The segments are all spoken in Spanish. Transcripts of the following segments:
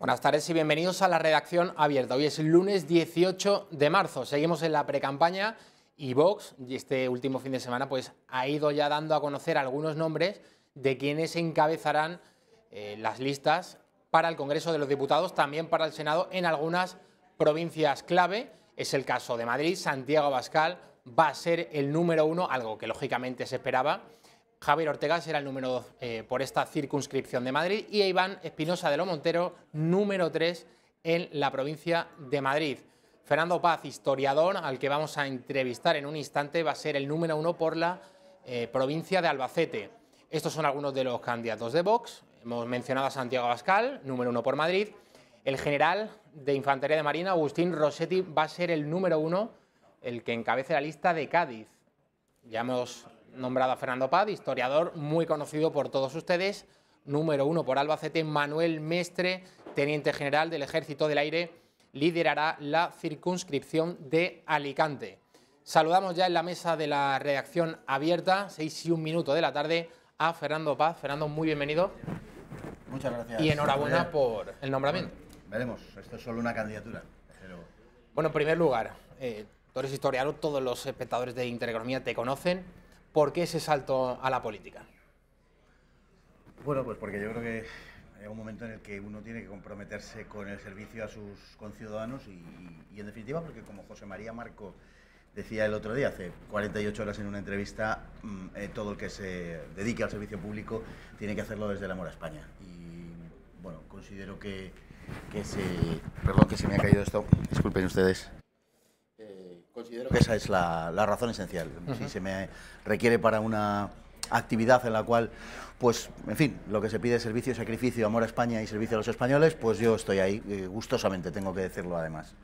Buenas tardes y bienvenidos a la redacción abierta. Hoy es el lunes 18 de marzo. Seguimos en la precampaña y Vox, y este último fin de semana, pues ha ido ya dando a conocer algunos nombres de quienes encabezarán las listas para el Congreso de los Diputados, también para el Senado en algunas provincias clave. Es el caso de Madrid. Santiago Abascal va a ser el número 1, algo que lógicamente se esperaba. Javier Ortega será el número 2 por esta circunscripción de Madrid y Iván Espinosa de los Monteros, número 3 en la provincia de Madrid. Fernando Paz, historiador, al que vamos a entrevistar en un instante, va a ser el número 1 por la provincia de Albacete. Estos son algunos de los candidatos de Vox. Hemos mencionado a Santiago Abascal, número 1 por Madrid. El general de Infantería de Marina, Agustín Rossetti, va a ser el número 1, el que encabece la lista de Cádiz. Ya hemos nombrado a Fernando Paz, historiador muy conocido por todos ustedes. Número 1 por Albacete, Manuel Mestre, teniente general del Ejército del Aire, liderará la circunscripción de Alicante. Saludamos ya en la mesa de la redacción abierta, 6:01 de la tarde, a Fernando Paz. Fernando, muy bienvenido. Muchas gracias. Y enhorabuena por el nombramiento. Bueno, veremos, esto es solo una candidatura. Pero... Bueno, en primer lugar, tú eres historiador, todos los espectadores de Intereconomía te conocen. ¿Por qué ese salto a la política? Bueno, pues porque yo creo que hay un momento en el que uno tiene que comprometerse con el servicio a sus conciudadanos y en definitiva porque, como José María Marco decía el otro día, hace 48 horas en una entrevista, todo el que se dedique al servicio público tiene que hacerlo desde el amor a España. Y bueno, considero que Perdón, que se me ha caído esto. Disculpen ustedes. Considero que esa es la razón esencial. Si se me requiere para una actividad en la cual, pues, en fin, lo que se pide es servicio, sacrificio, amor a España y servicio a los españoles, pues yo estoy ahí, gustosamente, tengo que decirlo además.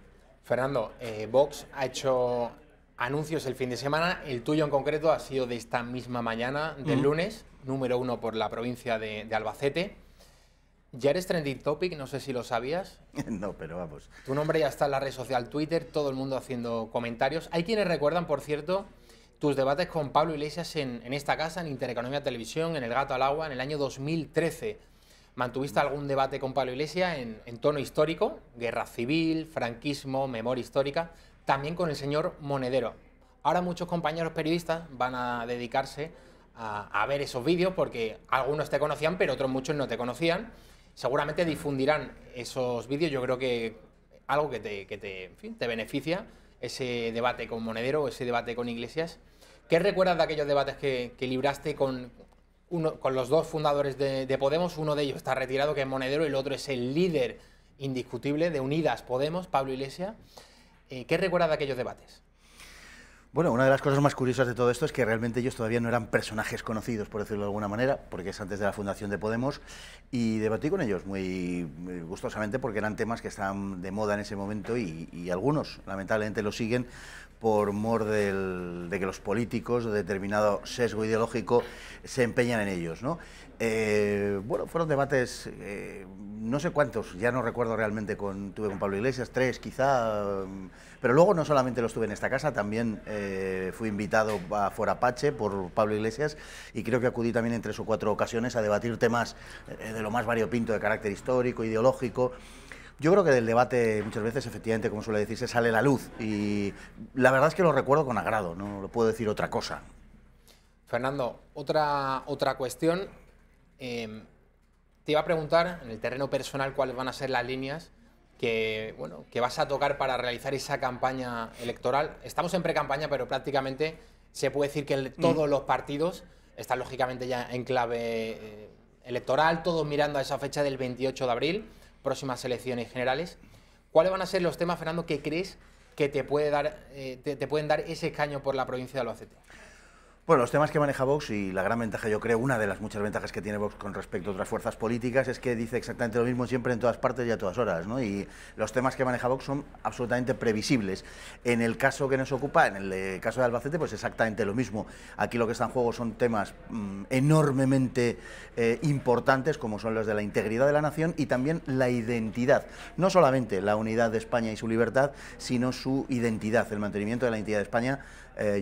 Fernando, Vox ha hecho anuncios el fin de semana, el tuyo en concreto ha sido de esta misma mañana del lunes, número 1 por la provincia de Albacete. Ya eres trending topic, no sé si lo sabías. No, pero vamos. Tu nombre ya está en la red social Twitter, todo el mundo haciendo comentarios. Hay quienes recuerdan, por cierto, tus debates con Pablo Iglesias en esta casa, en Intereconomía Televisión, en El Gato al Agua, en el año 2013. ¿Mantuviste algún debate con Pablo Iglesias en tono histórico? Guerra civil, franquismo, memoria histórica. También con el señor Monedero. Ahora muchos compañeros periodistas van a dedicarse a ver esos vídeos porque algunos te conocían, pero otros muchos no te conocían. Seguramente difundirán esos vídeos. Yo creo que algo que en fin, te beneficia, ese debate con Monedero, ese debate con Iglesias. ¿Qué recuerdas de aquellos debates que libraste con los dos fundadores de Podemos? Uno de ellos está retirado, que es Monedero, y el otro es el líder indiscutible de Unidas Podemos, Pablo Iglesias. ¿Qué recuerdas de aquellos debates? Bueno, una de las cosas más curiosas de todo esto es que realmente ellos todavía no eran personajes conocidos, por decirlo de alguna manera, porque es antes de la fundación de Podemos, y debatí con ellos muy gustosamente porque eran temas que estaban de moda en ese momento y algunos, lamentablemente, lo siguen por mor de que los políticos de determinado sesgo ideológico se empeñan en ellos, ¿no? Bueno, fueron debates, no sé cuántos, ya no recuerdo realmente, tuve con Pablo Iglesias, 3 quizá, pero luego no solamente los tuve en esta casa, también fui invitado a Forapache por Pablo Iglesias y creo que acudí también en 3 o 4 ocasiones a debatir temas de lo más variopinto, de carácter histórico, ideológico. Yo creo que del debate muchas veces, efectivamente, como suele decirse, sale la luz y la verdad es que lo recuerdo con agrado, no lo puedo decir otra cosa. Fernando, otra cuestión. Te iba a preguntar, en el terreno personal, cuáles van a ser las líneas que vas a tocar para realizar esa campaña electoral. Estamos en pre-campaña, pero prácticamente se puede decir que todos los partidos están lógicamente ya en clave electoral, todos mirando a esa fecha del 28 de abril, próximas elecciones generales. ¿Cuáles van a ser los temas, Fernando, que crees que te pueden dar ese escaño por la provincia de Albacete? Bueno, los temas que maneja Vox y la gran ventaja, yo creo, una de las muchas ventajas que tiene Vox con respecto a otras fuerzas políticas es que dice exactamente lo mismo siempre en todas partes y a todas horas, ¿no? Y los temas que maneja Vox son absolutamente previsibles. En el caso que nos ocupa, en el caso de Albacete, pues exactamente lo mismo. Aquí lo que está en juego son temas enormemente importantes, como son los de la integridad de la nación y también la identidad. No solamente la unidad de España y su libertad, sino su identidad, el mantenimiento de la identidad de España.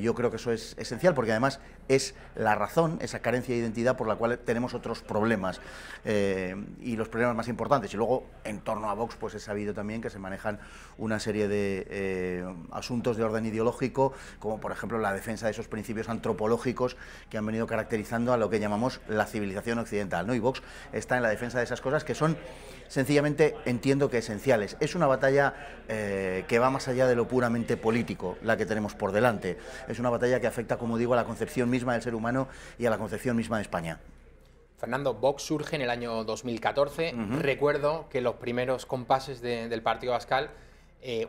Yo creo que eso es esencial, porque además además es la razón, esa carencia de identidad por la cual tenemos otros problemas y los problemas más importantes. Y luego, en torno a Vox, pues he sabido también que se manejan una serie de asuntos de orden ideológico, como por ejemplo la defensa de esos principios antropológicos que han venido caracterizando a lo que llamamos la civilización occidental, ¿no? Y Vox está en la defensa de esas cosas que son sencillamente, entiendo que esenciales. Es una batalla que va más allá de lo puramente político, la que tenemos por delante. Es una batalla que afecta, como digo, a la concepción misma del ser humano y a la concepción misma de España. Fernando, Vox surge en el año 2014. Recuerdo que los primeros compases del partido Abascal,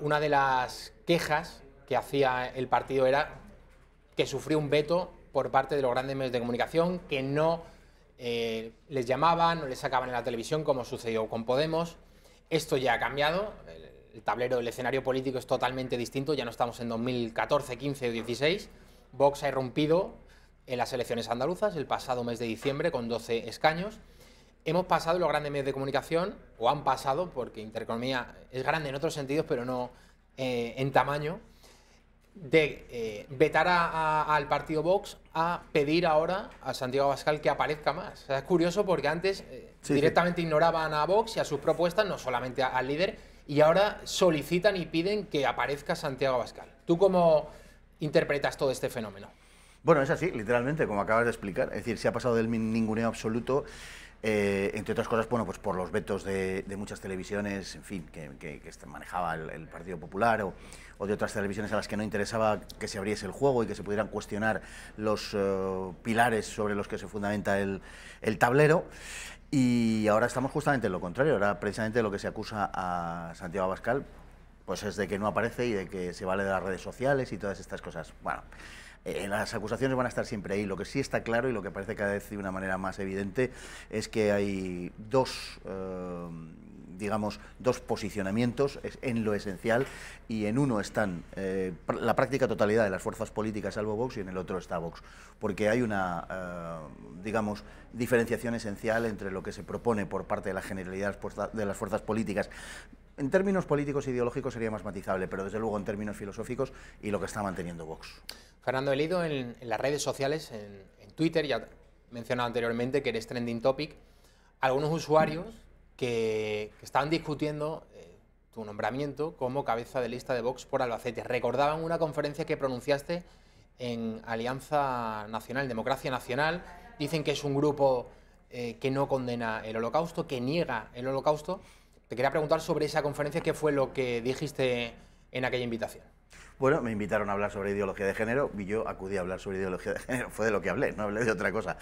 una de las quejas que hacía el partido era que sufrió un veto por parte de los grandes medios de comunicación, que no les llamaban, no les sacaban en la televisión, como sucedió con Podemos. Esto ya ha cambiado, el tablero del escenario político es totalmente distinto, ya no estamos en 2014, 15 o 16. Vox ha irrumpido en las elecciones andaluzas el pasado mes de diciembre con 12 escaños. Hemos pasado los grandes medios de comunicación, o han pasado, porque Intereconomía es grande en otros sentidos, pero no en tamaño, de vetar al partido Vox a pedir ahora a Santiago Abascal que aparezca más. O sea, es curioso porque antes directamente ignoraban a Vox y a sus propuestas, no solamente al líder, y ahora solicitan y piden que aparezca Santiago Abascal. ¿Tú cómo interpretas todo este fenómeno? Bueno, es así, literalmente, como acabas de explicar. Es decir, se ha pasado del ninguneo absoluto, entre otras cosas, bueno, pues por los vetos de muchas televisiones, en fin, que manejaba el Partido Popular o de otras televisiones a las que no interesaba que se abriese el juego y que se pudieran cuestionar los pilares sobre los que se fundamenta el tablero. Y ahora estamos justamente en lo contrario. Ahora precisamente lo que se acusa a Santiago Abascal pues es de que no aparece y de que se vale de las redes sociales y todas estas cosas. Bueno, las acusaciones van a estar siempre ahí. Lo que sí está claro y lo que parece cada vez de una manera más evidente es que hay dos posicionamientos en lo esencial, y en uno están la práctica totalidad de las fuerzas políticas salvo Vox, y en el otro está Vox, porque hay una diferenciación esencial entre lo que se propone por parte de la generalidad de las fuerzas políticas. En términos políticos e ideológicos sería más matizable, pero desde luego en términos filosóficos, y lo que está manteniendo Vox. Fernando, he leído en las redes sociales, en Twitter, ya he mencionado anteriormente que eres trending topic, algunos usuarios que estaban discutiendo tu nombramiento como cabeza de lista de Vox por Albacete. Recordaban una conferencia que pronunciaste en Alianza Nacional, Democracia Nacional. Dicen que es un grupo que no condena el Holocausto, que niega el Holocausto. Te quería preguntar sobre esa conferencia, ¿qué fue lo que dijiste en aquella invitación? Bueno, me invitaron a hablar sobre ideología de género y yo acudí a hablar sobre ideología de género, fue de lo que hablé, no hablé de otra cosa.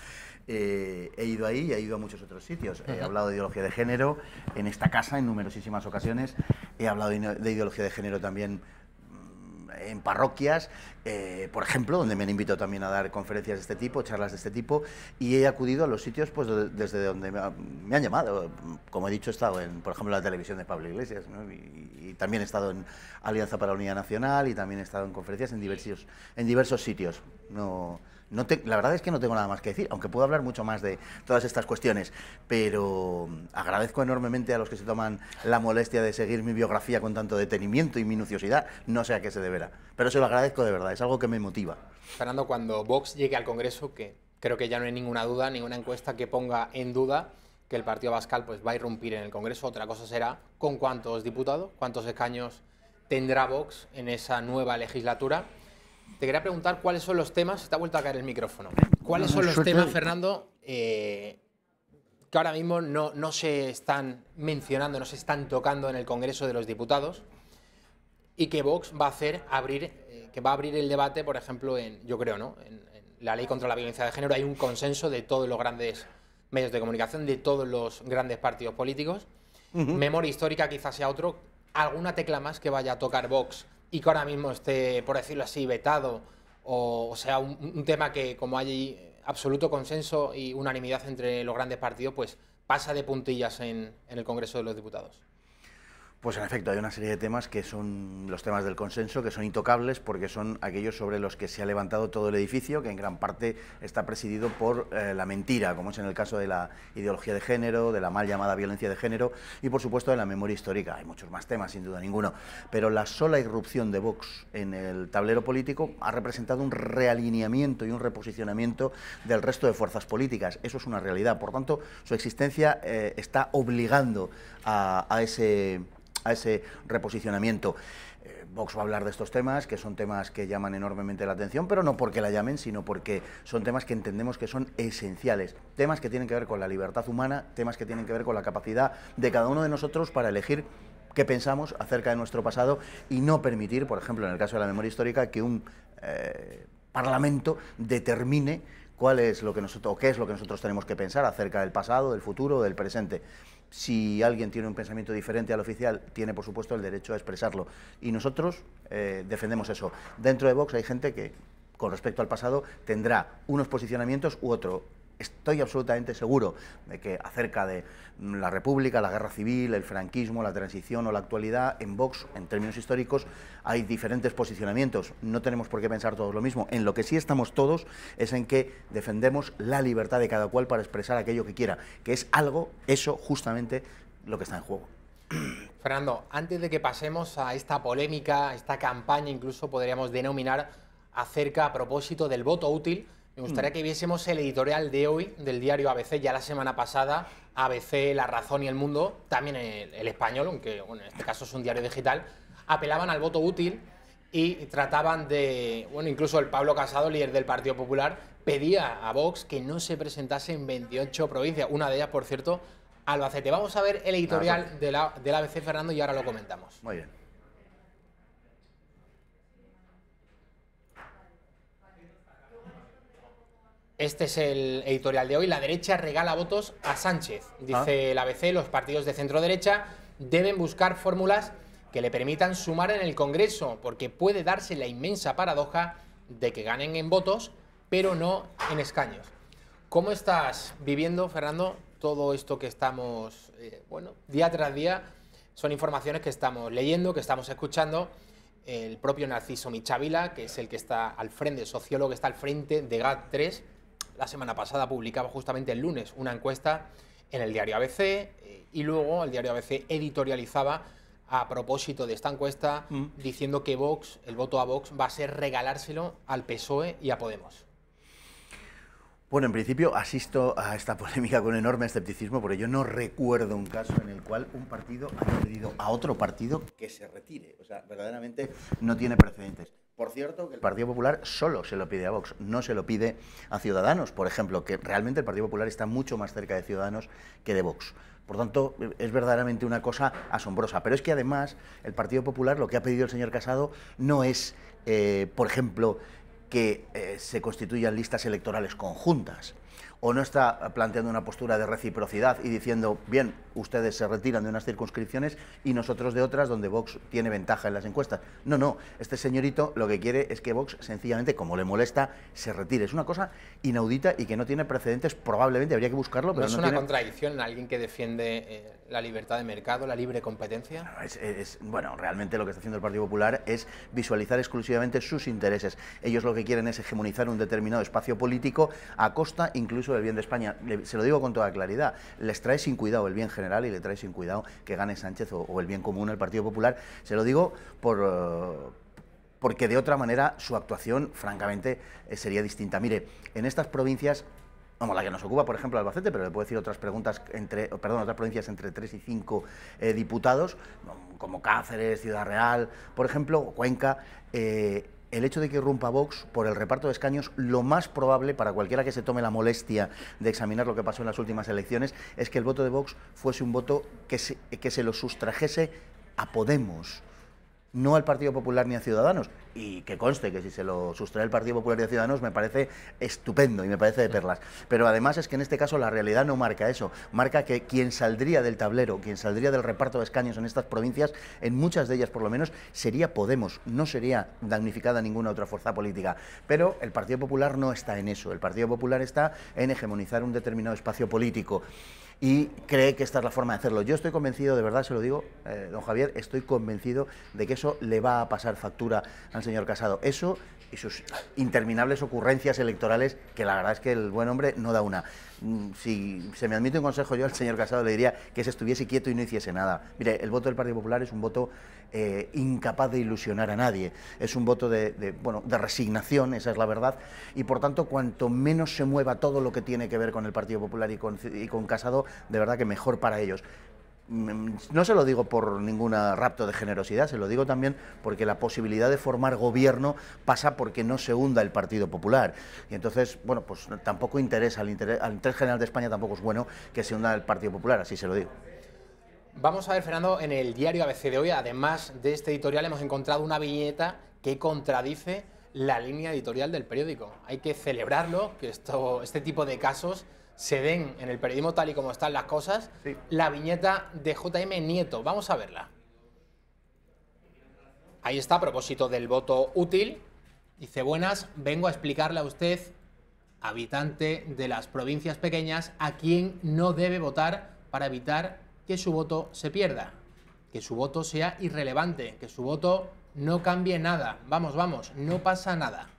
He ido ahí y he ido a muchos otros sitios. He hablado de ideología de género en esta casa en numerosísimas ocasiones, he hablado de ideología de género también en parroquias, por ejemplo, donde me han invitado también a dar conferencias de este tipo, charlas de este tipo, y he acudido a los sitios pues desde donde me han llamado. Como he dicho, he estado por ejemplo, en la televisión de Pablo Iglesias, ¿no? y también he estado en Alianza para la Unidad Nacional, y también he estado en conferencias en diversos sitios. La verdad es que no tengo nada más que decir, aunque puedo hablar mucho más de todas estas cuestiones, pero agradezco enormemente a los que se toman la molestia de seguir mi biografía con tanto detenimiento y minuciosidad, no sé a qué se deberá, pero se lo agradezco de verdad, es algo que me motiva. Fernando, cuando Vox llegue al Congreso, que creo que ya no hay ninguna duda, ninguna encuesta que ponga en duda que el partido Abascal pues, va a irrumpir en el Congreso, otra cosa será con cuántos diputados, cuántos escaños tendrá Vox en esa nueva legislatura. Te quería preguntar cuáles son los temas, te ha vuelto a caer el micrófono, cuáles son los temas, Fernando, que ahora mismo no se están mencionando, no se están tocando en el Congreso de los Diputados, y que Vox va a abrir el debate, por ejemplo, yo creo, ¿no? En la ley contra la violencia de género hay un consenso de todos los grandes medios de comunicación, de todos los grandes partidos políticos. Memoria histórica quizás sea otro, alguna tecla más que vaya a tocar Vox y que ahora mismo esté, por decirlo así, vetado, o sea, un tema que, como hay absoluto consenso y unanimidad entre los grandes partidos, pues pasa de puntillas en el Congreso de los Diputados. Pues en efecto, hay una serie de temas que son los temas del consenso, que son intocables porque son aquellos sobre los que se ha levantado todo el edificio, que en gran parte está presidido por la mentira, como es en el caso de la ideología de género, de la mal llamada violencia de género y por supuesto de la memoria histórica. Hay muchos más temas, sin duda ninguno, pero la sola irrupción de Vox en el tablero político ha representado un realineamiento y un reposicionamiento del resto de fuerzas políticas. Eso es una realidad. Por tanto, su existencia está obligando a ese reposicionamiento. Vox va a hablar de estos temas, que son temas que llaman enormemente la atención, pero no porque la llamen, sino porque son temas que entendemos que son esenciales. Temas que tienen que ver con la libertad humana, temas que tienen que ver con la capacidad de cada uno de nosotros para elegir qué pensamos acerca de nuestro pasado y no permitir, por ejemplo, en el caso de la memoria histórica, que un Parlamento determine cuál es lo que nosotros, o qué es lo que nosotros tenemos que pensar acerca del pasado, del futuro o del presente. Si alguien tiene un pensamiento diferente al oficial, tiene por supuesto el derecho a expresarlo. Y nosotros defendemos eso. Dentro de Vox hay gente que, con respecto al pasado, tendrá unos posicionamientos u otro. Estoy absolutamente seguro de que acerca de la República, la Guerra Civil, el franquismo, la transición o la actualidad, en Vox, en términos históricos, hay diferentes posicionamientos. No tenemos por qué pensar todos lo mismo. En lo que sí estamos todos es en que defendemos la libertad de cada cual para expresar aquello que quiera, que es algo, eso justamente, lo que está en juego. Fernando, antes de que pasemos a esta polémica, a esta campaña, incluso podríamos denominar acerca a propósito del voto útil, me gustaría que viésemos el editorial de hoy del diario ABC. Ya la semana pasada, ABC, La Razón y El Mundo, también el Español, aunque bueno, en este caso es un diario digital, apelaban al voto útil y trataban de, bueno, incluso el Pablo Casado, líder del Partido Popular, pedía a Vox que no se presentase en 28 provincias, una de ellas, por cierto, Albacete. Vamos a ver el editorial del ABC, Fernando, y ahora lo comentamos. Muy bien. Este es el editorial de hoy. La derecha regala votos a Sánchez. Dice el ABC, los partidos de centro-derecha deben buscar fórmulas que le permitan sumar en el Congreso, porque puede darse la inmensa paradoja de que ganen en votos, pero no en escaños. ¿Cómo estás viviendo, Fernando, todo esto que estamos, bueno, día tras día? Son informaciones que estamos leyendo, que estamos escuchando. El propio Narciso Michavila, que es el que está al frente, el sociólogo que está al frente de GAT3, la semana pasada publicaba justamente el lunes una encuesta en el diario ABC y luego el diario ABC editorializaba a propósito de esta encuesta diciendo que Vox, el voto a Vox, va a ser regalárselo al PSOE y a Podemos. Bueno, en principio asisto a esta polémica con enorme escepticismo porque yo no recuerdo un caso en el cual un partido haya pedido a otro partido que se retire. O sea, verdaderamente no tiene precedentes. Por cierto, que el Partido Popular solo se lo pide a Vox, no se lo pide a Ciudadanos, por ejemplo, que realmente el Partido Popular está mucho más cerca de Ciudadanos que de Vox. Por tanto, es verdaderamente una cosa asombrosa. Pero es que además el Partido Popular, lo que ha pedido el señor Casado, no es, por ejemplo, que se constituyan listas electorales conjuntas, o no está planteando una postura de reciprocidad y diciendo, bien, ustedes se retiran de unas circunscripciones y nosotros de otras donde Vox tiene ventaja en las encuestas. No, no, este señorito lo que quiere es que Vox sencillamente, como le molesta, se retire. Es una cosa inaudita y que no tiene precedentes, probablemente habría que buscarlo, pero ¿No es no una tiene... contradicción en alguien que defiende la libertad de mercado, la libre competencia? Bueno, realmente lo que está haciendo el Partido Popular es visualizar exclusivamente sus intereses. Ellos lo que quieren es hegemonizar un determinado espacio político a costa incluso del bien de España. Se lo digo con toda claridad, les trae sin cuidado el bien general y le trae sin cuidado que gane Sánchez o el bien común al Partido Popular. Se lo digo porque de otra manera su actuación, francamente, sería distinta. Mire, en estas provincias, como la que nos ocupa, por ejemplo, Albacete, pero le puedo decir otras provincias entre 3 y 5 diputados, como Cáceres, Ciudad Real, por ejemplo, o Cuenca. El hecho de que irrumpa Vox por el reparto de escaños, lo más probable para cualquiera que se tome la molestia de examinar lo que pasó en las últimas elecciones, es que el voto de Vox fuese un voto que se lo sustrajese a Podemos, no al Partido Popular ni a Ciudadanos. Y que conste que si se lo sustrae el Partido Popular y a Ciudadanos me parece estupendo y me parece de perlas. Pero además es que en este caso la realidad no marca eso. Marca que quien saldría del tablero, quien saldría del reparto de escaños en estas provincias, en muchas de ellas por lo menos, sería Podemos. No sería damnificada ninguna otra fuerza política. Pero el Partido Popular no está en eso. El Partido Popular está en hegemonizar un determinado espacio político. y cree que esta es la forma de hacerlo. Yo estoy convencido, de verdad se lo digo, don Javier, estoy convencido de que eso le va a pasar factura al señor Casado. Eso y sus interminables ocurrencias electorales, que la verdad es que el buen hombre no da una. Si se me admite un consejo, yo al señor Casado le diría que se estuviese quieto y no hiciese nada. Mire, el voto del Partido Popular es un voto incapaz de ilusionar a nadie, es un voto de resignación, esa es la verdad, y por tanto, cuanto menos se mueva todo lo que tiene que ver con el Partido Popular y con Casado, de verdad que mejor para ellos. No se lo digo por ningún rapto de generosidad, se lo digo también porque la posibilidad de formar gobierno pasa porque no se hunda el Partido Popular. Y entonces, bueno, pues tampoco interesa, al interés general de España tampoco es bueno que se hunda el Partido Popular, así se lo digo. Vamos a ver, Fernando, en el diario ABC de hoy, además de este editorial, hemos encontrado una viñeta que contradice la línea editorial del periódico. Hay que celebrarlo, que este tipo de casos se den en el periodismo tal y como están las cosas. Sí. La viñeta de J.M. Nieto, vamos a verla. Ahí está, a propósito del voto útil. Dice: buenas, vengo a explicarle a usted, habitante de las provincias pequeñas, a quién no debe votar para evitar que su voto se pierda, que su voto sea irrelevante, que su voto no cambie nada. Vamos, vamos, no pasa nada.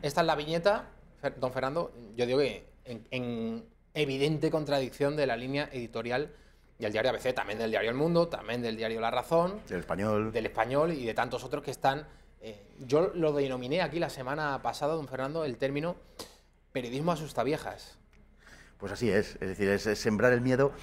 Esta es la viñeta, don Fernando. Yo digo que en evidente contradicción de la línea editorial del diario ABC, también del diario El Mundo, también del diario La Razón, del Español y de tantos otros que están. Yo lo denominé aquí la semana pasada, don Fernando, el término periodismo asustaviejas. Pues así es decir, es sembrar el miedo.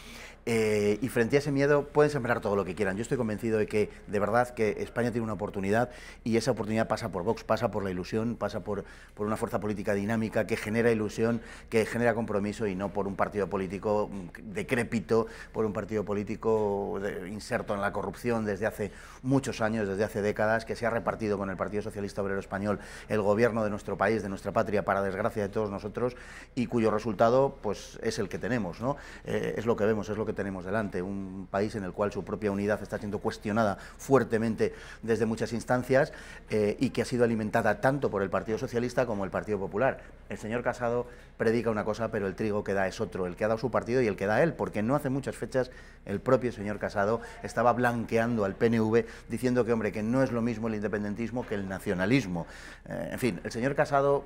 Y frente a ese miedo pueden sembrar todo lo que quieran. Yo estoy convencido de que, de verdad, que España tiene una oportunidad, y esa oportunidad pasa por Vox, pasa por la ilusión, pasa por una fuerza política dinámica que genera ilusión, que genera compromiso, y no por un partido político decrépito, por un partido político inserto en la corrupción desde hace muchos años, desde hace décadas, que se ha repartido con el Partido Socialista Obrero Español el gobierno de nuestro país, de nuestra patria, para desgracia de todos nosotros, y cuyo resultado pues es el que tenemos, ¿no? Es lo que vemos, es lo que tenemos delante, un país en el cual su propia unidad está siendo cuestionada fuertemente desde muchas instancias, y que ha sido alimentada tanto por el Partido Socialista como el Partido Popular. El señor Casado predica una cosa, pero el trigo que da es otro, el que ha dado su partido y el que da él, porque no hace muchas fechas el propio señor Casado estaba blanqueando al PNV diciendo que, hombre, que no es lo mismo el independentismo que el nacionalismo. En fin, el señor Casado,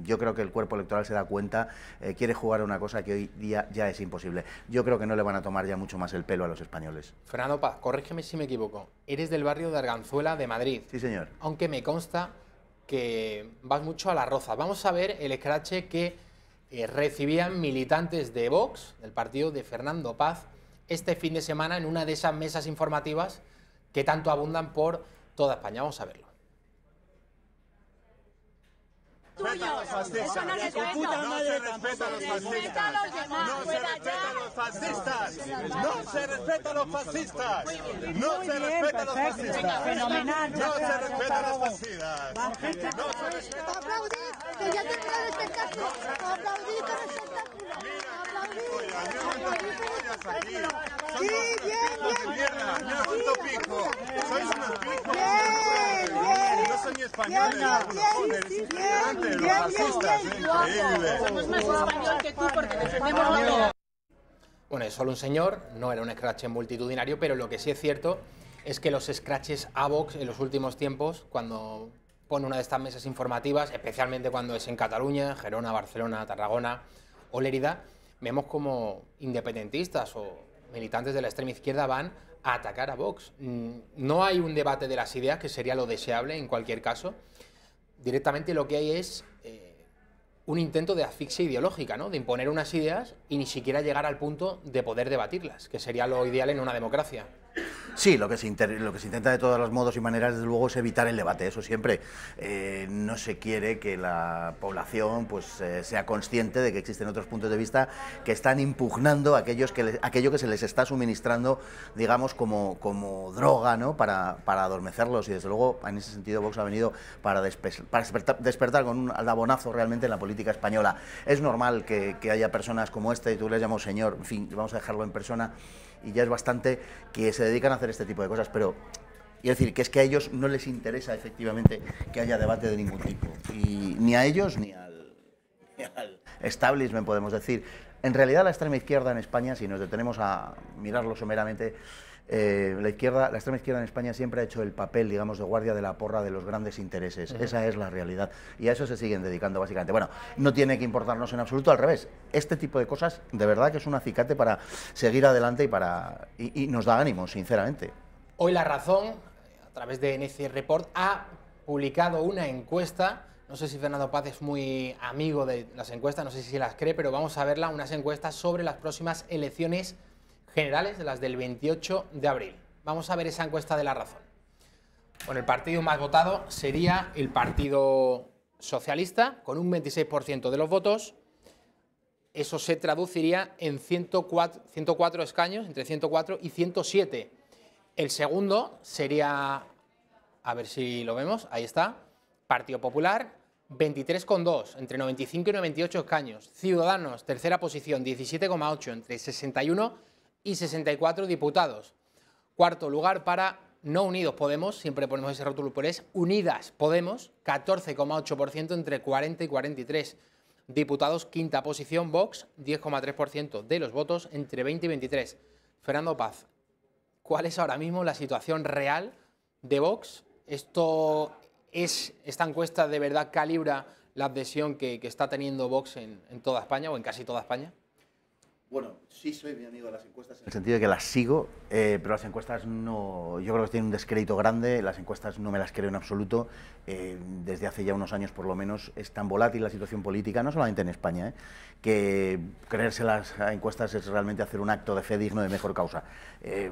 yo creo que el cuerpo electoral se da cuenta, quiere jugar a una cosa que hoy día ya es imposible. Yo creo que no le van a tomar ya mucho más el pelo a los españoles. Fernando Paz, corrígeme si me equivoco. Eres del barrio de Arganzuela de Madrid. Sí, señor. Aunque me consta que vas mucho a La Roza. Vamos a ver el escrache que recibían militantes de Vox, del partido de Fernando Paz, este fin de semana en una de esas mesas informativas que tanto abundan por toda España. Vamos a verlo. No se respeta a los fascistas. No se respeta a los fascistas. No se respeta a los fascistas. No se respeta a los fascistas. Fenomenal. No se respeta a los fascistas. No se respeta. Aplaudir, que ya terminó el espectáculo. Aplaudir por el espectáculo. Sí, bien, bien. Mira cuánto pijo. Sois unos pijos. Bien. No son ni españoles. Bien. Somos más español que tú porque defendemos la. Bueno, es solo un señor, no era un escrache multitudinario, pero lo que sí es cierto es que los escraches a Vox en los últimos tiempos, cuando pone una de estas mesas informativas, especialmente cuando es en Cataluña, Gerona, Barcelona, Tarragona o Lérida, vemos como independentistas o militantes de la extrema izquierda van a atacar a Vox. No hay un debate de las ideas, que sería lo deseable en cualquier caso. Directamente lo que hay es un intento de asfixia ideológica, ¿no? De imponer unas ideas y ni siquiera llegar al punto de poder debatirlas, que sería lo ideal en una democracia. Sí, lo que se intenta de todos los modos y maneras, desde luego, es evitar el debate, eso siempre. No se quiere que la población pues, sea consciente de que existen otros puntos de vista que están impugnando aquello que se les está suministrando, digamos, como droga, ¿no? para adormecerlos, y desde luego, en ese sentido, Vox ha venido para despertar con un aldabonazo realmente en la política española. Es normal que haya personas como este, y tú les llamas señor, en fin, vamos a dejarlo en persona, y ya es bastante, que se dedican a hacer este tipo de cosas, pero y decir que es que a ellos no les interesa efectivamente que haya debate de ningún tipo, y ni a ellos ni al establishment, podemos decir. En realidad la extrema izquierda en España, si nos detenemos a mirarlo someramente, la extrema izquierda en España siempre ha hecho el papel, digamos, de guardia de la porra de los grandes intereses. Esa es la realidad. Y a eso se siguen dedicando, básicamente. Bueno, no tiene que importarnos en absoluto, al revés. Este tipo de cosas, de verdad que es un acicate para seguir adelante y nos da ánimo, sinceramente. Hoy La Razón, a través de NC Report, ha publicado una encuesta. No sé si Fernando Paz es muy amigo de las encuestas, no sé si las cree, pero vamos a verla, unas encuestas sobre las próximas elecciones generales, de las del 28 de abril. Vamos a ver esa encuesta de La Razón. Bueno, el partido más votado sería el Partido Socialista, con un 26% de los votos. Eso se traduciría en 104 escaños, entre 104 y 107. El segundo sería, a ver si lo vemos, ahí está, Partido Popular, 23,2, entre 95 y 98 escaños. Ciudadanos, tercera posición, 17,8, entre 61 y 64 diputados. Cuarto lugar para No Unidos Podemos, siempre ponemos ese rótulo por es, Unidas Podemos, 14,8%, entre 40 y 43 diputados. Quinta posición, Vox, 10,3% de los votos, entre 20 y 23. Fernando Paz, ¿cuál es ahora mismo la situación real de Vox? ¿Esta encuesta de verdad calibra la adhesión que está teniendo Vox en toda España o en casi toda España? Bueno, sí soy mi amigo de las encuestas, en el sentido de que las sigo, pero las encuestas no, yo creo que tienen un descrédito grande, las encuestas no me las creo en absoluto, desde hace ya unos años por lo menos es tan volátil la situación política, no solamente en España, que creerse las encuestas es realmente hacer un acto de fe digno de mejor causa.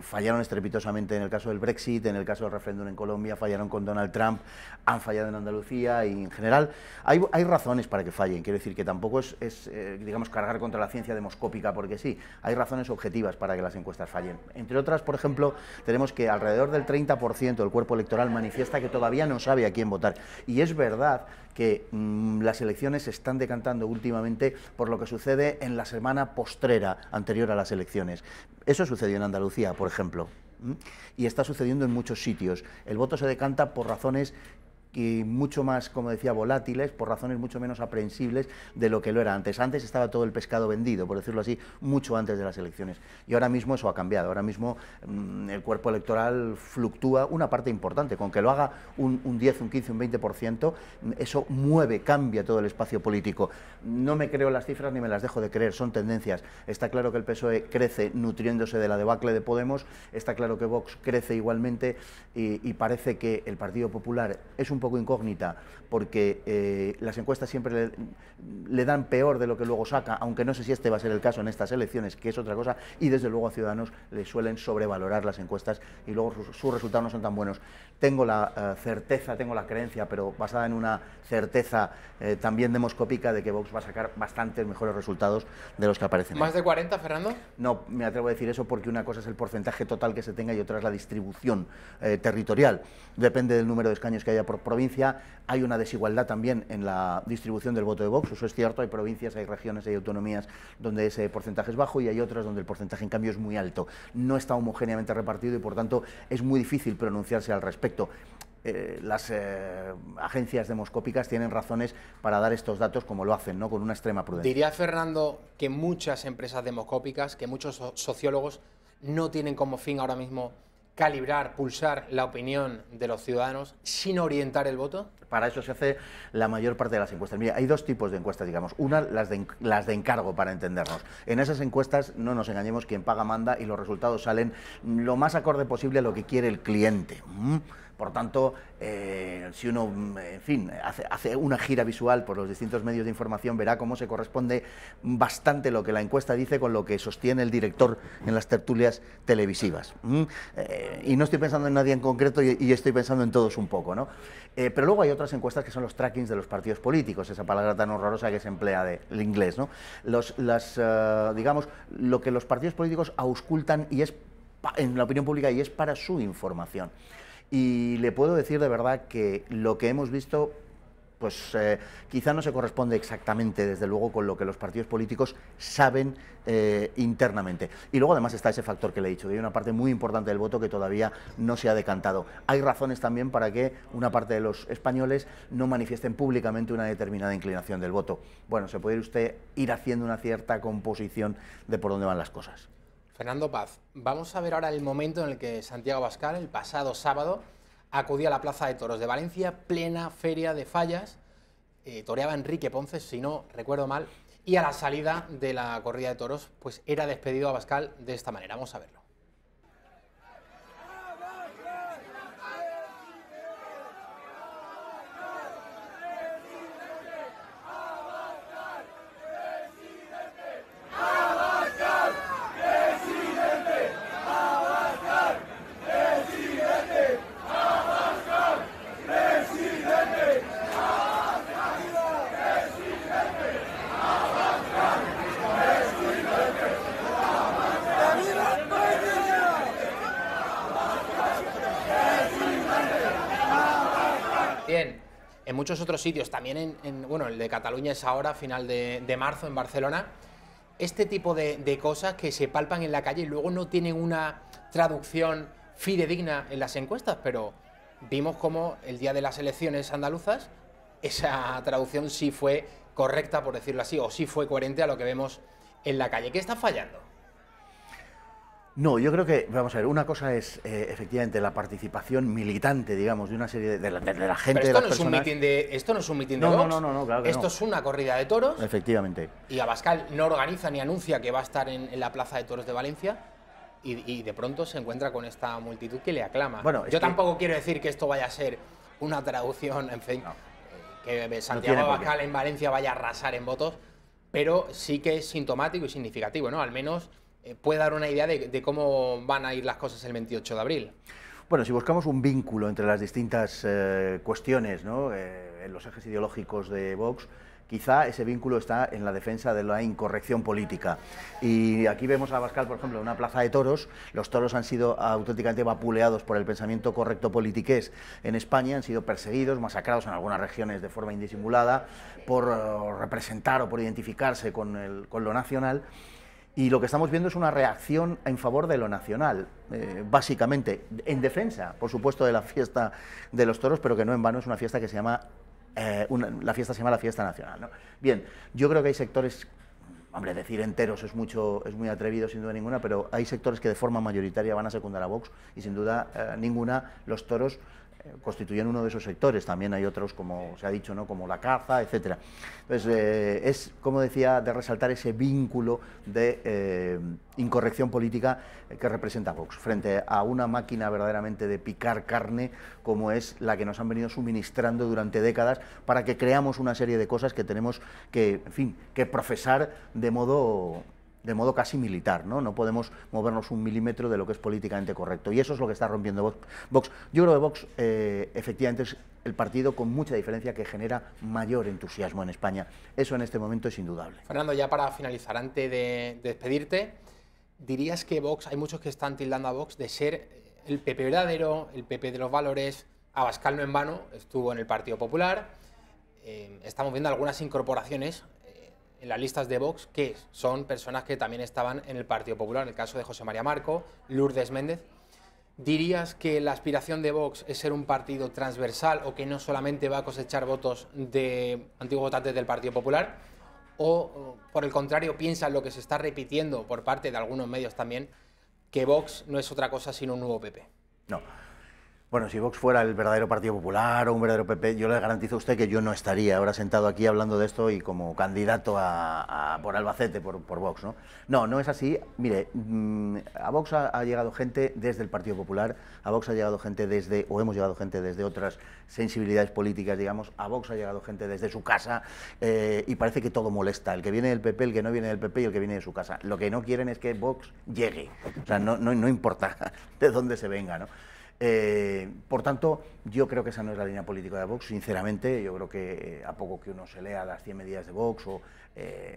Fallaron estrepitosamente en el caso del Brexit, en el caso del referéndum en Colombia, fallaron con Donald Trump, han fallado en Andalucía y en general hay razones para que fallen, quiero decir que tampoco es digamos, cargar contra la ciencia demoscópica porque sí, hay razones objetivas para que las encuestas fallen. Entre otras, por ejemplo, tenemos que alrededor del 30% del cuerpo electoral manifiesta que todavía no sabe a quién votar. Y es verdad que las elecciones se están decantando últimamente por lo que sucede en la semana postrera anterior a las elecciones. Eso sucedió en Andalucía, por ejemplo, y está sucediendo en muchos sitios. El voto se decanta por razones y mucho más, como decía, volátiles, por razones mucho menos aprehensibles de lo que lo era antes. Antes estaba todo el pescado vendido, por decirlo así, mucho antes de las elecciones. Y ahora mismo eso ha cambiado. Ahora mismo el cuerpo electoral fluctúa una parte importante. Con que lo haga un 10, un 15, un 20%, eso mueve, cambia todo el espacio político. No me creo las cifras ni me las dejo de creer, son tendencias. Está claro que el PSOE crece nutriéndose de la debacle de Podemos, está claro que Vox crece igualmente y parece que el Partido Popular es un poco incógnita porque las encuestas siempre le dan peor de lo que luego saca, aunque no sé si este va a ser el caso en estas elecciones, que es otra cosa, y desde luego a Ciudadanos le suelen sobrevalorar las encuestas y luego sus resultados no son tan buenos. Tengo la certeza, tengo la creencia, pero basada en una certeza también demoscópica de que Vox va a sacar bastantes mejores resultados de los que aparecen. ¿Más de 40, Fernando? No, me atrevo a decir eso porque una cosa es el porcentaje total que se tenga y otra es la distribución territorial. Depende del número de escaños que haya por provincia. Hay una desigualdad también en la distribución del voto de Vox, eso es cierto, hay provincias, hay regiones, hay autonomías donde ese porcentaje es bajo y hay otras donde el porcentaje en cambio es muy alto. No está homogéneamente repartido y por tanto es muy difícil pronunciarse al respecto. Las agencias demoscópicas tienen razones para dar estos datos como lo hacen, ¿no? Con una extrema prudencia. ¿Diría Fernando que muchas empresas demoscópicas, que muchos sociólogos no tienen como fin ahora mismo calibrar, pulsar la opinión de los ciudadanos sin orientar el voto? Para eso se hace la mayor parte de las encuestas. Mira, hay dos tipos de encuestas, digamos. Una, las de encargo, para entendernos. En esas encuestas, no nos engañemos, quien paga manda y los resultados salen lo más acorde posible a lo que quiere el cliente. Por tanto, si uno, en fin, hace una gira visual por los distintos medios de información, verá cómo se corresponde bastante lo que la encuesta dice con lo que sostiene el director en las tertulias televisivas. Y no estoy pensando en nadie en concreto y estoy pensando en todos un poco, ¿no? Pero luego hay otras encuestas que son los trackings de los partidos políticos, esa palabra tan horrorosa que se emplea del inglés, ¿no? Digamos, lo que los partidos políticos auscultan y es en la opinión pública y es para su información. Y le puedo decir de verdad que lo que hemos visto pues quizá no se corresponde exactamente, desde luego, con lo que los partidos políticos saben internamente. Y luego además está ese factor que le he dicho, que hay una parte muy importante del voto que todavía no se ha decantado. Hay razones también para que una parte de los españoles no manifiesten públicamente una determinada inclinación del voto. Bueno, se puede usted ir haciendo una cierta composición de por dónde van las cosas. Fernando Paz, vamos a ver ahora el momento en el que Santiago Abascal, el pasado sábado, acudía a la Plaza de Toros de Valencia, plena feria de fallas, toreaba Enrique Ponce, si no recuerdo mal, y a la salida de la corrida de toros, pues era despedido Abascal de esta manera. Vamos a verlo. Bien, en muchos otros sitios, también bueno, el de Cataluña es ahora, final de marzo, en Barcelona, este tipo de cosas que se palpan en la calle y luego no tienen una traducción fidedigna en las encuestas, pero vimos como el día de las elecciones andaluzas esa traducción sí fue correcta, por decirlo así, o sí fue coherente a lo que vemos en la calle. ¿Qué está fallando? No, yo creo que, vamos a ver, una cosa es efectivamente la participación militante, digamos, de una serie de la gente, pero esto de las personas. Esto no es un mitin de Vox. No, claro que esto no. es una corrida de toros. Efectivamente. Y Abascal no organiza ni anuncia que va a estar en la Plaza de Toros de Valencia y de pronto se encuentra con esta multitud que le aclama. Bueno, yo tampoco quiero decir que esto vaya a ser una traducción, en fin, que Santiago Abascal en Valencia vaya a arrasar en votos, pero sí que es sintomático y significativo, ¿no? Al menos puede dar una idea de cómo van a ir las cosas el 28 de abril. Bueno, si buscamos un vínculo entre las distintas cuestiones, ¿no? En los ejes ideológicos de Vox, quizá ese vínculo está en la defensa de la incorrección política. Y aquí vemos a Abascal, por ejemplo, en una plaza de toros. Los toros han sido auténticamente vapuleados por el pensamiento correcto politiqués en España, han sido perseguidos, masacrados en algunas regiones de forma indisimulada por representar o por identificarse con lo nacional. Y lo que estamos viendo es una reacción en favor de lo nacional, básicamente, en defensa, por supuesto, de la fiesta de los toros, pero que no en vano es una fiesta que se llama, la fiesta se llama la fiesta nacional, ¿no? Bien, yo creo que hay sectores, hombre, decir enteros es muy atrevido sin duda ninguna, pero hay sectores que de forma mayoritaria van a secundar a Vox y sin duda ninguna los toros constituyen uno de esos sectores. También hay otros, como se ha dicho, ¿no?, como la caza, etcétera. Entonces, es, como decía, de resaltar ese vínculo de incorrección política que representa Vox frente a una máquina verdaderamente de picar carne como es la que nos han venido suministrando durante décadas para que creamos una serie de cosas que tenemos que, en fin, que profesar de modo casi militar, ¿no? No podemos movernos un milímetro de lo que es políticamente correcto. Y eso es lo que está rompiendo Vox. Yo creo que Vox, efectivamente, es el partido con mucha diferencia que genera mayor entusiasmo en España. Eso en este momento es indudable. Fernando, ya para finalizar, antes de despedirte, dirías que Vox, hay muchos que están tildando a Vox de ser el PP verdadero, el PP de los valores. Abascal no en vano estuvo en el Partido Popular. Estamos viendo algunas incorporaciones en las listas de Vox, que son personas que también estaban en el Partido Popular, en el caso de José María Marco, Lourdes Méndez. ¿Dirías que la aspiración de Vox es ser un partido transversal o que no solamente va a cosechar votos de antiguos votantes del Partido Popular? ¿O, por el contrario, piensan lo que se está repitiendo por parte de algunos medios también, que Vox no es otra cosa sino un nuevo PP? No. Bueno, si Vox fuera el verdadero Partido Popular o un verdadero PP, yo le garantizo a usted que yo no estaría ahora sentado aquí hablando de esto y como candidato por Albacete, por Vox, ¿no? No, no es así. Mire, a Vox ha llegado gente desde el Partido Popular, a Vox ha llegado gente hemos llegado gente desde otras sensibilidades políticas, digamos, a Vox ha llegado gente desde su casa y parece que todo molesta, el que viene del PP, el que no viene del PP y el que viene de su casa. Lo que no quieren es que Vox llegue, o sea, no importa de dónde se venga, ¿no? Por tanto, yo creo que esa no es la línea política de Vox, sinceramente. Yo creo que a poco que uno se lea las 100 medidas de Vox o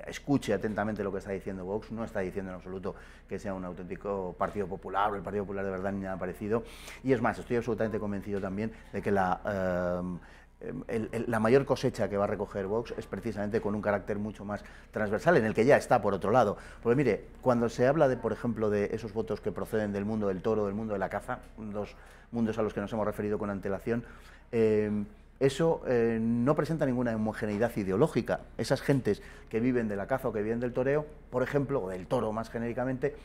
escuche atentamente lo que está diciendo Vox, no está diciendo en absoluto que sea un auténtico Partido Popular o el Partido Popular de verdad ni nada parecido. Y es más, estoy absolutamente convencido también de que la mayor cosecha que va a recoger Vox es precisamente con un carácter mucho más transversal, en el que ya está, por otro lado. Porque mire, cuando se habla de, por ejemplo, de esos votos que proceden del mundo del toro, del mundo de la caza, dos mundos a los que nos hemos referido con antelación, eso no presenta ninguna homogeneidad ideológica. Esas gentes que viven de la caza o que viven del toreo, por ejemplo, o del toro más genéricamente,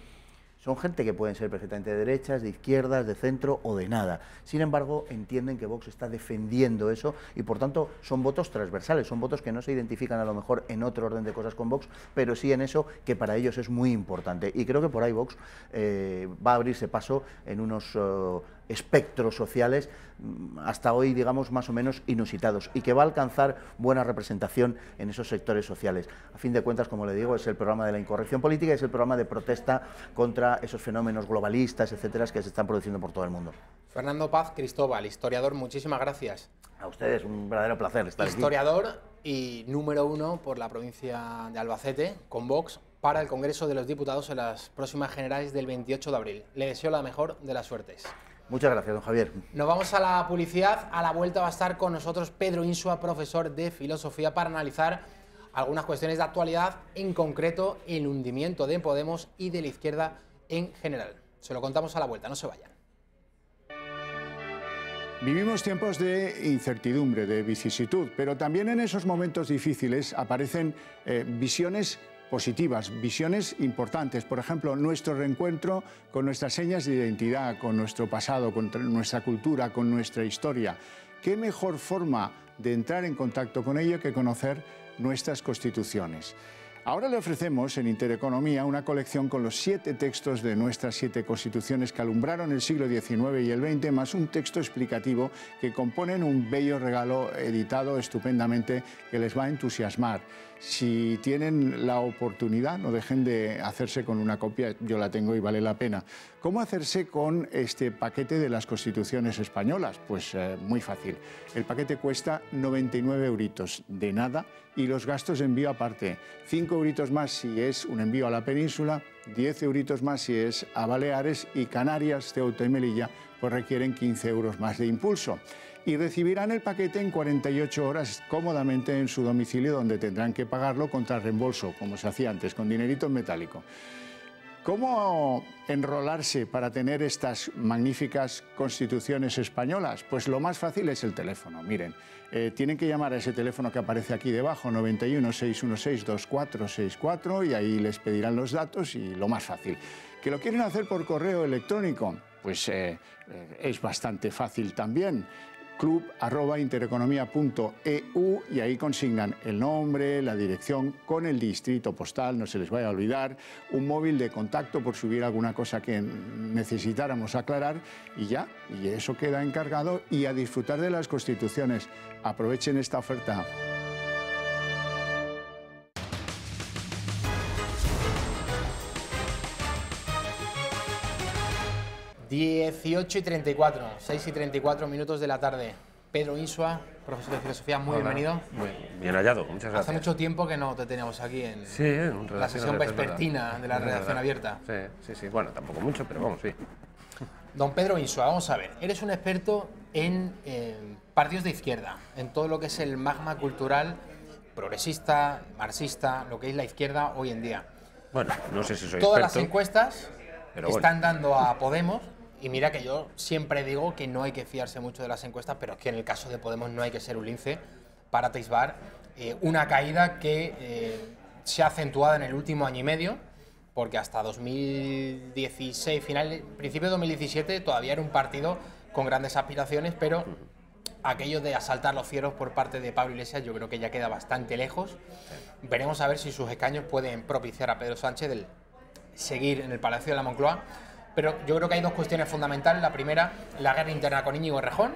son gente que pueden ser perfectamente de derechas, de izquierdas, de centro o de nada. Sin embargo, entienden que Vox está defendiendo eso y, por tanto, son votos transversales, son votos que no se identifican a lo mejor en otro orden de cosas con Vox, pero sí en eso que para ellos es muy importante. Y creo que por ahí Vox va a abrirse paso en unos espectros sociales hasta hoy, digamos, más o menos inusitados, y que va a alcanzar buena representación en esos sectores sociales. A fin de cuentas, como le digo, es el programa de la incorrección política, es el programa de protesta contra esos fenómenos globalistas, etcétera, que se están produciendo por todo el mundo. Fernando Paz Cristóbal, historiador, muchísimas gracias. A ustedes, un verdadero placer estar aquí. Historiador y número 1 por la provincia de Albacete, con Vox, para el Congreso de los Diputados en las próximas generales del 28 de abril. Le deseo la mejor de las suertes. Muchas gracias, don Javier. Nos vamos a la publicidad. A la vuelta va a estar con nosotros Pedro Insua, profesor de filosofía, para analizar algunas cuestiones de actualidad, en concreto el hundimiento de Podemos y de la izquierda en general. Se lo contamos a la vuelta, no se vayan. Vivimos tiempos de incertidumbre, de vicisitud, pero también en esos momentos difíciles aparecen visiones positivas, visiones importantes. Por ejemplo, nuestro reencuentro con nuestras señas de identidad, con nuestro pasado, con nuestra cultura, con nuestra historia. ¿Qué mejor forma de entrar en contacto con ello que conocer nuestras constituciones? Ahora le ofrecemos en Intereconomía una colección con los 7 textos de nuestras 7 constituciones que alumbraron el siglo XIX y el XX, más un texto explicativo que componen un bello regalo editado estupendamente que les va a entusiasmar. Si tienen la oportunidad, no dejen de hacerse con una copia, yo la tengo y vale la pena. ¿Cómo hacerse con este paquete de las constituciones españolas? Pues muy fácil. El paquete cuesta 99 euritos de nada y los gastos de envío aparte. 5 euritos más si es un envío a la península, 10 euritos más si es a Baleares, y Canarias, Ceuta y Melilla pues requieren 15 euros más de impulso. Y recibirán el paquete en 48 horas cómodamente en su domicilio, donde tendrán que pagarlo contra reembolso, como se hacía antes, con dinerito en metálico. ¿Cómo enrolarse para tener estas magníficas constituciones españolas? Pues lo más fácil es el teléfono. Miren, tienen que llamar a ese teléfono que aparece aquí debajo, 91 616 2464, y ahí les pedirán los datos, y lo más fácil. ¿Que lo quieren hacer por correo electrónico? Pues es bastante fácil también. club@intereconomia.eu, y ahí consignan el nombre, la dirección con el distrito postal, no se les vaya a olvidar, un móvil de contacto por si hubiera alguna cosa que necesitáramos aclarar, y ya, y eso queda encargado, y a disfrutar de las constituciones. Aprovechen esta oferta. ...18 y 34, 6 y 34 minutos de la tarde. Pedro Insua, profesor de filosofía, muy bienvenido. Muy bien hallado, muchas gracias. Hace mucho tiempo que no te teníamos aquí en la sesión redacción vespertina de la redacción abierta. Sí, bueno, tampoco mucho, pero vamos, sí. Don Pedro Insua, vamos a ver, eres un experto en partidos de izquierda, en todo lo que es el magma cultural progresista, marxista, lo que es la izquierda hoy en día. Bueno, no sé si soy Todas experto, las encuestas pero están dando a Podemos. Y mira que yo siempre digo que no hay que fiarse mucho de las encuestas, pero es que en el caso de Podemos no hay que ser un lince para atisbar una caída que se ha acentuado en el último año y medio, porque hasta 2016, principio de 2017, todavía era un partido con grandes aspiraciones, pero aquello de asaltar los cielos por parte de Pablo Iglesias yo creo que ya queda bastante lejos. Veremos a ver si sus escaños pueden propiciar a Pedro Sánchez el seguir en el Palacio de la Moncloa. Pero yo creo que hay dos cuestiones fundamentales. La primera, la guerra interna con Íñigo Errejón.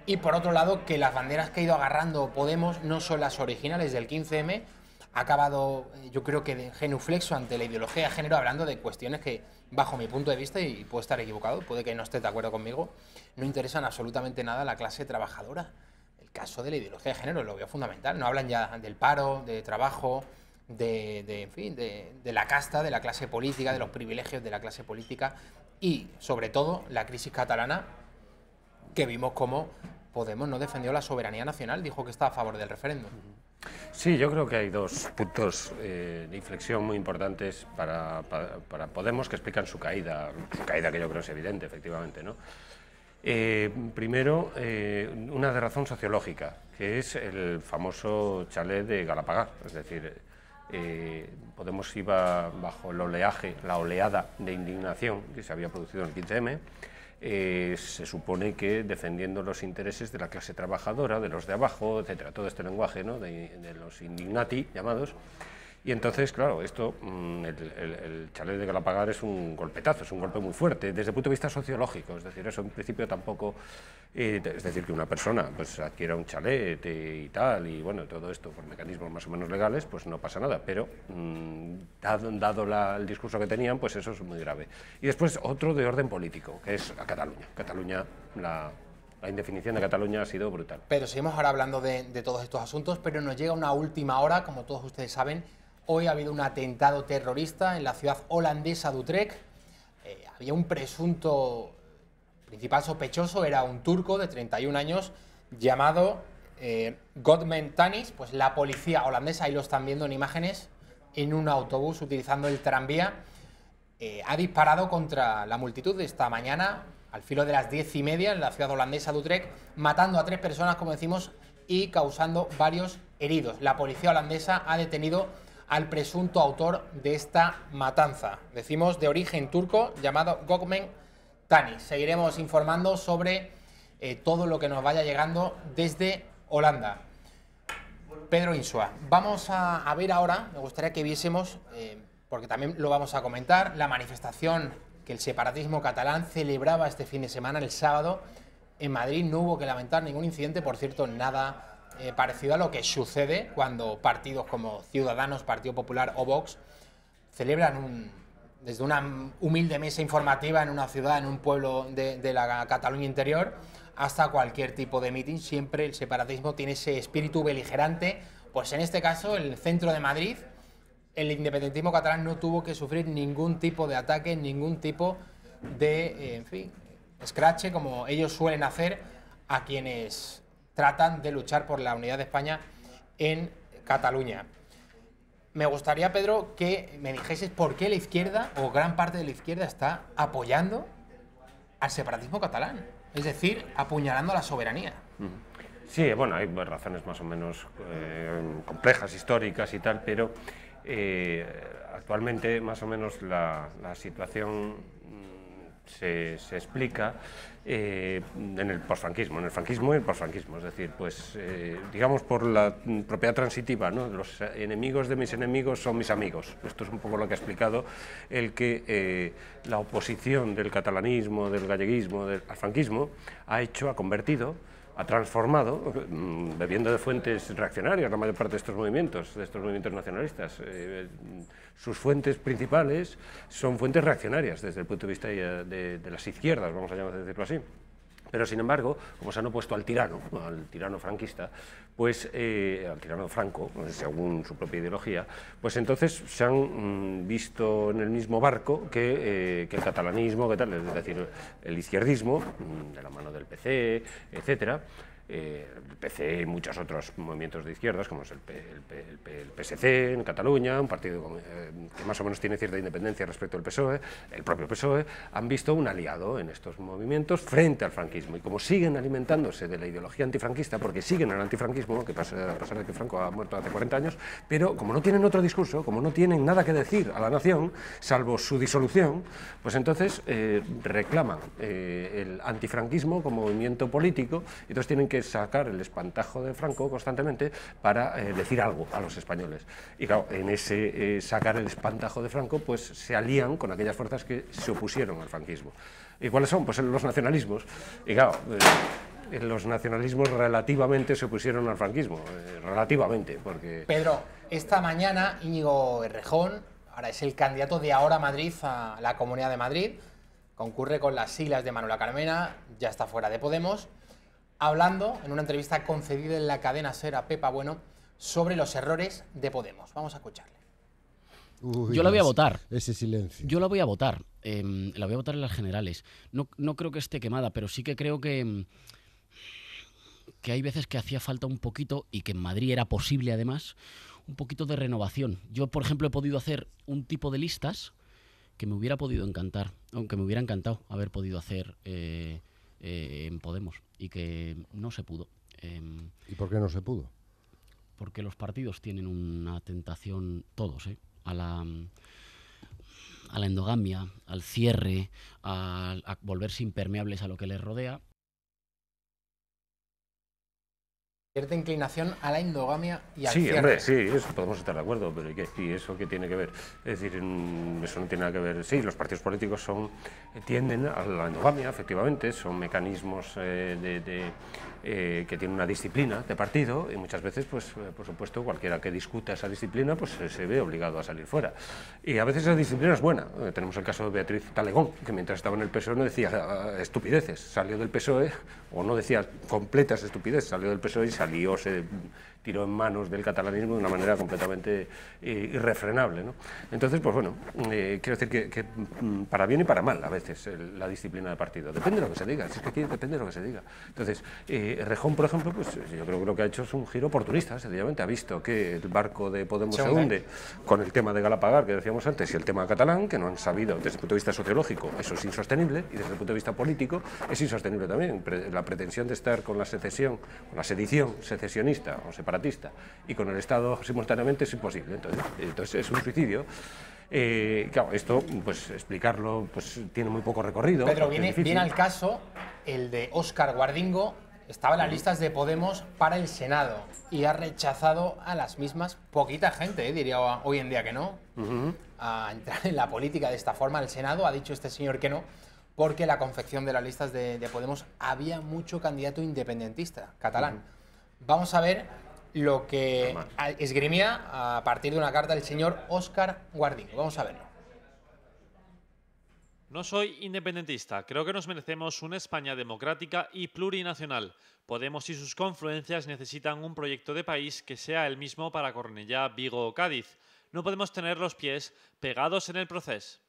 Y por otro lado, que las banderas que ha ido agarrando Podemos no son las originales del 15M. Ha acabado, yo creo que de genuflexo ante la ideología de género, hablando de cuestiones que, bajo mi punto de vista, y puedo estar equivocado, puede que no esté de acuerdo conmigo, no interesan absolutamente nada a la clase trabajadora. El caso de la ideología de género lo veo fundamental. No hablan ya del paro, de trabajo, de la casta, de la clase política, de los privilegios de la clase política y, sobre todo, la crisis catalana, que vimos como Podemos no defendió la soberanía nacional, dijo que está a favor del referéndum. Sí, yo creo que hay dos puntos de inflexión muy importantes para Podemos que explican su caída que yo creo es evidente, efectivamente, ¿no? Primero, una de razón sociológica, que es el famoso chalet de Galapagar, es decir, Podemos iba bajo el oleaje, la oleada de indignación que se había producido en el 15M, se supone que defendiendo los intereses de la clase trabajadora, de los de abajo, etcétera, todo este lenguaje, ¿no?, de los indignati llamados. Y entonces, claro, esto, el chalet de Galapagar es un golpetazo, es un golpe muy fuerte desde el punto de vista sociológico, es decir, eso en principio tampoco, es decir, que una persona pues adquiera un chalet y tal, y bueno, todo esto por mecanismos más o menos legales, pues no pasa nada, pero dado el discurso que tenían, pues eso es muy grave. Y después otro de orden político, que es a Cataluña. Cataluña, la indefinición de Cataluña ha sido brutal. Pero seguimos ahora hablando de todos estos asuntos, pero nos llega una última hora, como todos ustedes saben. Hoy ha habido un atentado terrorista en la ciudad holandesa de Utrecht. Había un presunto principal sospechoso, era un turco de 31 años llamado Godmen Tanis. Pues la policía holandesa, ahí lo están viendo en imágenes, en un autobús utilizando el tranvía, ha disparado contra la multitud esta mañana, al filo de las 10:30 en la ciudad holandesa de Utrecht, matando a 3 personas, como decimos, y causando varios heridos. La policía holandesa ha detenido al presunto autor de esta matanza, decimos de origen turco, llamado Godmen Tanis. Seguiremos informando sobre todo lo que nos vaya llegando desde Holanda. Pedro Insua, vamos a ver ahora, me gustaría que viésemos, porque también lo vamos a comentar, la manifestación que el separatismo catalán celebraba este fin de semana, el sábado, en Madrid. No hubo que lamentar ningún incidente, por cierto, nada parecido a lo que sucede cuando partidos como Ciudadanos, Partido Popular o Vox celebran desde una humilde mesa informativa en una ciudad, en un pueblo de la Cataluña interior, hasta cualquier tipo de mitin. Siempre el separatismo tiene ese espíritu beligerante. Pues en este caso, el centro de Madrid, el independentismo catalán no tuvo que sufrir ningún tipo de ataque, ningún tipo de, en fin, escrache, como ellos suelen hacer a quienes tratan de luchar por la unidad de España en Cataluña. Me gustaría, Pedro, que me dijeses por qué la izquierda, o gran parte de la izquierda, está apoyando al separatismo catalán, es decir, apuñalando a la soberanía. Sí, bueno, hay razones más o menos complejas, históricas y tal, pero actualmente más o menos la situación se explica en el posfranquismo, en el franquismo y el posfranquismo, es decir, pues digamos por la propiedad transitiva, ¿no? Los enemigos de mis enemigos son mis amigos. Esto es un poco lo que ha explicado el que la oposición del catalanismo, del galleguismo, al franquismo ha convertido, ha transformado, bebiendo de fuentes reaccionarias la mayor parte de estos movimientos nacionalistas. Sus fuentes principales son fuentes reaccionarias desde el punto de vista de las izquierdas, vamos a decirlo así. Pero, sin embargo, como se han opuesto al tirano franquista, pues al tirano Franco, según su propia ideología, pues entonces se han visto en el mismo barco que el catalanismo, que tal, es decir, el izquierdismo, de la mano del PC, etcétera. El PC y muchos otros movimientos de izquierdas, como es el PSC en Cataluña, un partido que más o menos tiene cierta independencia respecto al PSOE, el propio PSOE, han visto un aliado en estos movimientos frente al franquismo. Y como siguen alimentándose de la ideología antifranquista, porque siguen el antifranquismo, que a pesar de que Franco ha muerto hace 40 años, pero como no tienen otro discurso, como no tienen nada que decir a la nación, salvo su disolución, pues entonces reclaman el antifranquismo como movimiento político, y entonces tienen que sacar el espantajo de Franco constantemente para decir algo a los españoles. Y claro, en ese sacar el espantajo de Franco, pues se alían con aquellas fuerzas que se opusieron al franquismo. ¿Y cuáles son? Pues los nacionalismos. Y claro, los nacionalismos relativamente se opusieron al franquismo, relativamente, porque... Pedro, esta mañana Íñigo Errejón, ahora es el candidato de Ahora Madrid a la Comunidad de Madrid, concurre con las siglas de Manuela Carmena, ya está fuera de Podemos, hablando en una entrevista concedida en la cadena SER a Pepa Bueno sobre los errores de Podemos. Vamos a escucharle. Uy, yo la voy a votar. Ese silencio. Yo la voy a votar. La voy a votar en las generales. No creo que esté quemada, pero sí que creo que que hay veces que hacía falta un poquito, y que en Madrid era posible además, un poquito de renovación. Yo, por ejemplo, he podido hacer un tipo de listas que me hubiera podido encantar, aunque me hubiera encantado haber podido hacer en Podemos, y que no se pudo. ¿Y por qué no se pudo? Porque los partidos tienen una tentación, todos, a la endogamia, al cierre, a volverse impermeables a lo que les rodea. Cierta inclinación a la endogamia y al Sí, cierre. hombre, sí, eso podemos estar de acuerdo, pero ¿y eso qué tiene que ver? Es decir, eso no tiene nada que ver. Sí, los partidos políticos tienden a la endogamia, efectivamente, son mecanismos que tienen una disciplina de partido, y muchas veces, pues, por supuesto, cualquiera que discuta esa disciplina, pues se ve obligado a salir fuera. Y a veces esa disciplina es buena. Tenemos el caso de Beatriz Talegón, que mientras estaba en el PSOE no decía estupideces, salió del PSOE, o no decía completas estupideces, salió del PSOE y salió, se tiró en manos del catalanismo de una manera completamente irrefrenable, ¿no? Entonces, pues bueno, quiero decir que para bien y para mal a veces la disciplina de partido. Depende de lo que se diga, si es que aquí depende de lo que se diga. Entonces, Rejón, por ejemplo, pues yo creo que lo que ha hecho es un giro oportunista, sencillamente ha visto que el barco de Podemos se hunde con el tema de Galapagar, que decíamos antes, y el tema catalán, que no han sabido, desde el punto de vista sociológico, eso es insostenible, y desde el punto de vista político es insostenible también. La pretensión de estar con la secesión, con la sedición secesionista o separatista, y con el Estado simultáneamente es imposible. Entonces es un suicidio. Claro, esto, pues explicarlo, pues tiene muy poco recorrido. Pedro, viene al caso el de Óscar Guardingo. Estaba en las listas de Podemos para el Senado y ha rechazado a las mismas poquita gente, diría hoy en día que no, a entrar en la política de esta forma. El Senado ha dicho este señor que no, porque la confección de las listas de Podemos había mucho candidato independentista catalán. Vamos a ver lo que esgrimía a partir de una carta del señor Óscar Guardingo. Vamos a verlo. No soy independentista. Creo que nos merecemos una España democrática y plurinacional. Podemos y sus confluencias necesitan un proyecto de país que sea el mismo para Cornellá, Vigo o Cádiz. No podemos tener los pies pegados en el proceso.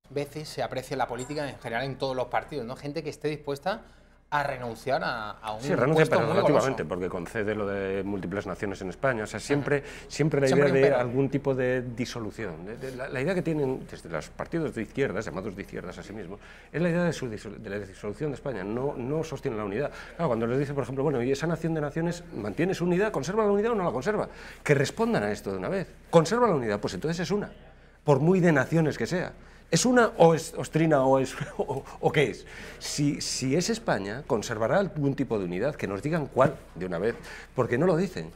Veces se aprecia la política en general en todos los partidos, ¿no? Gente que esté dispuesta a renunciar a un sí, renuncia, puesto pero muy relativamente, goloso. porque concede lo de múltiples naciones en España. O sea, siempre la idea de algún tipo de disolución. La idea que tienen desde los partidos de izquierdas, llamados de izquierdas a sí mismos, es la idea de la disolución de España. No sostiene la unidad. Claro, cuando les dice, por ejemplo, bueno, ¿y esa nación de naciones mantiene su unidad? ¿Conserva la unidad o no la conserva? Que respondan a esto de una vez. ¿Conserva la unidad? Pues entonces es una, por muy de naciones que sea. ¿Es una o es ostrina o qué es? Si es España, conservará algún tipo de unidad, que nos digan cuál de una vez, porque no lo dicen.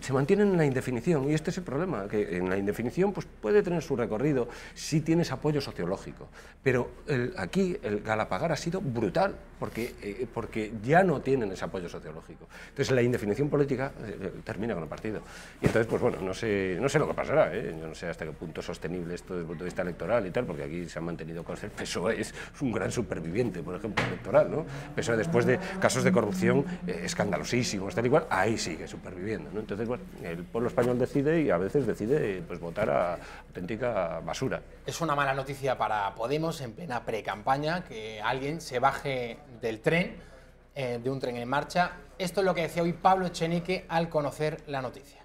Se mantienen en la indefinición, y este es el problema, que en la indefinición pues, puede tener su recorrido si tienes apoyo sociológico, pero aquí el Galapagar ha sido brutal, porque ya no tienen ese apoyo sociológico. Entonces la indefinición política termina con el partido. Y entonces, pues bueno, no sé lo que pasará, yo no sé hasta qué punto es sostenible esto desde el punto de vista electoral y tal, porque aquí se han mantenido cosas. El PSOE es un gran superviviente, por ejemplo, electoral, ¿no? El PSOE, después de casos de corrupción escandalosísimos, tal y cual, ahí sigue superviviendo, ¿no? Entonces, bueno, el pueblo español decide, y a veces decide pues, votar a auténtica basura. Es una mala noticia para Podemos en plena pre-campaña que alguien se baje del tren, de un tren en marcha. Esto es lo que decía hoy Pablo Echenique al conocer la noticia.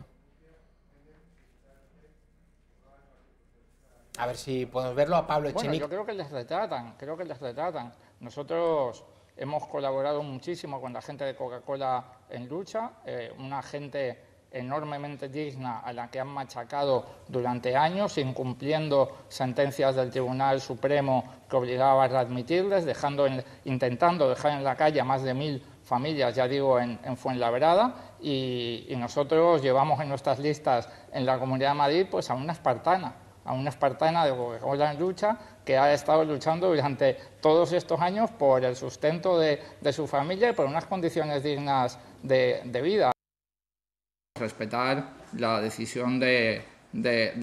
A ver si podemos verlo a Pablo Echenique. Bueno, yo creo que les retratan. Nosotros hemos colaborado muchísimo con la gente de Coca-Cola en lucha, una gente enormemente digna a la que han machacado durante años, incumpliendo sentencias del Tribunal Supremo que obligaba a readmitirles, intentando dejar en la calle a más de 1000 familias, ya digo, en Fuenlabrada, y nosotros llevamos en nuestras listas en la Comunidad de Madrid pues a una espartana de Coca-Cola en lucha, que ha estado luchando durante todos estos años por el sustento de su familia y por unas condiciones dignas de vida. Respetar la decisión de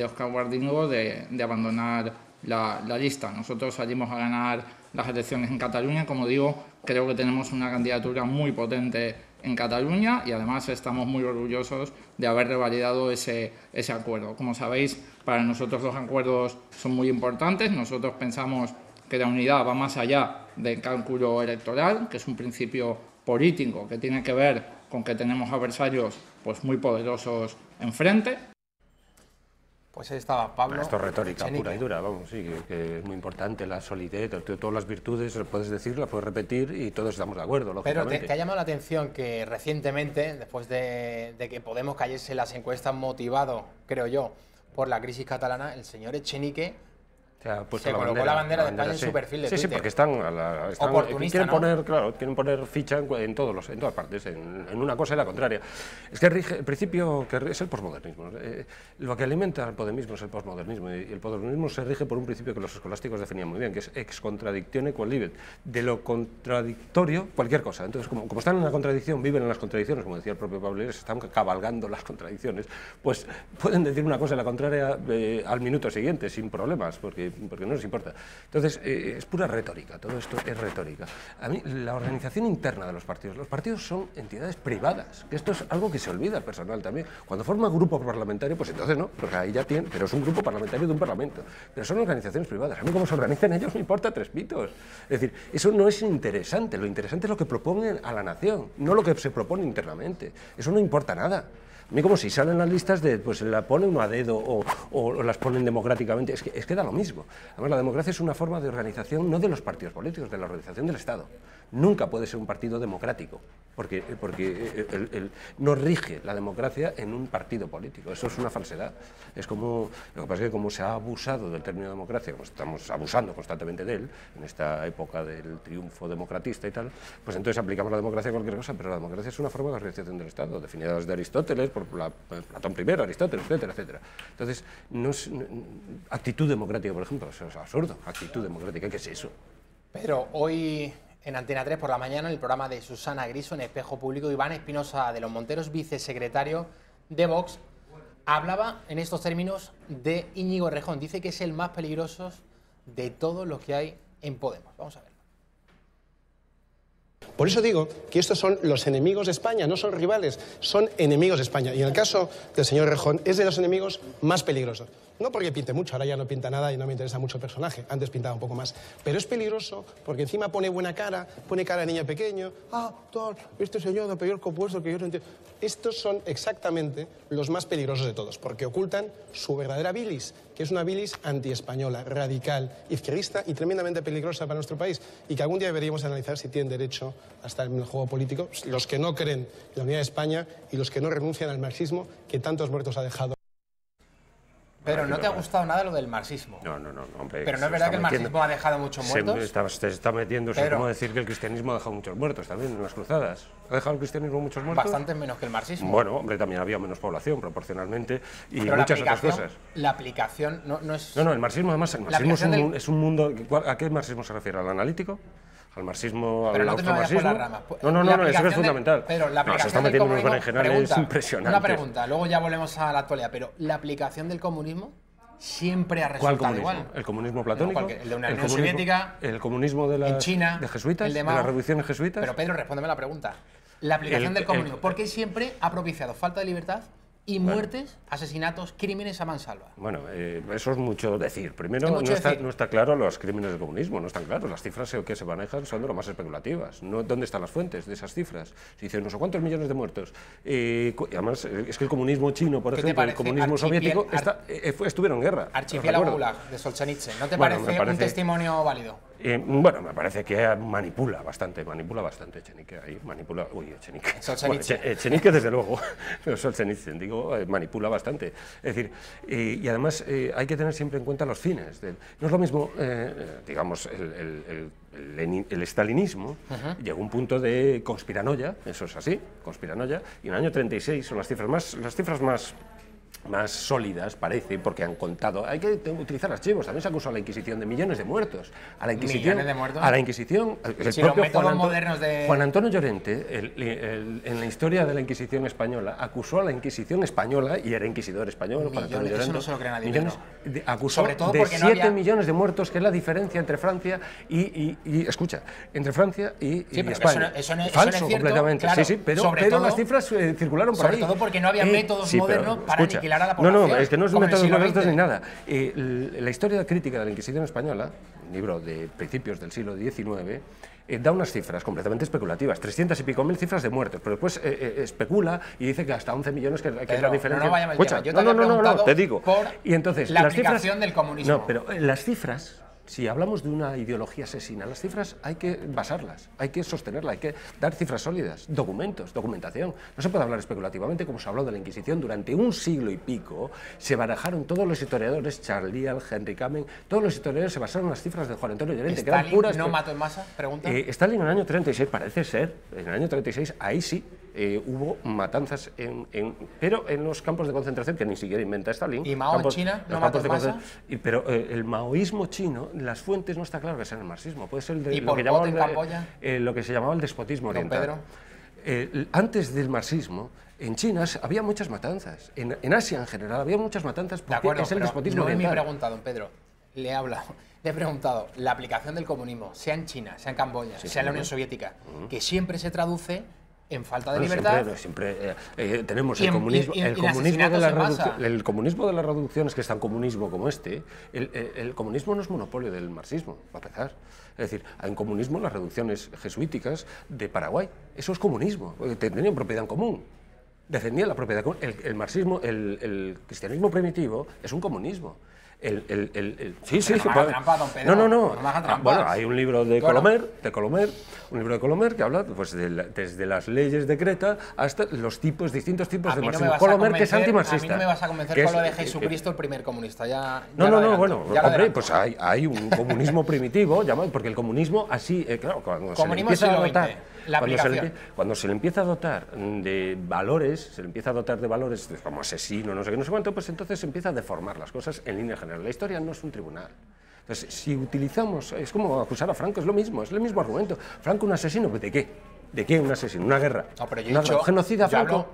Óscar Guardingo de abandonar la lista. Nosotros salimos a ganar las elecciones en Cataluña, como digo, creo que tenemos una candidatura muy potente en Cataluña y además estamos muy orgullosos de haber revalidado ese acuerdo. Como sabéis, para nosotros los acuerdos son muy importantes. Nosotros pensamos que la unidad va más allá del cálculo electoral, que es un principio político que tiene que ver con que tenemos adversarios pues, muy poderosos enfrente. Pues ahí estaba Pablo. Esto es retórica Echenique. pura y dura, vamos, sí, que es muy importante, la solidez, todas las virtudes, puedes decir, las puedes repetir y todos estamos de acuerdo, Pero lógicamente. te ha llamado la atención que recientemente, después de que Podemos cayese en las encuestas motivado, creo yo, por la crisis catalana, el señor Echenique se colocó la bandera de España en su perfil de Twitter. Sí, porque están oportunista, quieren poner ficha en todas partes, en una cosa y la contraria. Es que el principio que es el posmodernismo. Lo que alimenta el podemismo es el posmodernismo, y el posmodernismo se rige por un principio que los escolásticos definían muy bien, que es ex contradictione quod libet. De lo contradictorio, cualquier cosa. Entonces, como están en la contradicción, viven en las contradicciones, como decía el propio Pablo Iglesias, están cabalgando las contradicciones, pues pueden decir una cosa y la contraria al minuto siguiente, sin problemas, porque no les importa. Entonces, es pura retórica, todo esto es retórica. A mí, la organización interna de los partidos son entidades privadas, que esto es algo que se olvida al personal también. Cuando forma grupo parlamentario, pues entonces no, porque ahí ya tiene, pero es un grupo parlamentario de un parlamento. Pero son organizaciones privadas. A mí cómo se organizan ellos me importa tres pitos. Es decir, eso no es interesante, lo interesante es lo que proponen a la nación, no lo que se propone internamente. Eso no importa nada. A mí como si salen las listas, pues la pone uno a dedo o las ponen democráticamente, es que da lo mismo. Además, la democracia es una forma de organización no de los partidos políticos, de la organización del Estado. Nunca puede ser un partido democrático, porque no rige la democracia en un partido político, eso es una falsedad. Es como, lo que pasa es que como se ha abusado del término democracia, como estamos abusando constantemente de él, en esta época del triunfo democratista y tal, pues entonces aplicamos la democracia a cualquier cosa, pero la democracia es una forma de organización del Estado, definida desde Aristóteles, por Platón I, Aristóteles, etcétera, etcétera. Entonces, no es actitud democrática, por ejemplo, eso es absurdo, actitud democrática, ¿qué es eso? Pero hoy en Antena 3 por la mañana, en el programa de Susana Griso, en Espejo Público, Iván Espinosa de los Monteros, vicesecretario de Vox, hablaba en estos términos de Íñigo Errejón. Dice que es el más peligroso de todos los que hay en Podemos. Vamos a ver. Por eso digo que estos son los enemigos de España, no son rivales, son enemigos de España. Y en el caso del señor Errejón es de los enemigos más peligrosos. No porque pinte mucho, ahora ya no pinta nada y no me interesa mucho el personaje, antes pintaba un poco más. Pero es peligroso porque encima pone buena cara, pone cara de niño pequeño. Este señor de peor compuesto que yo no entiendo. Estos son exactamente los más peligrosos de todos, porque ocultan su verdadera bilis, que es una bilis antiespañola, radical, izquierdista y tremendamente peligrosa para nuestro país, y que algún día deberíamos analizar si tienen derecho a estar en el juego político, los que no creen en la unidad de España y los que no renuncian al marxismo que tantos muertos ha dejado. Pero no te ha gustado nada lo del marxismo. No, hombre. Pero no es verdad que el marxismo ha dejado muchos muertos. Se está metiendo, es como decir que el cristianismo ha dejado muchos muertos también en las cruzadas. ¿Ha dejado el cristianismo muchos muertos? Bastantes menos que el marxismo. Bueno, hombre, también había menos población proporcionalmente y pero muchas otras cosas. La aplicación no es... No, el marxismo además es un mundo... ¿A qué marxismo se refiere? ¿Al analítico? ¿Al marxismo? ¿Al austromarxismo? No, eso es fundamental. Pero la aplicación se está metiendo unos berenjenales impresionantes. Una pregunta, luego ya volvemos a la actualidad, pero ¿la aplicación del comunismo siempre ha resultado igual? ¿El comunismo platónico? El de una Unión Soviética, el comunismo de China, de jesuitas, el de las revoluciones jesuitas. Pero Pedro, respóndeme la pregunta. La aplicación del comunismo, ¿por qué siempre ha propiciado falta de libertad y muertes, asesinatos, crímenes a mansalva? Bueno, eso es mucho decir. Primero, no está claro los crímenes del comunismo, no están claros. Las cifras que se manejan son de lo más especulativas. ¿Dónde están las fuentes de esas cifras? Se dicen no sé cuántos millones de muertos. Y además, es que el comunismo chino, por ejemplo, el comunismo soviético, estuvieron en guerra. Archipiélago Gulag, de Solzhenitsyn. ¿No te parece un testimonio válido? Bueno, me parece que manipula bastante Echenique ahí, Echenique. Echenique desde luego, pero Solzhenitsyn, digo, manipula bastante. Es decir, y además hay que tener siempre en cuenta los fines. No es lo mismo, digamos, el estalinismo llegó a un punto de conspiranoia, eso es así, conspiranoia, y en el año 36 son las cifras más sólidas, parece, porque han contado. Hay que utilizar archivos. También se acusó a la Inquisición de millones de muertos. A la Inquisición, ¿millones de muertos? A la Inquisición, el si propio los métodos modernos de... Juan Antonio Llorente, en la historia de la Inquisición española, acusó a la Inquisición española, y era inquisidor español, Juan Antonio Llorente. Eso no se lo cree nadie. Acusó sobre todo de 7 millones de muertos, que es la diferencia entre Francia escucha, entre Francia y España. Eso no es falso cierto, completamente. Claro, pero las cifras circularon por ahí. Sobre todo porque no había métodos modernos para aniquilar aniquilar a la población. No, es que no es como un en el método siglo XX. ni nada. La historia crítica de la Inquisición española, un libro de principios del siglo XIX, da unas cifras completamente especulativas, 300 y pico mil cifras de muertos, pero después especula y dice que hasta 11 millones que es la diferencia. No vayamos al tema. Yo te no, había preguntado te digo. por y entonces, la las aplicación cifras, del comunismo. No, pero las cifras, si hablamos de una ideología asesina, las cifras hay que basarlas, hay que sostenerlas, hay que dar cifras sólidas, documentos, documentación. No se puede hablar especulativamente como se habló de la Inquisición. Durante un siglo y pico se barajaron todos los historiadores, Charles Lyell, Henry Kamen, todos los historiadores se basaron en las cifras de Juan Antonio Llorente, que eran puras... ¿No mató en masa? Pregunta. Stalin en el año 36, parece ser, en el año 36, ahí sí, hubo matanzas, pero en los campos de concentración, que ni siquiera inventa Stalin. ¿Y Mao en China no mató en masa? Pero el maoísmo chino, las fuentes no está claro que sea el marxismo, puede ser ¿Y lo que se llamaba el despotismo oriental. Antes del marxismo, en China había muchas matanzas, en Asia en general había muchas matanzas porque es el despotismo oriental. No me he preguntado, don Pedro, le he preguntado la aplicación del comunismo, sea en China, sea en Camboya, sea en la Unión Soviética, que siempre se traduce en falta de libertad. Siempre tenemos el comunismo de las reducciones, que es tan comunismo como este. El comunismo no es monopolio del marxismo, para empezar. Es decir, hay un comunismo, las reducciones jesuíticas de Paraguay. Eso es comunismo, tenían propiedad en común. Defendían la propiedad común. El marxismo, el cristianismo primitivo es un comunismo. Sí, no. Bueno, hay un libro de Colomer, que habla pues, desde las leyes de Creta hasta los distintos tipos de marxismo. Colomer, que es antimarxista. A mí no me vas a convencer con lo de Jesucristo, el primer comunista. Hombre, pues hay un comunismo primitivo, porque el comunismo así, claro, cuando se le empieza a dotar... Cuando se le empieza a dotar de valores, como asesino, no sé qué, no sé cuánto, pues entonces se empieza a deformar las cosas en línea general. La historia no es un tribunal. Entonces, si utilizamos, es como acusar a Franco, es el mismo argumento. Franco, un asesino, ¿de qué? ¿De qué un asesino? ¿Una guerra? No, pero yo he dicho, genocida Franco.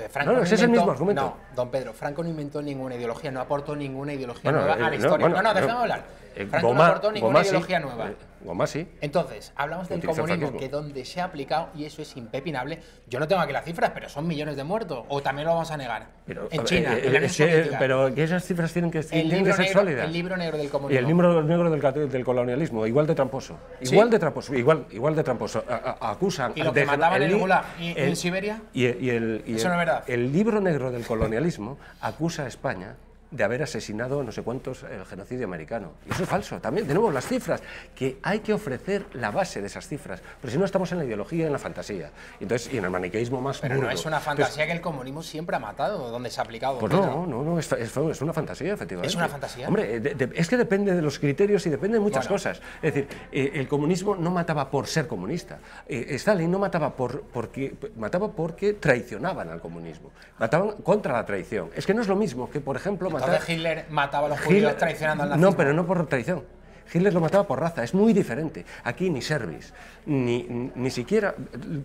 Franco ese es el mismo argumento. No, don Pedro, Franco no inventó ninguna ideología, no aportó ninguna ideología nueva a la historia. Déjame hablar. Franco no aportó ninguna ideología nueva. Goma sí. Entonces, hablamos del comunismo, que donde se ha aplicado, y eso es impepinable, yo no tengo aquí las cifras, pero son millones de muertos, o también lo vamos a negar. En China, en la Unión Soviética. Pero que esas cifras tienen que ser sólidas. El libro negro del comunismo. Y el libro negro del colonialismo, igual de tramposo. Igual de tramposo. Acusan... ¿Y los que mataban en el Gulag y en Siberia? Eso no es verdad. El libro negro del colonialismo acusa a España de haber asesinado no sé cuántos el genocidio americano. Y eso es falso. También tenemos las cifras, que hay que ofrecer la base de esas cifras. Pero si no, estamos en la ideología y en la fantasía. Entonces, y en el maniqueísmo más Pero burdo. No es una fantasía que el comunismo siempre ha matado, donde se ha aplicado. Pues no, es una fantasía, efectivamente. ¿Es una fantasía? Hombre, es que depende de los criterios y depende de muchas cosas. Es decir, el comunismo no mataba por ser comunista. Stalin no mataba porque traicionaban al comunismo. Mataban contra la traición. Es que no es lo mismo que, por ejemplo, entonces Hitler mataba a los judíos traicionando al nazismo. No, pero no por traición. Hitler lo mataba por raza, es muy diferente. Aquí ni servis, ni siquiera,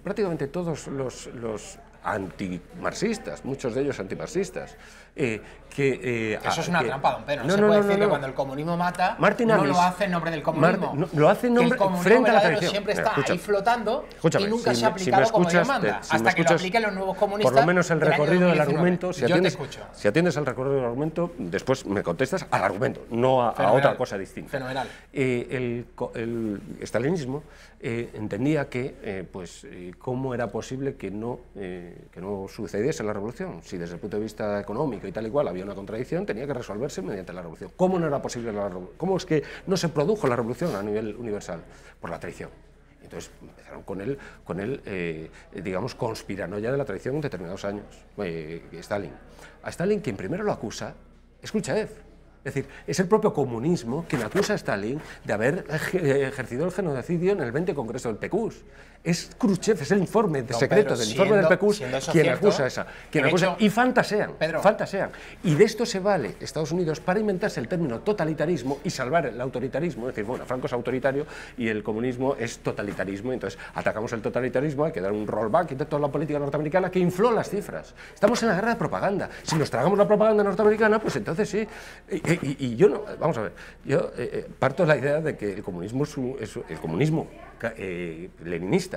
prácticamente todos los antimarxistas, muchos de ellos antimarxistas, eso es una trampa, don Pedro. No se puede decir que cuando el comunismo mata, no lo hace en nombre del comunismo. Lo hace en nombre frente a la tradición. Siempre está ahí flotando y nunca se ha aplicado como Dios manda. Hasta que lo apliquen los nuevos comunistas. Por lo menos el recorrido del argumento, si atiendes al recorrido del argumento, después me contestas al argumento, no a otra cosa distinta. Fenomenal. El stalinismo entendía que, cómo era posible que no sucediese la revolución. Si desde el punto de vista económico y tal y cual había una contradicción, tenía que resolverse mediante la revolución. ¿Cómo no era posible la revolución? ¿Cómo es que no se produjo la revolución a nivel universal? Por la traición. Entonces empezaron con él, digamos, conspiranoia de la traición en determinados años. Stalin. A Stalin, quien primero lo acusa, es Khrushchev. Es decir, es el propio comunismo quien acusa a Stalin de haber ejercido el genocidio en el 20 Congreso del PQS. Es Khrushchev, es el informe secreto del informe del PQS quien acusa esa. Y fantasean. Y de esto se vale Estados Unidos para inventarse el término totalitarismo y salvar el autoritarismo. Es decir, bueno, Franco es autoritario y el comunismo es totalitarismo. Entonces, atacamos el totalitarismo, hay que dar un rollback y de toda la política norteamericana que infló las cifras. Estamos en la guerra de propaganda. Si nos tragamos la propaganda norteamericana, pues entonces sí. Y yo no, vamos a ver, yo parto de la idea de que el comunismo leninista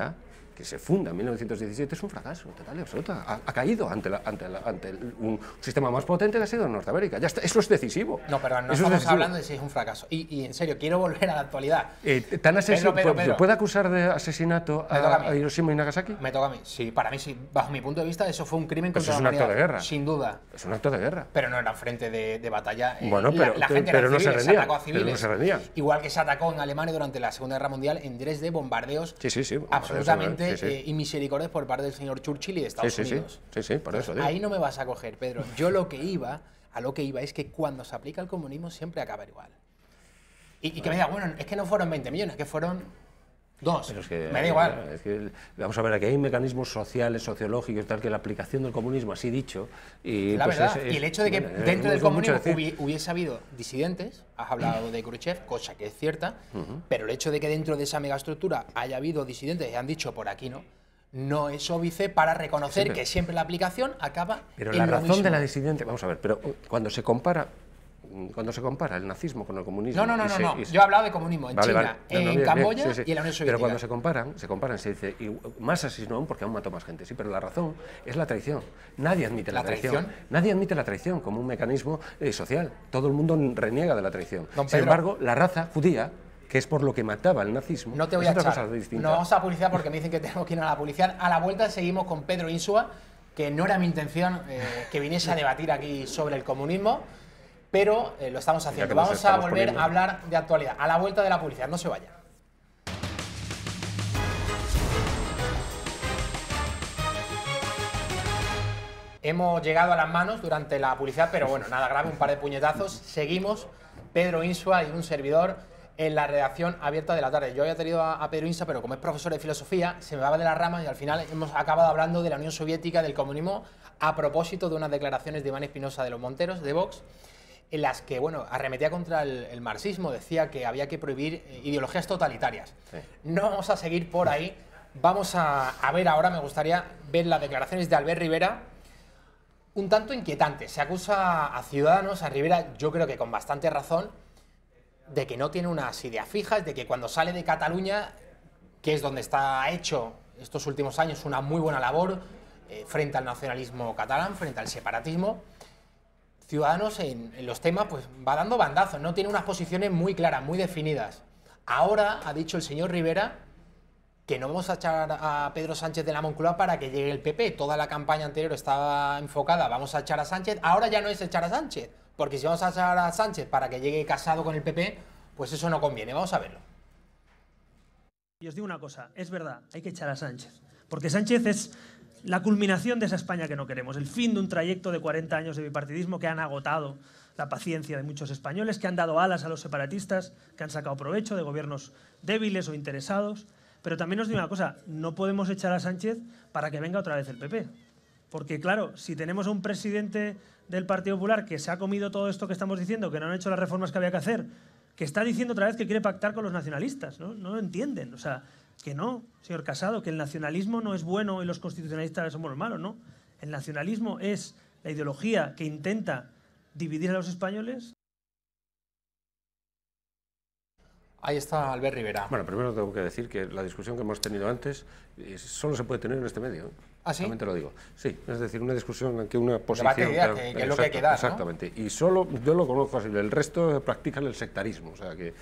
que se funda en 1917, es un fracaso total y absoluto. Ha caído ante un sistema más potente que ha sido Norteamérica. Ya está, eso es decisivo. No, pero no estamos hablando de si es un fracaso. Y en serio, quiero volver a la actualidad. Pedro. ¿Puede acusar de asesinato a Hiroshima y Nagasaki? Me toca a mí. Sí, para mí sí. Bajo mi punto de vista, eso fue un crimen contra la humanidad. Es un acto de guerra. Sin duda. Es un acto de guerra. Pero no era frente de batalla. Bueno, pero no se rendía. Se atacó a civiles. Igual que se atacó en Alemania durante la Segunda Guerra Mundial en Dresde, bombardeos absolutamente inmisericordios por parte del señor Churchill y de Estados Unidos. Sí, por eso. Ahí no me vas a coger, Pedro. Yo a lo que iba es que cuando se aplica el comunismo siempre acaba igual. Y que me diga, bueno, es que no fueron 20 millones, que fueron 2. Pero es que, me da igual. Es que, vamos a ver, aquí hay mecanismos sociales, sociológicos, tal, que la aplicación del comunismo, así dicho. Y, la verdad, y el hecho de que dentro del comunismo hubiese habido disidentes, has hablado de Khrushchev, cosa que es cierta, pero el hecho de que dentro de esa megaestructura haya habido disidentes y han dicho por aquí no es óbice para reconocer que siempre la aplicación acaba pero en la razón de la disidencia, vamos a ver, pero cuando se compara el nazismo con el comunismo... No. Yo he hablado de comunismo en China, en Camboya y en la Unión Soviética. Pero cuando se comparan, se dice, más asesino aún porque aún mató más gente. Sí, pero la razón es la traición. Nadie admite la traición. Nadie admite la traición como un mecanismo social. Todo el mundo reniega de la traición. Sin embargo, la raza judía, que es por lo que mataba el nazismo, no te voy a echar. No vamos a publicidad porque me dicen que tenemos que ir a la publicidad. A la vuelta seguimos con Pedro Insua, que no era mi intención que viniese a debatir aquí sobre el comunismo, pero lo estamos haciendo. Vamos a volver a hablar de actualidad. A la vuelta de la publicidad, no se vaya. Hemos llegado a las manos durante la publicidad, pero bueno, nada grave, un par de puñetazos. Seguimos, Pedro Insua y un servidor en la redacción abierta de la tarde. Yo había tenido a Pedro Insua, pero como es profesor de filosofía, se me va de las ramas y al final hemos acabado hablando de la Unión Soviética, del comunismo, a propósito de unas declaraciones de Iván Espinosa de los Monteros, de Vox, en las que, bueno, arremetía contra el marxismo, decía que había que prohibir ideologías totalitarias. Sí. No vamos a seguir por ahí, vamos a ver ahora, me gustaría ver las declaraciones de Albert Rivera, un tanto inquietante. Se acusa a Ciudadanos, a Rivera, yo creo que con bastante razón, de que no tiene unas ideas fijas, de que cuando sale de Cataluña, que es donde está hecho estos últimos años una muy buena labor frente al nacionalismo catalán, frente al separatismo, Ciudadanos en los temas pues va dando bandazos, no tiene unas posiciones muy claras, muy definidas. Ahora ha dicho el señor Rivera que no vamos a echar a Pedro Sánchez de la Moncloa para que llegue el PP. Toda la campaña anterior estaba enfocada, vamos a echar a Sánchez. Ahora ya no es echar a Sánchez, porque si vamos a echar a Sánchez para que llegue Casado con el PP, pues eso no conviene. Vamos a verlo. Y os digo una cosa, es verdad, hay que echar a Sánchez, porque Sánchez es la culminación de esa España que no queremos, el fin de un trayecto de 40 años de bipartidismo que han agotado la paciencia de muchos españoles, que han dado alas a los separatistas, que han sacado provecho de gobiernos débiles o interesados. Pero también os digo una cosa, no podemos echar a Sánchez para que venga otra vez el PP. Porque claro, si tenemos a un presidente del Partido Popular que se ha comido todo esto que estamos diciendo, que no han hecho las reformas que había que hacer, que está diciendo otra vez que quiere pactar con los nacionalistas, ¿no? No lo entienden. O sea, que no, señor Casado, que el nacionalismo no es bueno y los constitucionalistas somos los malos, ¿no? El nacionalismo es la ideología que intenta dividir a los españoles. Ahí está Albert Rivera. Bueno, primero tengo que decir que la discusión que hemos tenido antes solo se puede tener en este medio. ¿Ah, sí? Realmente lo digo. Sí, es decir, una discusión en que una posición... Debate de ideas, que es lo que hay que dar, exactamente. ¿No? Y solo yo lo conozco así, el resto practican el sectarismo, o sea que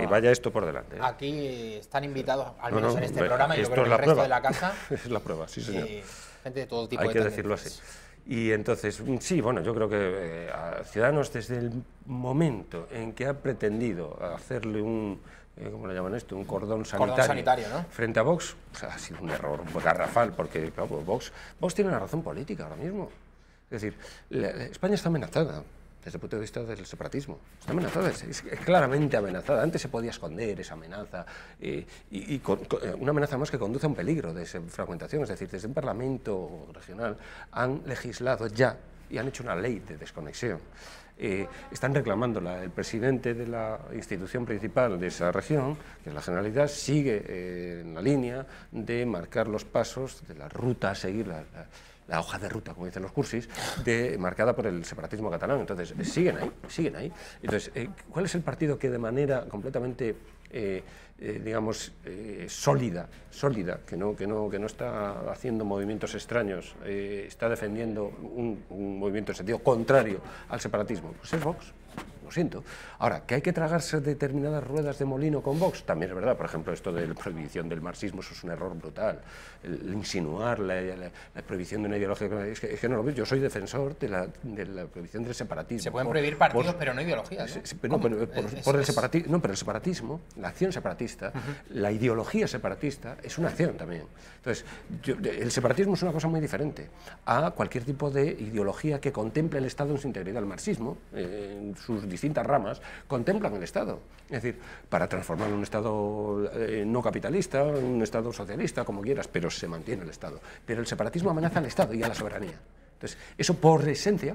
y vaya esto por delante. Aquí están invitados, al menos en este programa, y yo creo que en el resto de la casa... Es la prueba, sí señor. Gente de todo tipo hay que decirlo así. Y entonces, sí, bueno, yo creo que a Ciudadanos desde el momento en que ha pretendido hacerle un, ¿cómo le llaman esto? Un cordón sanitario, ¿no? Frente a Vox, o sea, ha sido un error garrafal, porque claro, Vox tiene una razón política ahora mismo. Es decir, España está amenazada desde el punto de vista del separatismo. Está amenazada, es claramente amenazada. Antes se podía esconder esa amenaza, una amenaza más que conduce a un peligro de fragmentación. Es decir, desde un parlamento regional han legislado ya y han hecho una ley de desconexión. Están reclamándola. El presidente de la institución principal de esa región, que es la Generalitat, sigue en la línea de marcar los pasos de la ruta a seguir, la hoja de ruta, como dicen los cursis, marcada por el separatismo catalán. Entonces, siguen ahí. Entonces, ¿cuál es el partido que de manera completamente digamos, sólida, que no está haciendo movimientos extraños, está defendiendo un movimiento en sentido contrario al separatismo, pues es Vox. Lo siento. Ahora, que hay que tragarse determinadas ruedas de molino con Vox, también es verdad. Por ejemplo, esto de la prohibición del marxismo, eso es un error brutal. El insinuar la prohibición de una ideología... Es que no lo veo. Yo soy defensor de la prohibición del separatismo. Se pueden prohibir partidos, pero no ideologías, ¿no? Por el separatismo, no, pero el separatismo, la acción separatista, la ideología separatista, es una acción también. Entonces, el separatismo es una cosa muy diferente a cualquier tipo de ideología que contemple el Estado en su integridad. El marxismo, en sus distintas ramas, contemplan el Estado. Es decir, para transformar un Estado no capitalista, un Estado socialista, como quieras, pero se mantiene el Estado. Pero el separatismo amenaza al Estado y a la soberanía. Entonces, eso por esencia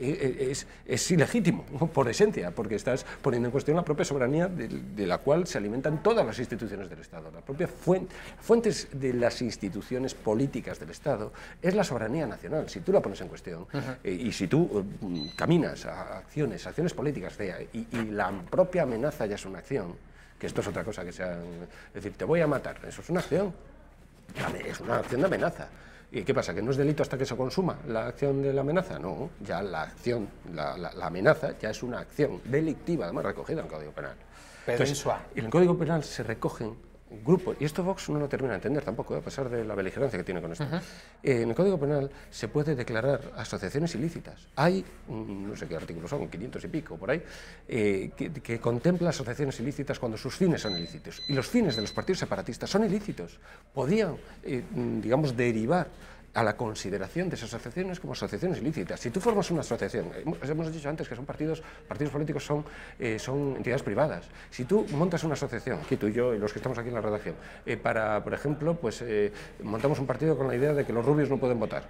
es ilegítimo, por esencia, porque estás poniendo en cuestión la propia soberanía de la cual se alimentan todas las instituciones del Estado. La propia fuentes de las instituciones políticas del Estado es la soberanía nacional. Si tú la pones en cuestión y si tú caminas a acciones políticas y la propia amenaza ya es una acción, que esto es otra cosa que sea... Es decir, te voy a matar, eso es una acción de amenaza. ¿Y qué pasa? ¿Que no es delito hasta que se consuma la acción de la amenaza? No, ya la acción, la amenaza ya es una acción delictiva, además recogida en el Código Penal. Entonces, en el Código Penal se recogen grupos, y esto Vox no lo termina de entender tampoco, a pesar de la beligerancia que tiene con esto. En el Código Penal se puede declarar asociaciones ilícitas. Hay, no sé qué artículos son, 500 y pico por ahí, que contempla asociaciones ilícitas cuando sus fines son ilícitos. Y los fines de los partidos separatistas son ilícitos. Podían, digamos, derivar a la consideración de esas asociaciones como asociaciones ilícitas. Si tú formas una asociación, hemos dicho antes que son partidos políticos son entidades privadas. Si tú montas una asociación, aquí tú y yo y los que estamos aquí en la redacción, para, por ejemplo, pues montamos un partido con la idea de que los rubios no pueden votar.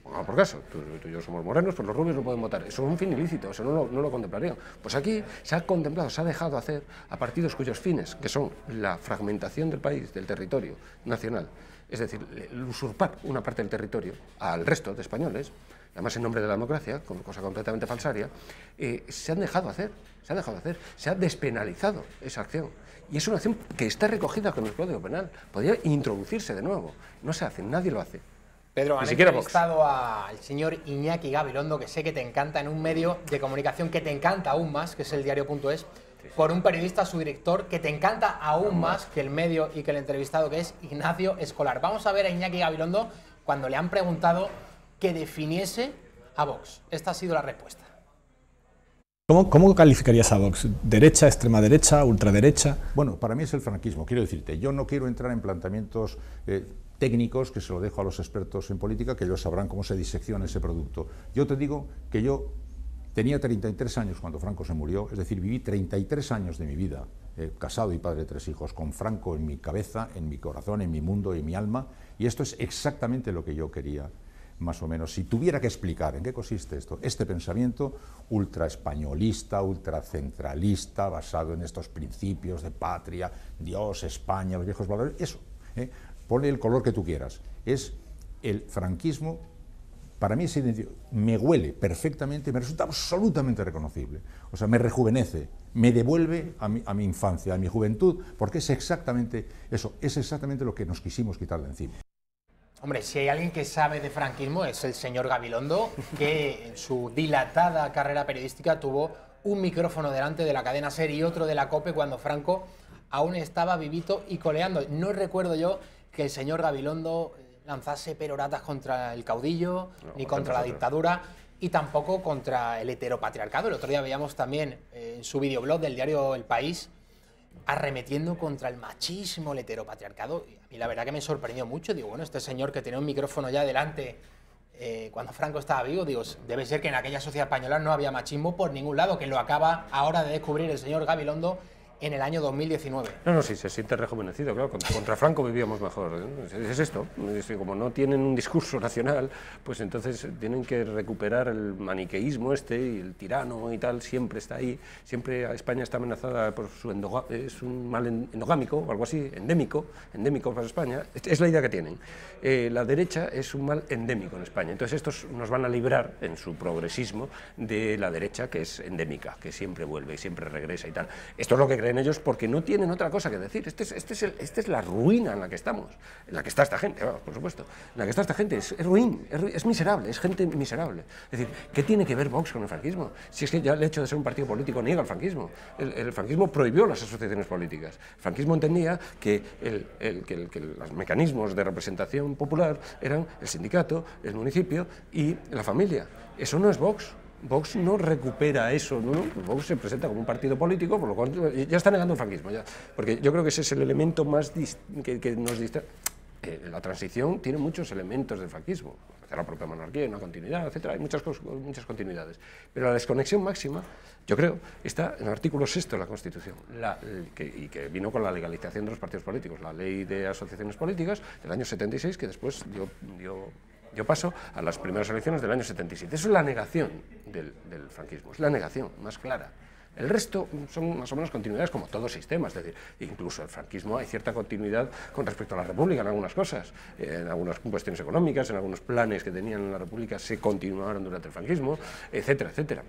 Bueno, por caso, tú y yo somos morenos, pues los rubios no pueden votar. Eso es un fin ilícito, eso no lo contemplarían. Pues aquí se ha contemplado, se ha dejado hacer a partidos cuyos fines, que son la fragmentación del país, del territorio nacional, es decir, usurpar una parte del territorio al resto de españoles, además en nombre de la democracia, cosa completamente falsaria, se han dejado hacer, se ha despenalizado esa acción. Y es una acción que está recogida con el Código Penal, podría introducirse de nuevo, no se hace, nadie lo hace. Pedro, han entrevistado al señor Iñaki Gabilondo, que sé que te encanta, en un medio de comunicación que te encanta aún más, que es el diario.es, por un periodista, su director, que te encanta aún más que el medio y que el entrevistado, que es Ignacio Escolar. Vamos a ver a Iñaki Gabilondo cuando le han preguntado que definiese a Vox. Esta ha sido la respuesta. ¿Cómo calificarías a Vox? ¿Derecha, extrema derecha, ultraderecha? Bueno, para mí es el franquismo. Quiero decirte, yo no quiero entrar en planteamientos técnicos, que se lo dejo a los expertos en política, que ellos sabrán cómo se disecciona ese producto. Yo te digo que yo tenía 33 años cuando Franco se murió, es decir, viví 33 años de mi vida, casado y padre de 3 hijos, con Franco en mi cabeza, en mi corazón, en mi mundo, en mi alma, y esto es exactamente lo que yo quería, más o menos. Si tuviera que explicar en qué consiste esto, este pensamiento ultraespañolista, ultracentralista, basado en estos principios de patria, Dios, España, los viejos valores, eso, ponle el color que tú quieras, es el franquismo. Para mí me huele perfectamente, me resulta absolutamente reconocible. O sea, me rejuvenece, me devuelve a mi infancia, a mi juventud, porque es exactamente eso, es exactamente lo que nos quisimos quitar de encima. Hombre, si hay alguien que sabe de franquismo es el señor Gabilondo, que en su dilatada carrera periodística tuvo un micrófono delante de la cadena SER y otro de la COPE cuando Franco aún estaba vivito y coleando. No recuerdo yo que el señor Gabilondo lanzase peroratas contra el caudillo, ni contra la dictadura, y tampoco contra el heteropatriarcado. El otro día veíamos también en su videoblog del diario El País, arremetiendo contra el machismo, el heteropatriarcado. Y a mí la verdad que me sorprendió mucho. Digo, bueno, este señor que tenía un micrófono ya delante cuando Franco estaba vivo, digo, debe ser que en aquella sociedad española no había machismo por ningún lado, que lo acaba ahora de descubrir el señor Gabilondo en el año 2019. No, sí, se siente rejuvenecido, claro, contra Franco vivíamos mejor. Es esto, como no tienen un discurso nacional, pues entonces tienen que recuperar el maniqueísmo y el tirano y tal, siempre está ahí, siempre España está amenazada por es un mal endogámico o algo así, endémico para España, es la idea que tienen. La derecha es un mal endémico en España, entonces estos nos van a librar en su progresismo de la derecha, que es endémica, que siempre vuelve y siempre regresa y tal. Esto es lo que creen en ellos porque no tienen otra cosa que decir. Esta es la ruina en la que estamos, en la que está esta gente, vamos, por supuesto, en la que está esta gente, es ruin, es miserable, es gente miserable. Es decir, ¿qué tiene que ver Vox con el franquismo? Si es que ya el hecho de ser un partido político niega el franquismo. El franquismo prohibió las asociaciones políticas. El franquismo entendía que los mecanismos de representación popular eran el sindicato, el municipio y la familia. Eso no es Vox. Vox no recupera eso, ¿no? Vox se presenta como un partido político, por lo cual ya está negando el franquismo, ya, porque yo creo que ese es el elemento más que nos distrae. La transición tiene muchos elementos del franquismo, la propia monarquía, una continuidad, etcétera, hay muchas continuidades, pero la desconexión máxima, yo creo, está en el artículo 6 de la Constitución, que vino con la legalización de los partidos políticos, la ley de asociaciones políticas del año 76, que después dio paso a las primeras elecciones del año 77. Eso es la negación del franquismo, es la negación más clara. El resto son más o menos continuidades como todo sistema, es decir, incluso el franquismo hay cierta continuidad con respecto a la República en algunas cosas, en algunas cuestiones económicas, en algunos planes que tenían en la República se continuaron durante el franquismo, etcétera, etcétera.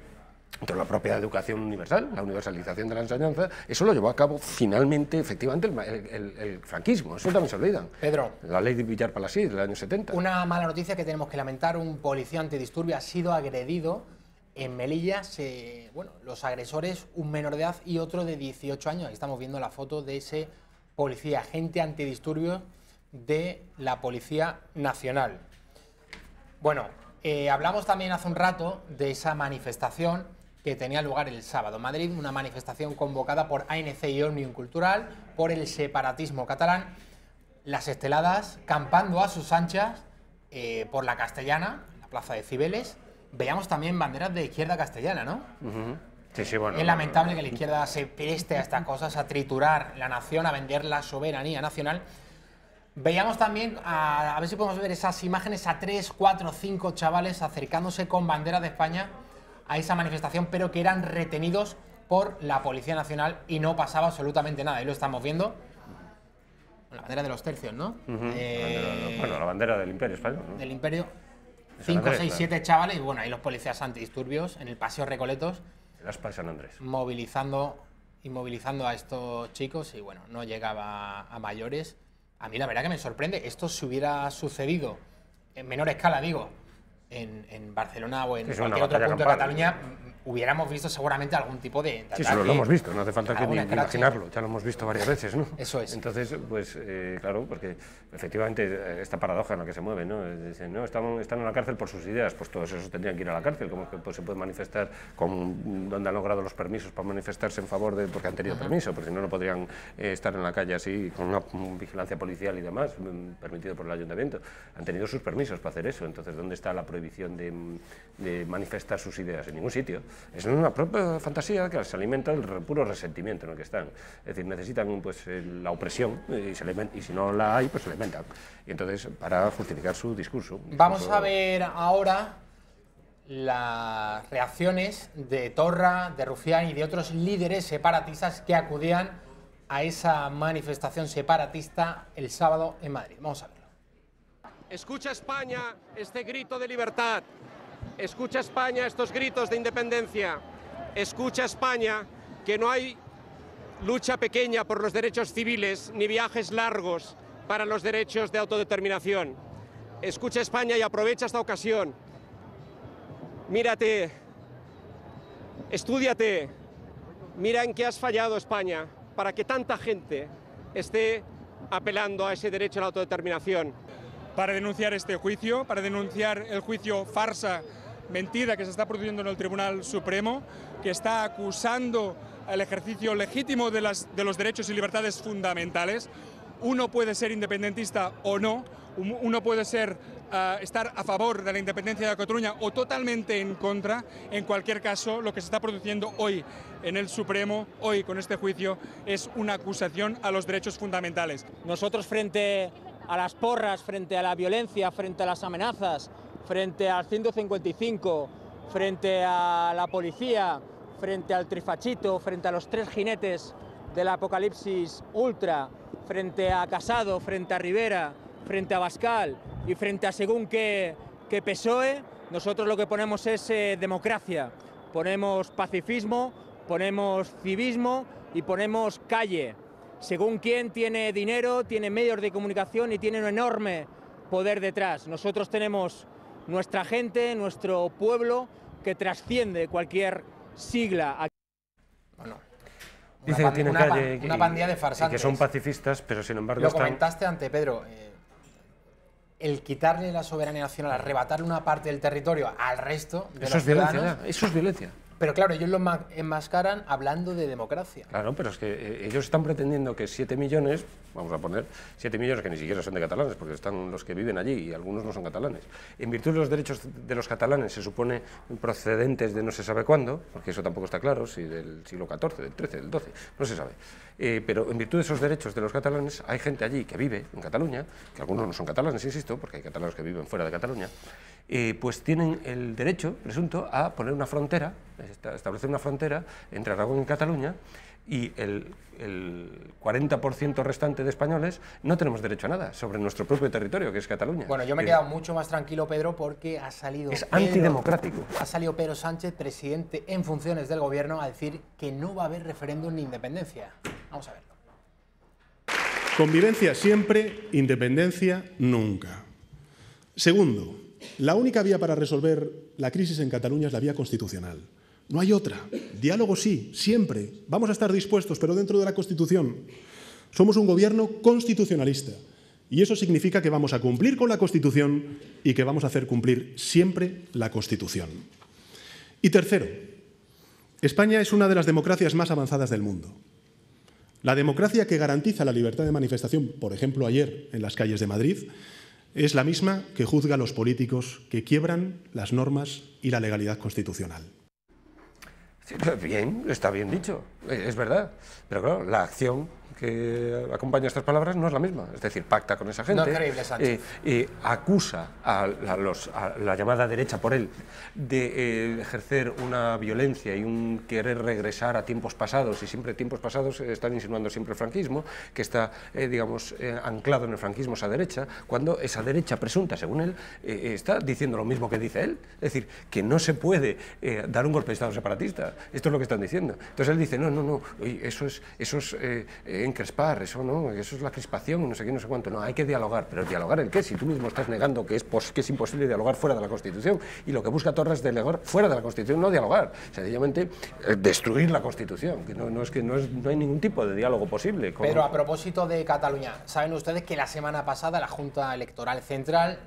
Entonces, la propia educación universal, la universalización de la enseñanza, eso lo llevó a cabo finalmente, efectivamente, el franquismo. Eso también se olvidan. Pedro. La ley de Villar-Palasí del año 70. Una mala noticia que tenemos que lamentar: un policía antidisturbios ha sido agredido en Melilla. Bueno, los agresores, un menor de edad y otro de 18 años. Aquí estamos viendo la foto de ese policía, agente antidisturbios de la Policía Nacional. Bueno, hablamos también hace un rato de esa manifestación que tenía lugar el sábado en Madrid, una manifestación convocada por ANC y Òmnium Cultural, por el separatismo catalán, las esteladas campando a sus anchas por la Castellana, la plaza de Cibeles. Veíamos también banderas de izquierda castellana, ¿no? Sí, sí, bueno. Es lamentable que la izquierda se preste a estas cosas, a triturar la nación, a vender la soberanía nacional. Veíamos también, a ver si podemos ver esas imágenes, a 3, 4, 5 chavales acercándose con bandera de España a esa manifestación, pero que eran retenidos por la Policía Nacional y no pasaba absolutamente nada. Ahí lo estamos viendo. La bandera de los tercios, ¿no? Bueno, la bandera del Imperio Español, ¿no? Del Imperio. 5, 6, 7 chavales, y bueno, ahí los policías antidisturbios en el Paseo Recoletos. Las para San Andrés. Movilizando a estos chicos y bueno, no llegaba a mayores. A mí la verdad que me sorprende. Esto si hubiera sucedido en menor escala, digo, en Barcelona o en cualquier otro punto de Cataluña, hubiéramos visto seguramente algún tipo de ataque. Sí, lo hemos visto, no hace falta que ni imaginarlo, ya lo hemos visto varias veces, ¿no? Eso es. Entonces, pues claro, porque efectivamente esta paradoja en la que se mueve, ¿no? Dicen, no, están en la cárcel por sus ideas, pues todos esos tendrían que ir a la cárcel, como que pues, se puede manifestar donde han logrado los permisos para manifestarse en favor de, porque han tenido permiso, porque si no, no podrían estar en la calle así, con una vigilancia policial y demás, permitido por el ayuntamiento. Han tenido sus permisos para hacer eso, entonces, ¿dónde está la prohibición de manifestar sus ideas? En ningún sitio. Es una propia fantasía que se alimenta del puro resentimiento en el que están. Es decir, necesitan pues, la opresión y si no la hay, pues se la inventan. Y entonces, para justificar su discurso. Vamos a ver ahora las reacciones de Torra, de Rufián y de otros líderes separatistas que acudían a esa manifestación separatista el sábado en Madrid. Vamos a verlo. Escucha España este grito de libertad. Escucha España estos gritos de independencia. Escucha España que no hay lucha pequeña por los derechos civiles ni viajes largos para los derechos de autodeterminación. Escucha España y aprovecha esta ocasión. Mírate, estúdiate, mira en qué has fallado España para que tanta gente esté apelando a ese derecho a la autodeterminación. Para denunciar este juicio, para denunciar el juicio farsa, mentira que se está produciendo en el Tribunal Supremo, que está acusando el ejercicio legítimo de los derechos y libertades fundamentales. Uno puede ser independentista o no, uno puede estar a favor de la independencia de Cataluña o totalmente en contra. En cualquier caso, lo que se está produciendo hoy en el Supremo, hoy con este juicio, es una acusación a los derechos fundamentales. Nosotros, frente a las porras, frente a la violencia, frente a las amenazas, frente al 155, frente a la policía, frente al trifachito, frente a los tres jinetes del apocalipsis ultra, frente a Casado, frente a Rivera, frente a Abascal y frente a según qué PSOE, nosotros lo que ponemos es democracia, ponemos pacifismo, ponemos civismo y ponemos calle. Según quién tiene dinero, tiene medios de comunicación y tiene un enorme poder detrás. Nosotros tenemos nuestra gente, nuestro pueblo, que trasciende cualquier sigla. Bueno, dice que tienen calle una pandilla de farsantes. y que son pacifistas, pero sin embargo Lo comentaste ante Pedro. El quitarle la soberanía nacional, arrebatarle una parte del territorio al resto de los ciudadanos, eso es violencia. Pero claro, ellos lo enmascaran hablando de democracia. Claro, pero es que ellos están pretendiendo que 7 millones, vamos a poner 7 millones que ni siquiera son de catalanes, porque están los que viven allí y algunos no son catalanes. En virtud de los derechos de los catalanes, se supone procedentes de no se sabe cuándo, porque eso tampoco está claro, si del siglo XIV, del XIII, del XII, no se sabe. Pero en virtud de esos derechos de los catalanes, hay gente allí que vive en Cataluña, que algunos no son catalanes, insisto, porque hay catalanes que viven fuera de Cataluña, pues tienen el derecho, presunto, a poner una frontera, establecer una frontera entre Aragón y Cataluña, y el 40% restante de españoles no tenemos derecho a nada sobre nuestro propio territorio, que es Cataluña. Bueno, yo me he quedado mucho más tranquilo, Pedro, porque ha salido antidemocrático. Ha salido Pedro Sánchez, presidente en funciones del gobierno, a decir que no va a haber referéndum ni independencia. Vamos a verlo. Convivencia siempre, independencia nunca. Segundo, la única vía para resolver la crisis en Cataluña es la vía constitucional. No hay otra. Diálogo sí, siempre. Vamos a estar dispuestos, pero dentro de la Constitución. Somos un gobierno constitucionalista y eso significa que vamos a cumplir con la Constitución y que vamos a hacer cumplir siempre la Constitución. Y tercero, España es una de las democracias más avanzadas del mundo. La democracia que garantiza la libertad de manifestación, por ejemplo ayer en las calles de Madrid, es la misma que juzga a los políticos que quiebran las normas y la legalidad constitucional. Sí, bien, está bien dicho, es verdad, pero claro, la acción que acompaña estas palabras no es la misma, es decir, pacta con esa gente, no es creíble, Sánchez. Acusa a la llamada derecha por él de ejercer una violencia y un querer regresar a tiempos pasados, y siempre tiempos pasados están insinuando siempre el franquismo, que está, digamos, anclado en el franquismo esa derecha, cuando esa derecha presunta, según él, está diciendo lo mismo que dice él, es decir, que no se puede dar un golpe de Estado separatista, esto es lo que están diciendo. Entonces él dice, no, eso es encrespar, eso es la crispación y no sé qué, no sé cuánto. No, hay que dialogar, pero ¿dialogar el qué? Si tú mismo estás negando que es imposible dialogar fuera de la Constitución, y lo que busca Torra es dialogar fuera de la Constitución, no dialogar, sencillamente destruir la Constitución, que no hay ningún tipo de diálogo posible. Pero a propósito de Cataluña, saben ustedes que la semana pasada la Junta Electoral Central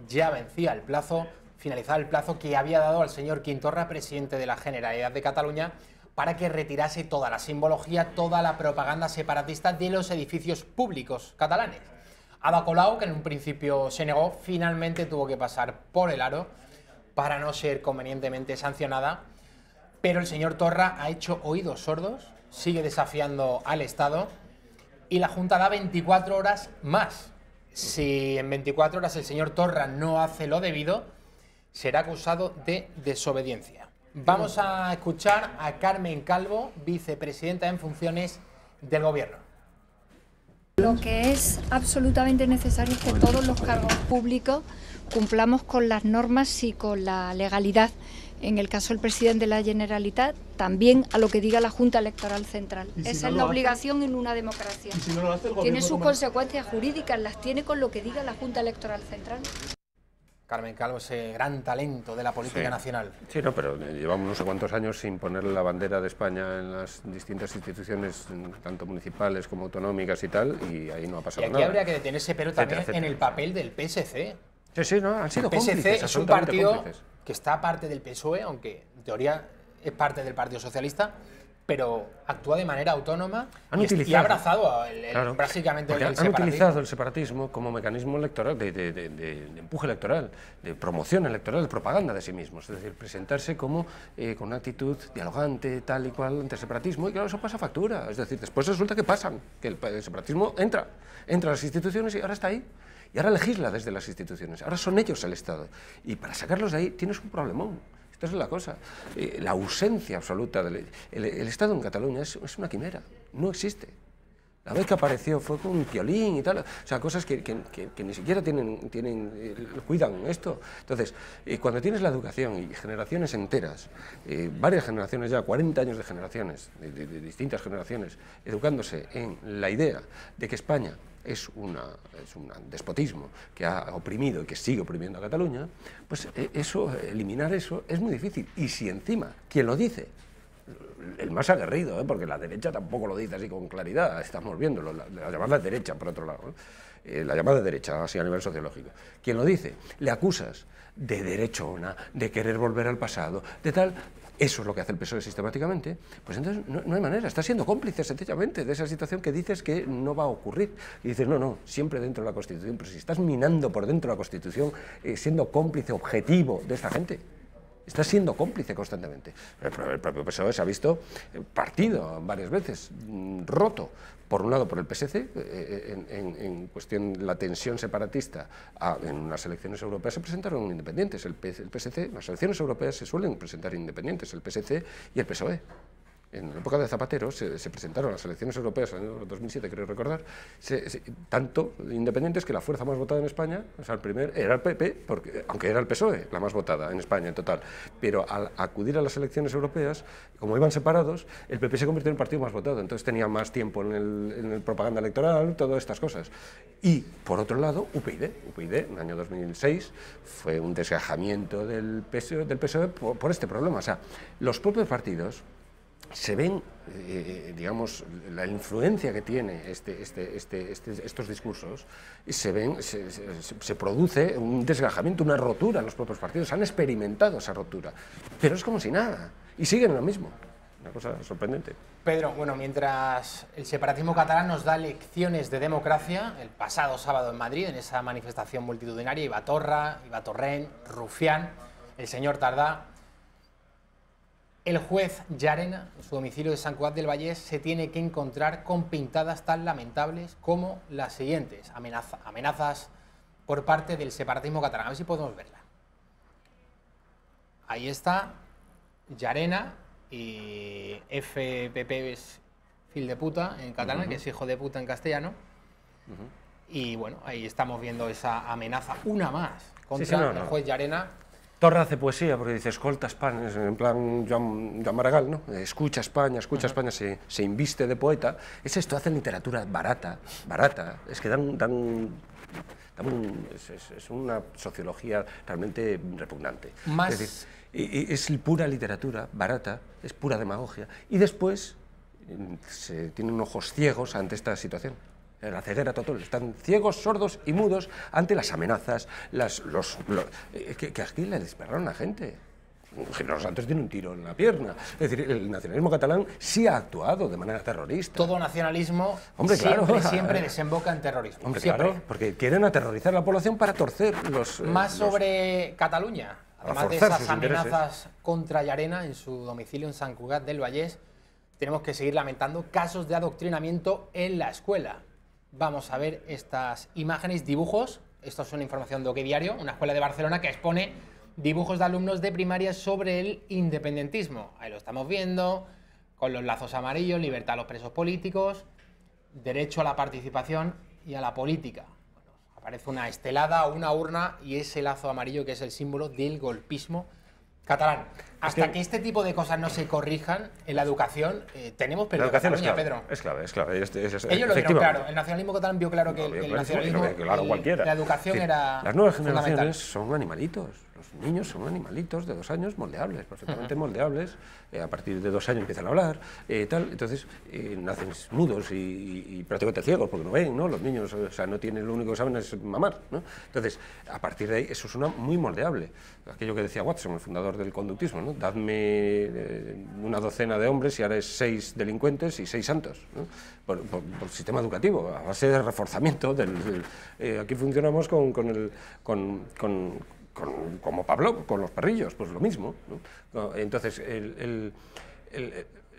ya vencía el plazo, finalizaba el plazo que había dado al señor Quim Torra, presidente de la Generalidad de Cataluña, para que retirase toda la simbología, toda la propaganda separatista de los edificios públicos catalanes. Ada Colau, que en un principio se negó, finalmente tuvo que pasar por el aro para no ser convenientemente sancionada, pero el señor Torra ha hecho oídos sordos, sigue desafiando al Estado y la Junta da 24 horas más. Si en 24 horas el señor Torra no hace lo debido, será acusado de desobediencia. Vamos a escuchar a Carmen Calvo, vicepresidenta en funciones del Gobierno. Lo que es absolutamente necesario es que todos los cargos públicos cumplamos con las normas y con la legalidad. En el caso del presidente de la Generalitat, también a lo que diga la Junta Electoral Central. Esa es la obligación en una democracia. Tiene sus consecuencias jurídicas, las tiene con lo que diga la Junta Electoral Central. Carmen Calvo, ese gran talento de la política nacional. Sí, no, pero llevamos no sé cuántos años sin ponerle la bandera de España en las distintas instituciones, tanto municipales como autonómicas y tal, y ahí no ha pasado nada. Y aquí habría que detenerse, pero también en el papel del PSC. Sí, no, han sido cómplices. El PSC es un partido que está parte del PSOE, aunque en teoría es parte del Partido Socialista, pero actúa de manera autónoma y ha abrazado básicamente el separatismo. Han utilizado el separatismo como mecanismo electoral, de empuje electoral, de promoción electoral, de propaganda de sí mismos. Es decir, presentarse como con una actitud dialogante, tal y cual, ante el separatismo, y claro, eso pasa factura. Es decir, después resulta que el separatismo entra a las instituciones y ahora está ahí. Y ahora legisla desde las instituciones. Ahora son ellos el Estado. Y para sacarlos de ahí tienes un problemón. Esta es la cosa. La ausencia absoluta del el Estado en Cataluña es una quimera. No existe. La vez que apareció fue con un violín y tal, o sea, cosas que ni siquiera cuidan esto. Entonces, cuando tienes la educación y generaciones enteras, varias generaciones ya, 40 años de generaciones, de distintas generaciones, educándose en la idea de que España es un despotismo que ha oprimido y que sigue oprimiendo a Cataluña, pues eliminar eso es muy difícil. Y si encima, quien lo dice, el más aguerrido, porque la derecha tampoco lo dice así con claridad, estamos viendo la llamada derecha, por otro lado, la llamada derecha, así a nivel sociológico. Quien lo dice, le acusas de derechona, de querer volver al pasado, de tal. Eso es lo que hace el PSOE sistemáticamente, pues entonces no hay manera, está siendo cómplice sencillamente de esa situación que dices que no va a ocurrir. Y dices, no, siempre dentro de la Constitución, pero si estás minando por dentro de la Constitución, siendo cómplice objetivo de esta gente, estás siendo cómplice constantemente. El propio PSOE se ha visto partido varias veces, roto, por un lado por el PSC, en cuestión de la tensión separatista, en las elecciones europeas se presentaron independientes, el PSC, en las elecciones europeas se suelen presentar independientes, el PSC y el PSOE. En la época de Zapatero se presentaron las elecciones europeas en el 2007, creo recordar, tanto independientes que la fuerza más votada en España, o sea, era el PP, aunque era el PSOE la más votada en España en total, pero al acudir a las elecciones europeas, como iban separados, el PP se convirtió en el partido más votado, entonces tenía más tiempo en el propaganda electoral, todas estas cosas. Y, por otro lado, UPyD en el año 2006 fue un desgajamiento del PSOE por este problema. O sea, los propios partidos se ven, digamos, la influencia que tiene estos discursos, y se produce un desgajamiento, una rotura en los propios partidos. Han experimentado esa rotura, pero es como si nada, y siguen lo mismo. Una cosa sorprendente. Pedro, bueno, mientras el separatismo catalán nos da lecciones de democracia, el pasado sábado en Madrid, en esa manifestación multitudinaria, iba Torra, iba Torrent, Rufián, el señor Tardá. El juez Llarena, en su domicilio de Sant Cugat del Vallès, se tiene que encontrar con pintadas tan lamentables como las siguientes. Amenazas por parte del separatismo catalán. A ver si podemos verla. Ahí está Llarena y FPP es fil de puta en catalán, que es hijo de puta en castellano. Y bueno, ahí estamos viendo esa amenaza, una más, contra el juez Llarena. Torra hace poesía porque dice, escolta España, en plan Joan Maragall, ¿no? Escucha España, se inviste de poeta. Es esto, hacen literatura barata, es que es una sociología realmente repugnante. Es decir, es pura literatura barata, es pura demagogia, y después se tienen ojos ciegos ante esta situación. La ceguera total, están ciegos, sordos y mudos ante las amenazas, que aquí le dispararon a gente. General Santos tiene un tiro en la pierna. Es decir, el nacionalismo catalán sí ha actuado de manera terrorista. Todo nacionalismo siempre desemboca en terrorismo. Hombre, claro, porque quieren aterrorizar a la población para torcer sobre Cataluña, además de esas amenazas contra Llarena en su domicilio en Sant Cugat del Vallès, tenemos que seguir lamentando casos de adoctrinamiento en la escuela. Vamos a ver estas imágenes, dibujos. Esto es una información de OK Diario, una escuela de Barcelona que expone dibujos de alumnos de primaria sobre el independentismo. Ahí lo estamos viendo, con los lazos amarillos, libertad a los presos políticos, derecho a la participación y a la política. Bueno, aparece una estelada o una urna y ese lazo amarillo que es el símbolo del golpismo catalán. Hasta que este tipo de cosas no se corrijan en la educación, tenemos peligro. La educación Cataluña, Pedro. Es clave. Ellos lo vieron claro, el nacionalismo catalán vio claro que el nacionalismo, la educación era Las nuevas generaciones son animalitos. Los niños son animalitos de 2 años moldeables, perfectamente moldeables. A partir de 2 años empiezan a hablar, entonces nacen mudos y prácticamente ciegos porque no ven, ¿no? Los niños, o sea, no tienen, lo único que saben es mamar, ¿no? Entonces, a partir de ahí, eso es muy moldeable. Aquello que decía Watson, el fundador del conductismo, ¿no? Dadme una docena de hombres y haréis 6 delincuentes y 6 santos, ¿no? Por el sistema educativo, a base de reforzamiento. Aquí funcionamos como Pablo, con los perrillos, pues lo mismo, ¿no? Entonces,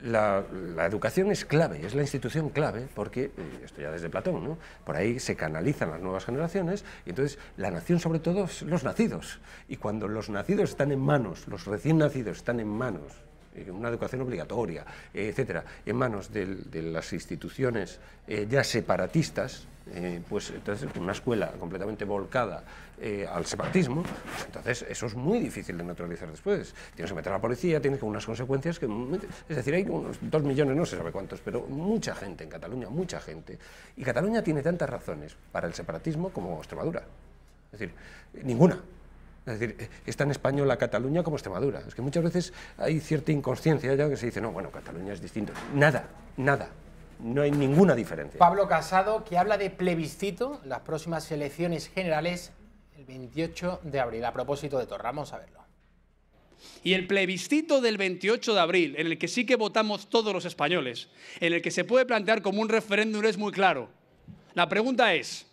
la educación es clave, es la institución clave, porque, esto ya desde Platón, ¿no? Por ahí se canalizan las nuevas generaciones, y entonces la nación, sobre todo, los nacidos. Y cuando los nacidos están en manos, los recién nacidos están en manos una educación obligatoria, etcétera, en manos de las instituciones ya separatistas, pues entonces una escuela completamente volcada al separatismo, pues entonces eso es muy difícil de neutralizar después. Tienes que meter a la policía, tienes que unas consecuencias que, es decir, hay unos 2 millones, no se sabe cuántos, pero mucha gente en Cataluña, mucha gente. Y Cataluña tiene tantas razones para el separatismo como Extremadura. Es decir, ninguna. Es decir, es tan española Cataluña como Extremadura. Es que muchas veces hay cierta inconsciencia ya que se dice, no, bueno, Cataluña es distinto. Nada, nada. No hay ninguna diferencia. Pablo Casado, que habla de plebiscito, las próximas elecciones generales el 28 de abril. A propósito de Torra, vamos a verlo. Y el plebiscito del 28 de abril, en el que sí que votamos todos los españoles, en el que se puede plantear como un referéndum, es muy claro. La pregunta es,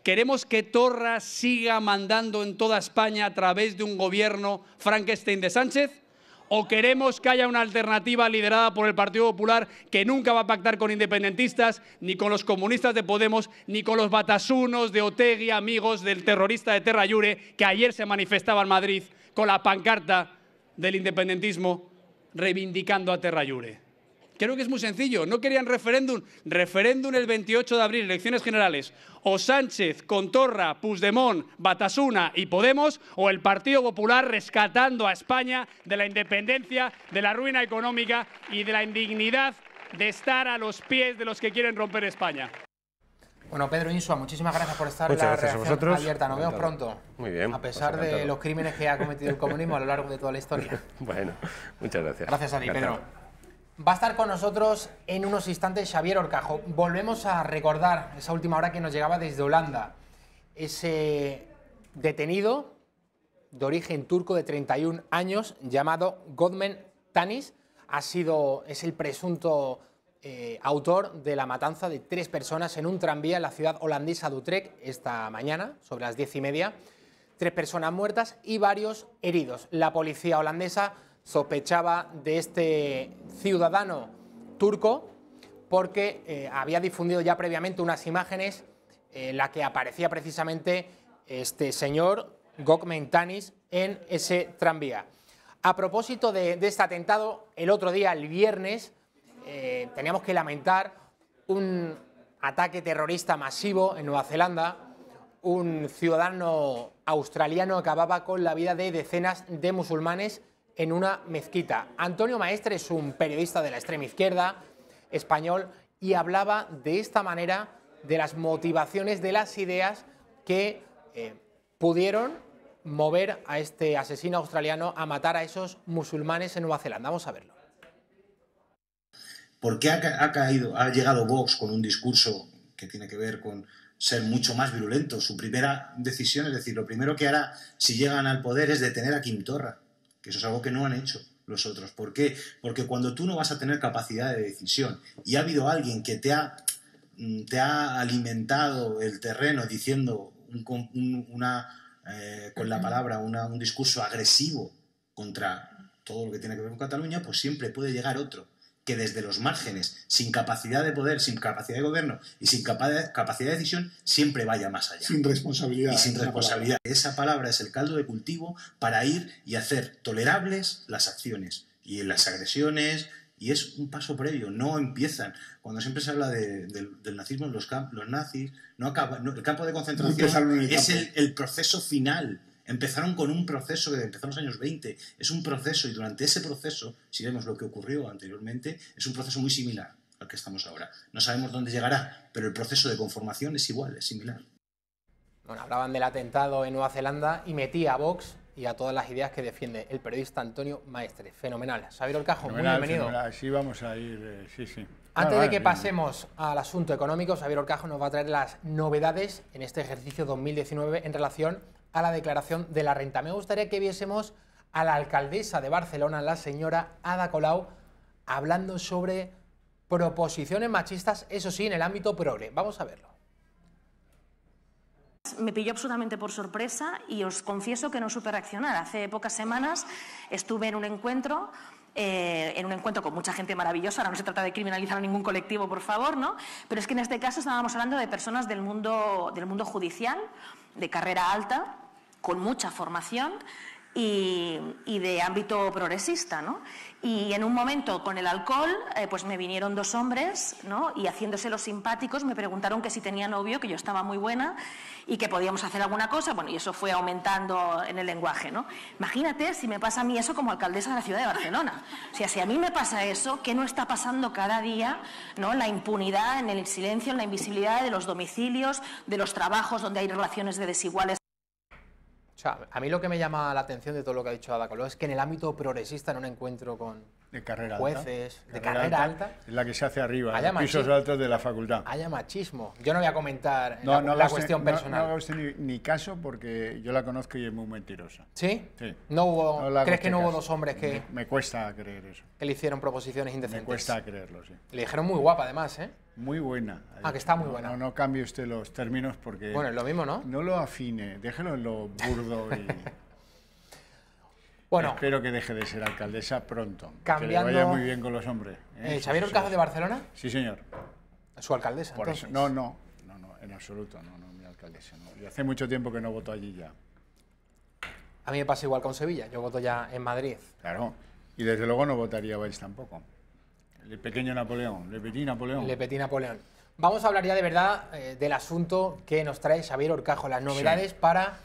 ¿queremos que Torra siga mandando en toda España a través de un gobierno Frankenstein de Sánchez? ¿O queremos que haya una alternativa liderada por el Partido Popular que nunca va a pactar con independentistas, ni con los comunistas de Podemos, ni con los batasunos de Otegi, amigos del terrorista de Terra Llure, que ayer se manifestaba en Madrid con la pancarta del independentismo reivindicando a Terra Llure? Creo que es muy sencillo. No querían referéndum. Referéndum el 28 de abril, elecciones generales. O Sánchez con Torra, Puigdemont, Batasuna y Podemos, o el Partido Popular rescatando a España de la independencia, de la ruina económica y de la indignidad de estar a los pies de los que quieren romper España. Bueno, Pedro Insua, muchísimas gracias por estar Muchas en la gracias a redacción vosotros. abierta. Nos vemos pronto. Muy bien. A pesar de los crímenes que ha cometido el comunismo a lo largo de toda la historia. Bueno, muchas gracias. Gracias a ti, Encantado. Pedro. Va a estar con nosotros en unos instantes Xavier Horcajo. Volvemos a recordar esa última hora que nos llegaba desde Holanda. Ese detenido de origen turco de 31 años llamado Godmen Tanis es el presunto autor de la matanza de 3 personas en un tranvía en la ciudad holandesa de Utrecht esta mañana, sobre las 10:30. 3 personas muertas y varios heridos. La policía holandesa sospechaba de este ciudadano turco porque había difundido ya previamente unas imágenes en las que aparecía precisamente este señor Godmen Tanis en ese tranvía. A propósito de este atentado, el otro día, el viernes, teníamos que lamentar un ataque terrorista masivo en Nueva Zelanda. Un ciudadano australiano acababa con la vida de decenas de musulmanes en una mezquita. Antonio Maestre es un periodista de la extrema izquierda español y hablaba de esta manera de las motivaciones, de las ideas que pudieron mover a este asesino australiano a matar a esos musulmanes en Nueva Zelanda. Vamos a verlo. ¿Por qué ha llegado Vox con un discurso que tiene que ver con ser mucho más virulento? Su primera decisión, es decir, lo primero que hará si llegan al poder es detener a Quim Torra, que eso es algo que no han hecho los otros. ¿Por qué? Porque cuando tú no vas a tener capacidad de decisión y ha habido alguien que te ha alimentado el terreno diciendo con la palabra un discurso agresivo contra todo lo que tiene que ver con Cataluña, pues siempre puede llegar otro que desde los márgenes, sin capacidad de poder, sin capacidad de gobierno y sin capacidad de decisión, siempre vaya más allá. Sin responsabilidad. Y sin responsabilidad. Esa palabra es el caldo de cultivo para ir y hacer tolerables las acciones y las agresiones, y es un paso previo, no empiezan. Cuando siempre se habla del nazismo, los nazis, el campo de concentración es el proceso final. Empezaron con un proceso que empezó en los años 20, es un proceso, y durante ese proceso, si vemos lo que ocurrió anteriormente, es un proceso muy similar al que estamos ahora. No sabemos dónde llegará, pero el proceso de conformación es igual, es similar. Bueno, hablaban del atentado en Nueva Zelanda y metía a Vox y a todas las ideas que defiende el periodista Antonio Maestre. Fenomenal. Xavier Horcajo, muy bienvenido. Fenomenal. Sí, vamos a ir, sí. Antes de que pasemos al asunto económico, Xavier Horcajo nos va a traer las novedades en este ejercicio 2019 en relación a la declaración de la renta. Me gustaría que viésemos a la alcaldesa de Barcelona, la señora Ada Colau, hablando sobre proposiciones machistas, eso sí, en el ámbito progre. Vamos a verlo. Me pilló absolutamente por sorpresa y os confieso que no supe reaccionar. Hace pocas semanas estuve en un encuentro con mucha gente maravillosa. Ahora no se trata de criminalizar a ningún colectivo, por favor, ¿no? Pero es que en este caso estábamos hablando de personas del mundo judicial, de carrera alta, con mucha formación, y de ámbito progresista, ¿no? Y en un momento con el alcohol, pues me vinieron dos hombres, ¿no? Y haciéndose los simpáticos me preguntaron que si tenía novio, que yo estaba muy buena y que podíamos hacer alguna cosa. Bueno, y eso fue aumentando en el lenguaje, ¿no? Imagínate si me pasa a mí eso como alcaldesa de la ciudad de Barcelona. O sea, si a mí me pasa eso, ¿qué no está pasando cada día, ¿no? La impunidad, en el silencio, en la invisibilidad de los domicilios, de los trabajos donde hay relaciones de desiguales. O sea, a mí lo que me llama la atención de todo lo que ha dicho Ada Colau es que en el ámbito progresista, en un encuentro con jueces, de carrera alta, es la que se hace arriba, haya en los pisos altos de la facultad. Haya machismo. Yo no voy a comentar la cuestión personal. No haga usted ni caso porque yo la conozco y es muy mentirosa. ¿Sí? Sí. No hubo, No ¿crees que no hubo dos hombres que me cuesta creer eso? Que le hicieron proposiciones indecentes? Me cuesta creerlo, sí. Le dijeron muy guapa, además, ¿eh? Muy buena. Ah, que está muy buena. No cambie usted los términos porque... Bueno, es lo mismo, ¿no? No lo afine, déjelo en lo burdo y... Bueno, espero que deje de ser alcaldesa pronto. Cambiando... Que le vaya muy bien con los hombres. ¿Xavier Horcajo de Barcelona? Sí, señor. ¿Su alcaldesa, por entonces? Eso, no, en absoluto, no, mi alcaldesa. No. Y hace mucho tiempo que no voto allí ya. A mí me pasa igual con Sevilla, yo voto ya en Madrid. Claro, y desde luego no votaría Valls tampoco. Le pequeño Napoleón, Le Petit Napoleón. Le Petit Napoleón. Vamos a hablar ya de verdad del asunto que nos trae Xavier Horcajo, las novedades para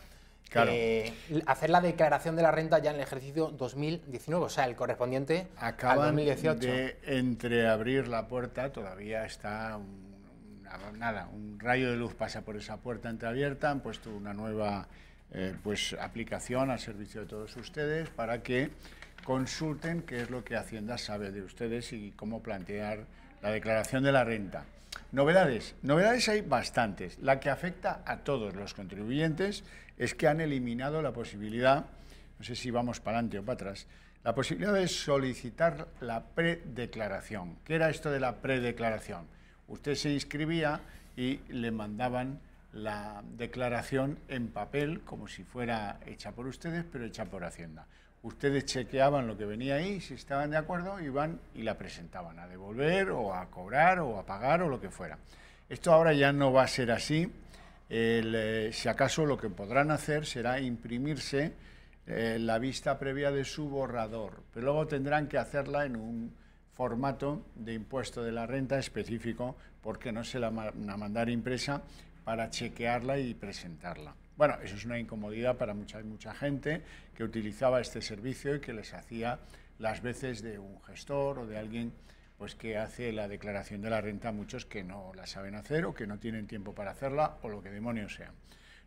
hacer la declaración de la renta ya en el ejercicio 2019, o sea, el correspondiente al 2018. De entreabrir la puerta, todavía está un rayo de luz pasa por esa puerta entreabierta, han puesto una nueva aplicación al servicio de todos ustedes para que consulten qué es lo que Hacienda sabe de ustedes y cómo plantear la declaración de la renta. Novedades hay bastantes. La que afecta a todos los contribuyentes es que han eliminado la posibilidad, no sé si vamos para adelante o para atrás, la posibilidad de solicitar la predeclaración. ¿Qué era esto de la predeclaración? Usted se inscribía y le mandaban la declaración en papel, como si fuera hecha por ustedes, pero hecha por Hacienda. Ustedes chequeaban lo que venía ahí, si estaban de acuerdo, iban y la presentaban a devolver o a cobrar o a pagar o lo que fuera. Esto ahora ya no va a ser así. Si acaso lo que podrán hacer será imprimirse la vista previa de su borrador, pero luego tendrán que hacerla en un formato de impuesto de la renta específico porque no se la van a mandar impresa para chequearla y presentarla. Bueno, eso es una incomodidad para mucha gente que utilizaba este servicio y que les hacía las veces de un gestor o de alguien pues que hace la declaración de la renta a muchos que no la saben hacer o que no tienen tiempo para hacerla o lo que demonios sea.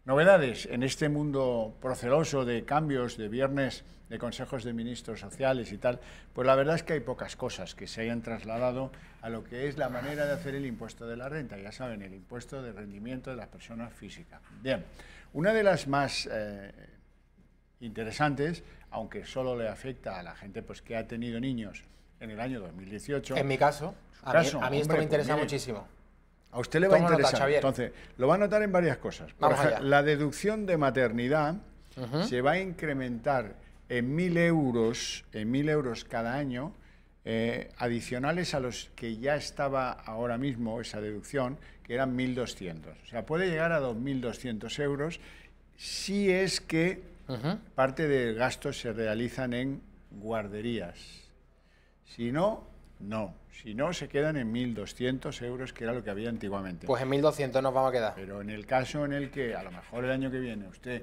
Novedades en este mundo proceloso de cambios de viernes de consejos de ministros sociales y tal, pues la verdad es que hay pocas cosas que se hayan trasladado a lo que es la manera de hacer el impuesto de la renta, ya saben, el impuesto de rendimiento de las personas físicas. Bien, una de las más interesantes, aunque solo le afecta a la gente pues que ha tenido niños en el año 2018. En mi caso, a mí esto me interesa muchísimo. A usted le va a interesar. Xavier. Entonces, lo va a notar en varias cosas. Por ejemplo, la deducción de maternidad se va a incrementar en 1.000 euros cada año, adicionales a los que ya estaba ahora mismo esa deducción, que eran 1.200. O sea, puede llegar a 2.200 euros si es que parte del gasto se realizan en guarderías. Si no, no. Si no, se quedan en 1.200 euros, que era lo que había antiguamente. Pues en 1.200 nos vamos a quedar. Pero en el caso en el que, a lo mejor el año que viene, usted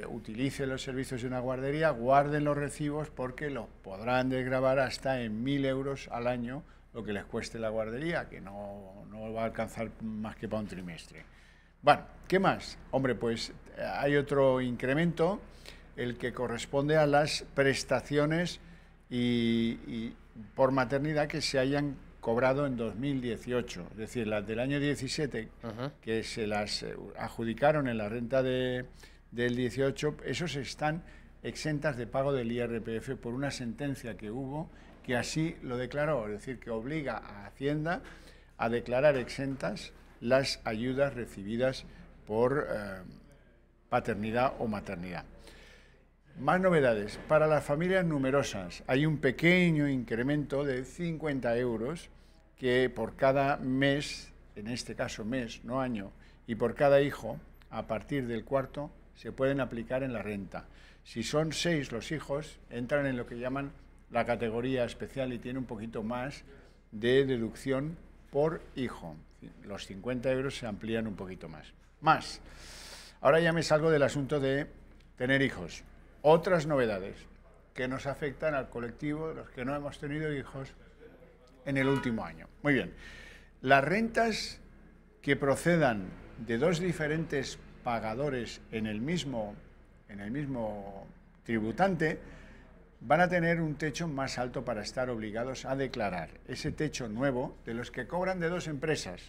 utilice los servicios de una guardería, guarden los recibos porque los podrán desgravar hasta en 1.000 euros al año lo que les cueste la guardería, que no va a alcanzar más que para un trimestre. Bueno, ¿qué más? Hombre, pues hay otro incremento, el que corresponde a las prestaciones y por maternidad que se hayan cobrado en 2018, es decir, las del año 17, que se las adjudicaron en la renta del 18, esos están exentas de pago del IRPF por una sentencia que hubo que así lo declaró, es decir, que obliga a Hacienda a declarar exentas las ayudas recibidas por paternidad o maternidad. Más novedades. Para las familias numerosas hay un pequeño incremento de 50 euros que por cada mes, en este caso mes, no año, y por cada hijo, a partir del cuarto, se pueden aplicar en la renta. Si son 6 los hijos, entran en lo que llaman la categoría especial y tiene un poquito más de deducción por hijo. Los 50 euros se amplían un poquito más. Ahora ya me salgo del asunto de tener hijos. Otras novedades que nos afectan al colectivo de los que no hemos tenido hijos en el último año. Muy bien. Las rentas que procedan de 2 diferentes pagadores en el mismo tributante van a tener un techo más alto para estar obligados a declarar. Ese techo nuevo, de los que cobran de 2 empresas,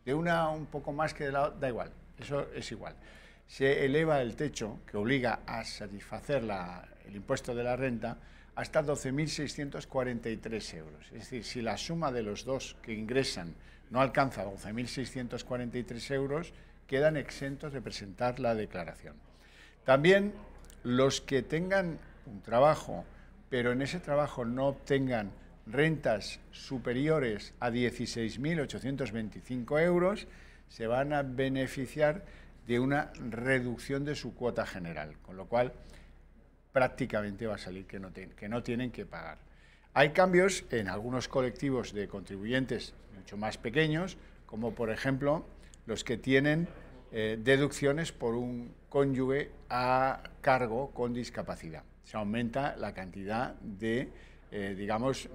de una un poco más que de la otra, da igual, eso es igual. Se eleva el techo que obliga a satisfacer el impuesto de la renta hasta 12.643 euros. Es decir, si la suma de los dos que ingresan no alcanza 12.643 euros, quedan exentos de presentar la declaración. También los que tengan un trabajo, pero en ese trabajo no obtengan rentas superiores a 16.825 euros, se van a beneficiar de una reducción de su cuota general, con lo cual prácticamente va a salir que no tienen que pagar. Hay cambios en algunos colectivos de contribuyentes mucho más pequeños, como por ejemplo los que tienen deducciones por un cónyuge a cargo con discapacidad. Se aumenta la cantidad de, digamos,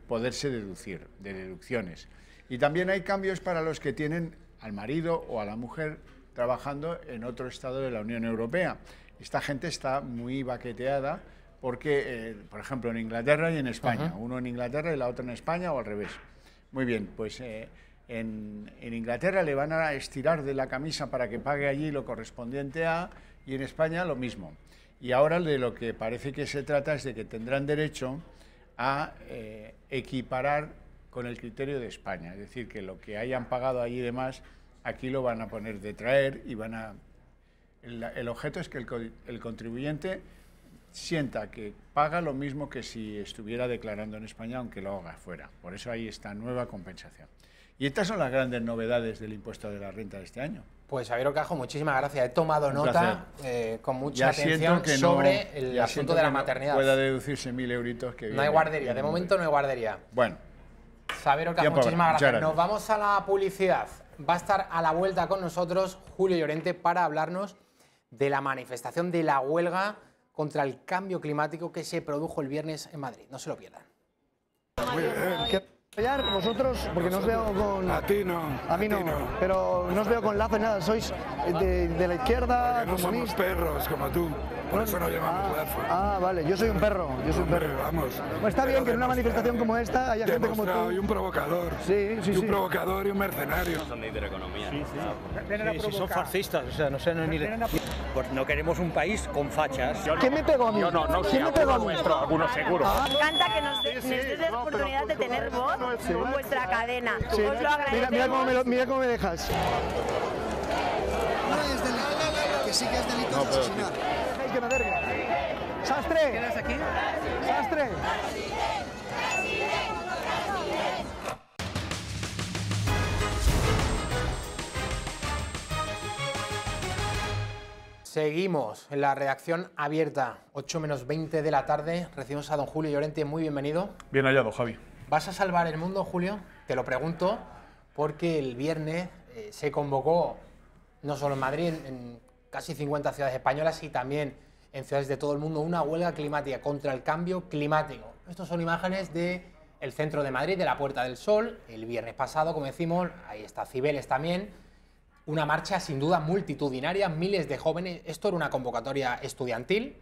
poderse deducir, de deducciones. Y también hay cambios para los que tienen al marido o a la mujer trabajando en otro estado de la Unión Europea. Esta gente está muy baqueteada porque, por ejemplo, en Inglaterra y en España. Uno en Inglaterra y la otra en España o al revés. Muy bien, pues en Inglaterra le van a estirar de la camisa para que pague allí lo correspondiente a, y en España lo mismo. Y ahora de lo que parece que se trata es de que tendrán derecho a equiparar con el criterio de España. Es decir, que lo que hayan pagado allí y demás, aquí lo van a poner de traer y van a... El objeto es que el contribuyente sienta que paga lo mismo que si estuviera declarando en España, aunque lo haga fuera. Por eso hay esta nueva compensación. Y estas son las grandes novedades del impuesto de la renta de este año. Pues Xavier Ocajo, muchísimas gracias. He tomado nota con mucha atención sobre el asunto de la maternidad. Pueda deducirse 1.000 euritos que no hay guardería, de momento no hay guardería. Bueno. Xavier Ocajo, muchísimas gracias. Nos vamos a la publicidad. Va a estar a la vuelta con nosotros Julio Llorente para hablarnos de la manifestación de la huelga contra el cambio climático que se produjo el viernes en Madrid. No se lo pierdan. Vosotros, porque no os veo con... A ti no. A mí no, pero no os veo con lazo ni nada. Sois de la izquierda, no somos perros como tú. Por eso no llevamos lazo. Vale, yo soy un perro. Vamos. Pues está bien que en una manifestación como esta haya gente como tú. Y un provocador. Sí. Un provocador y un mercenario. Son de hipereconomía. Sí. Si son fascistas, o sea, no sé, ni... Pues no queremos un país con fachas. ¿Quién me pegó a mí? Yo no, ¿Quién me pegó a mí? Algunos seguro. Me encanta que nos des la oportunidad de tener voz con vuestra cadena. Os lo agradecemos. Mira cómo me dejas. No es delito, que sí que es delito asesinar. ¡Ay, que me verga! ¡Sastre! ¿Quieres aquí? ¡Sastre! Seguimos en la redacción abierta, 8 menos 20 de la tarde. Recibimos a don Julio Llorente, muy bienvenido. Bien hallado, Javi. ¿Vas a salvar el mundo, Julio? Te lo pregunto porque el viernes se convocó, no solo en Madrid, en casi 50 ciudades españolas y también en ciudades de todo el mundo, una huelga climática contra el cambio climático. Estas son imágenes del centro de Madrid, de la Puerta del Sol, el viernes pasado, como decimos, ahí está Cibeles también. Una marcha sin duda multitudinaria, miles de jóvenes. Esto era una convocatoria estudiantil.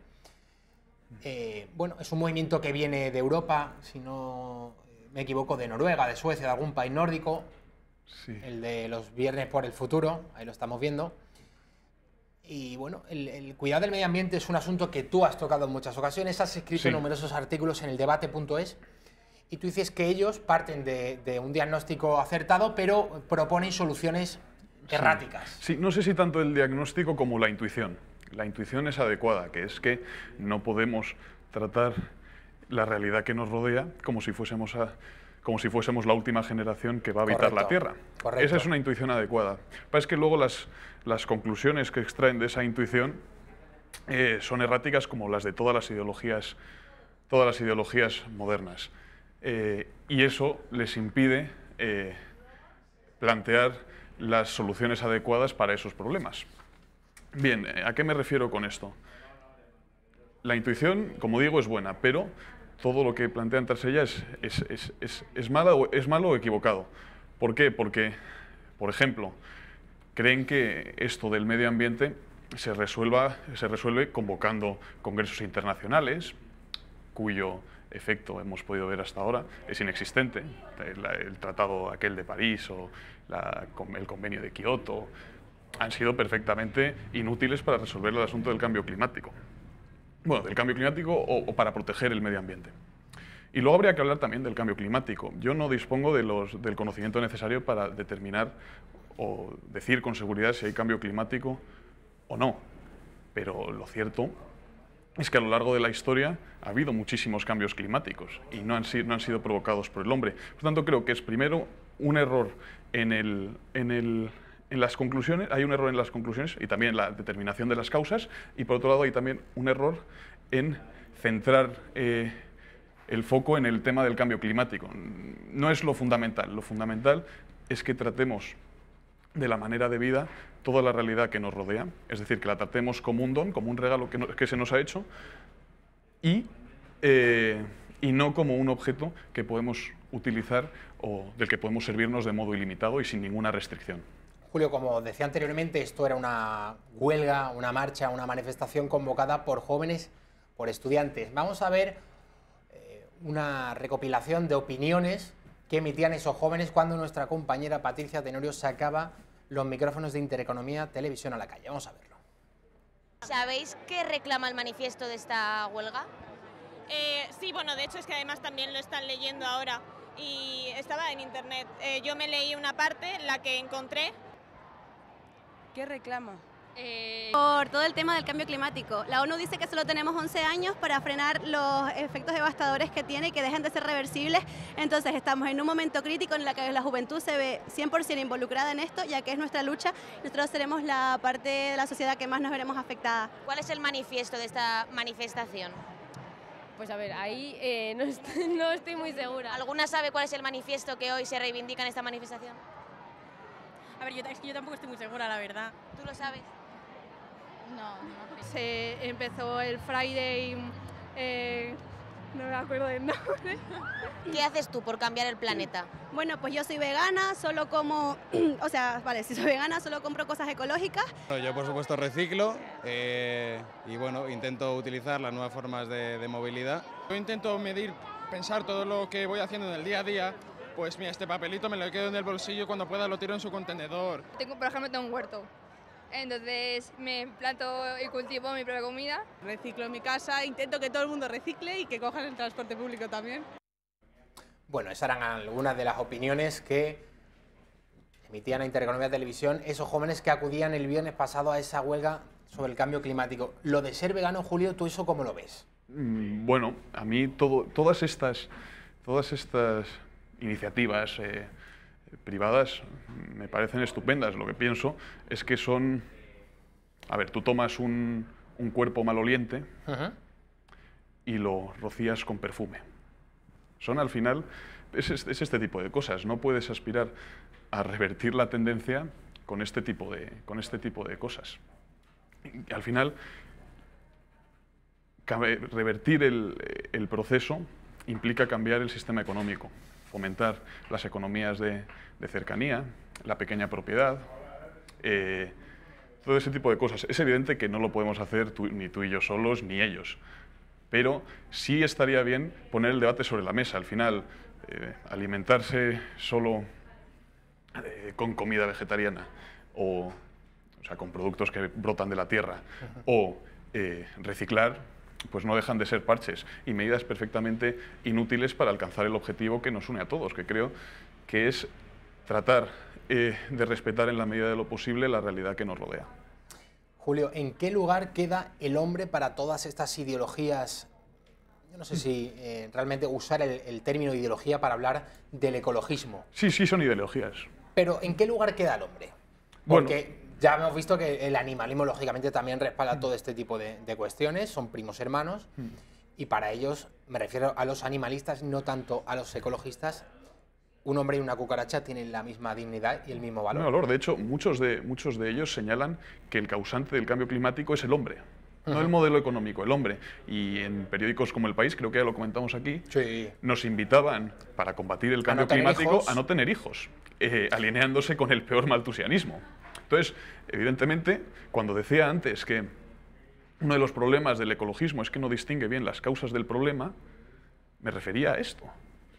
Bueno, es un movimiento que viene de Europa, si no me equivoco, de Noruega, de Suecia, de algún país nórdico. Sí. El de los Viernes por el Futuro, ahí lo estamos viendo. Y bueno, el cuidado del medio ambiente es un asunto que tú has tocado en muchas ocasiones, has escrito numerosos artículos en el debate.es y tú dices que ellos parten de un diagnóstico acertado, pero proponen soluciones erráticas. Sí, no sé si tanto el diagnóstico como la intuición. La intuición es adecuada, que es que no podemos tratar la realidad que nos rodea como si como si fuésemos la última generación que va a habitar la Tierra. Correcto. Esa es una intuición adecuada. Lo que pasa es que luego las conclusiones que extraen de esa intuición son erráticas como las de todas las ideologías modernas. Y eso les impide plantear las soluciones adecuadas para esos problemas. Bien, ¿a qué me refiero con esto? La intuición, como digo, es buena, pero todo lo que plantean tras ella es malo o equivocado. ¿Por qué? Porque, por ejemplo, creen que esto del medio ambiente se resuelve convocando congresos internacionales, cuyo efecto hemos podido ver hasta ahora es inexistente. El tratado aquel de París o el convenio de Kioto han sido perfectamente inútiles para resolver el asunto del cambio climático. Bueno, del cambio climático o para proteger el medio ambiente. Y luego habría que hablar también del cambio climático. Yo no dispongo del conocimiento necesario para determinar o decir con seguridad si hay cambio climático o no. Pero lo cierto es que a lo largo de la historia ha habido muchísimos cambios climáticos y no han sido provocados por el hombre. Por tanto, creo que es primero un error en las conclusiones, hay un error en las conclusiones y también en la determinación de las causas, y por otro lado hay también un error en centrar el foco en el tema del cambio climático. No es lo fundamental es que tratemos de la manera debida toda la realidad que nos rodea, es decir, que la tratemos como un don, como un regalo que se nos ha hecho, y no como un objeto que podemos utilizar o del que podemos servirnos de modo ilimitado y sin ninguna restricción. Julio, como decía anteriormente, esto era una huelga, una marcha, una manifestación convocada por jóvenes, por estudiantes. Vamos a ver una recopilación de opiniones que emitían esos jóvenes cuando nuestra compañera Patricia Tenorio sacaba los micrófonos de Intereconomía Televisión a la calle. Vamos a verlo. ¿Sabéis qué reclama el manifiesto de esta huelga? Sí, bueno, de hecho es que además también lo están leyendo ahora y estaba en internet. Yo me leí una parte, la que encontré. ¿Qué reclama? Por todo el tema del cambio climático. La ONU dice que solo tenemos 11 años para frenar los efectos devastadores que tiene y que dejen de ser reversibles. Entonces estamos en un momento crítico en el que la juventud se ve 100% involucrada en esto, ya que es nuestra lucha. Nosotros seremos la parte de la sociedad que más nos veremos afectada. ¿Cuál es el manifiesto de esta manifestación? Pues a ver, ahí no estoy muy segura. ¿Alguna sabe cuál es el manifiesto que hoy se reivindica en esta manifestación? A ver, es que yo tampoco estoy muy segura, la verdad. ¿Tú lo sabes? No. Se empezó el Friday, no me acuerdo del nombre. ¿Qué haces tú por cambiar el planeta? Bueno, pues yo soy vegana, solo como, si soy vegana solo compro cosas ecológicas. Yo por supuesto reciclo y bueno, intento utilizar las nuevas formas de movilidad. Yo intento pensar todo lo que voy haciendo en el día a día. Pues mira, este papelito me lo quedo en el bolsillo y cuando pueda lo tiro en su contenedor. Por ejemplo, tengo un huerto. Entonces me planto y cultivo mi propia comida. Reciclo en mi casa, intento que todo el mundo recicle y que cojan el transporte público también. Bueno, esas eran algunas de las opiniones que emitían a Intereconomía Televisión esos jóvenes que acudían el viernes pasado a esa huelga sobre el cambio climático. Lo de ser vegano, Julio, ¿tú eso cómo lo ves? Bueno, a mí todas estas iniciativas privadas me parecen estupendas. Lo que pienso es que son... A ver, tú tomas un cuerpo maloliente y lo rocías con perfume. Son al final... Es este tipo de cosas. No puedes aspirar a revertir la tendencia con este tipo de cosas. Y al final, revertir el proceso implica cambiar el sistema económico, fomentar las economías de cercanía, la pequeña propiedad, todo ese tipo de cosas. Es evidente que no lo podemos hacer ni tú y yo solos, ni ellos, pero sí estaría bien poner el debate sobre la mesa. Al final, alimentarse solo con comida vegetariana o sea, con productos que brotan de la tierra o reciclar, pues no dejan de ser parches y medidas perfectamente inútiles para alcanzar el objetivo que nos une a todos, que creo que es tratar de respetar en la medida de lo posible la realidad que nos rodea. Julio, ¿en qué lugar queda el hombre para todas estas ideologías yo no sé si realmente usar el término ideología para hablar del ecologismo. Sí, sí, son ideologías. Pero ¿en qué lugar queda el hombre? Porque ya hemos visto que el animalismo, lógicamente, también respalda todo este tipo de cuestiones, son primos hermanos, y para ellos, me refiero a los animalistas, no tanto a los ecologistas, un hombre y una cucaracha tienen la misma dignidad y el mismo valor. De hecho, muchos de ellos señalan que el causante del cambio climático es el hombre, no el modelo económico, el hombre. Y en periódicos como El País, creo que ya lo comentamos aquí, nos invitaban, para combatir el cambio climático, a no tener hijos, alineándose con el peor maltusianismo. Entonces, evidentemente, cuando decía antes que uno de los problemas del ecologismo es que no distingue bien las causas del problema, me refería a esto.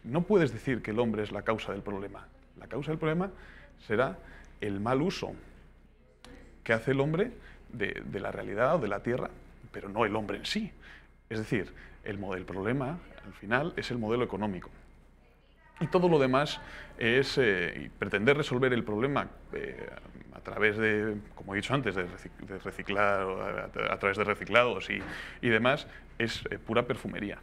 No puedes decir que el hombre es la causa del problema. La causa del problema será el mal uso que hace el hombre de la realidad o de la tierra, pero no el hombre en sí. Es decir, el problema, al final, es el modelo económico. Y todo lo demás es pretender resolver el problema a través de, como he dicho antes, de reciclar, a través de reciclados y demás, es pura perfumería.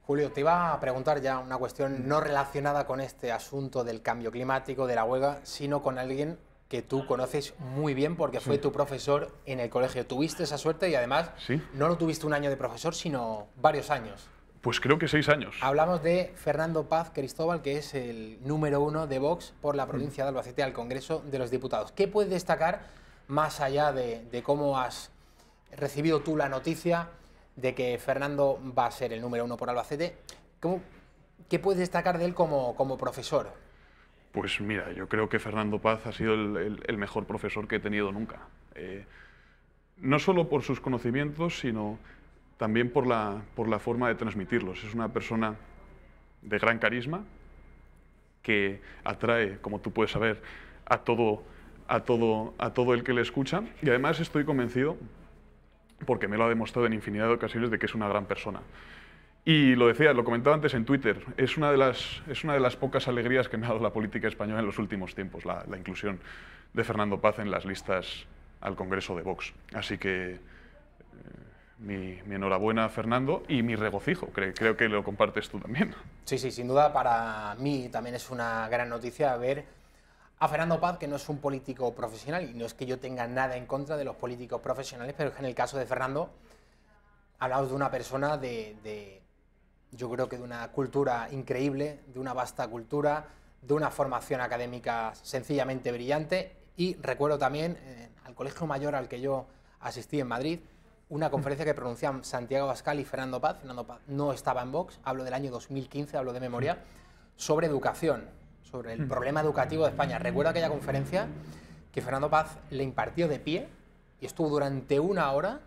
Julio, te iba a preguntar ya una cuestión no relacionada con este asunto del cambio climático, de la huelga, sino con alguien que tú conoces muy bien porque fue tu profesor en el colegio. Tuviste esa suerte y además no lo tuviste un año de profesor, sino varios años. Pues creo que 6 años. Hablamos de Fernando Paz Cristóbal, que es el número 1 de Vox por la provincia de Albacete al Congreso de los Diputados. ¿Qué puedes destacar, más allá de cómo has recibido tú la noticia de que Fernando va a ser el número 1 por Albacete? ¿Qué puedes destacar de él como profesor? Pues mira, yo creo que Fernando Paz ha sido el mejor profesor que he tenido nunca. No solo por sus conocimientos, sino también por la forma de transmitirlos. Es una persona de gran carisma que atrae, como tú puedes saber, a todo el que le escucha. Y además estoy convencido, porque me lo ha demostrado en infinidad de ocasiones, de que es una gran persona. Y lo comentaba antes en Twitter, es una de las pocas alegrías que me ha dado la política española en los últimos tiempos, la inclusión de Fernando Paz en las listas al Congreso de Vox. Así que mi enhorabuena a Fernando y mi regocijo, creo que lo compartes tú también. Sí, sin duda para mí también es una gran noticia ver a Fernando Paz, que no es un político profesional, y no es que yo tenga nada en contra de los políticos profesionales, pero es que en el caso de Fernando hablamos de una persona yo creo que de una cultura increíble, de una vasta cultura, de una formación académica sencillamente brillante, y recuerdo también al Colegio Mayor al que yo asistí en Madrid, una conferencia que pronunciaban Santiago Abascal y Fernando Paz. Fernando Paz no estaba en Vox, hablo del año 2015, hablo de memoria, sobre educación, sobre el problema educativo de España. Recuerdo aquella conferencia que Fernando Paz le impartió de pie y estuvo durante 1 hora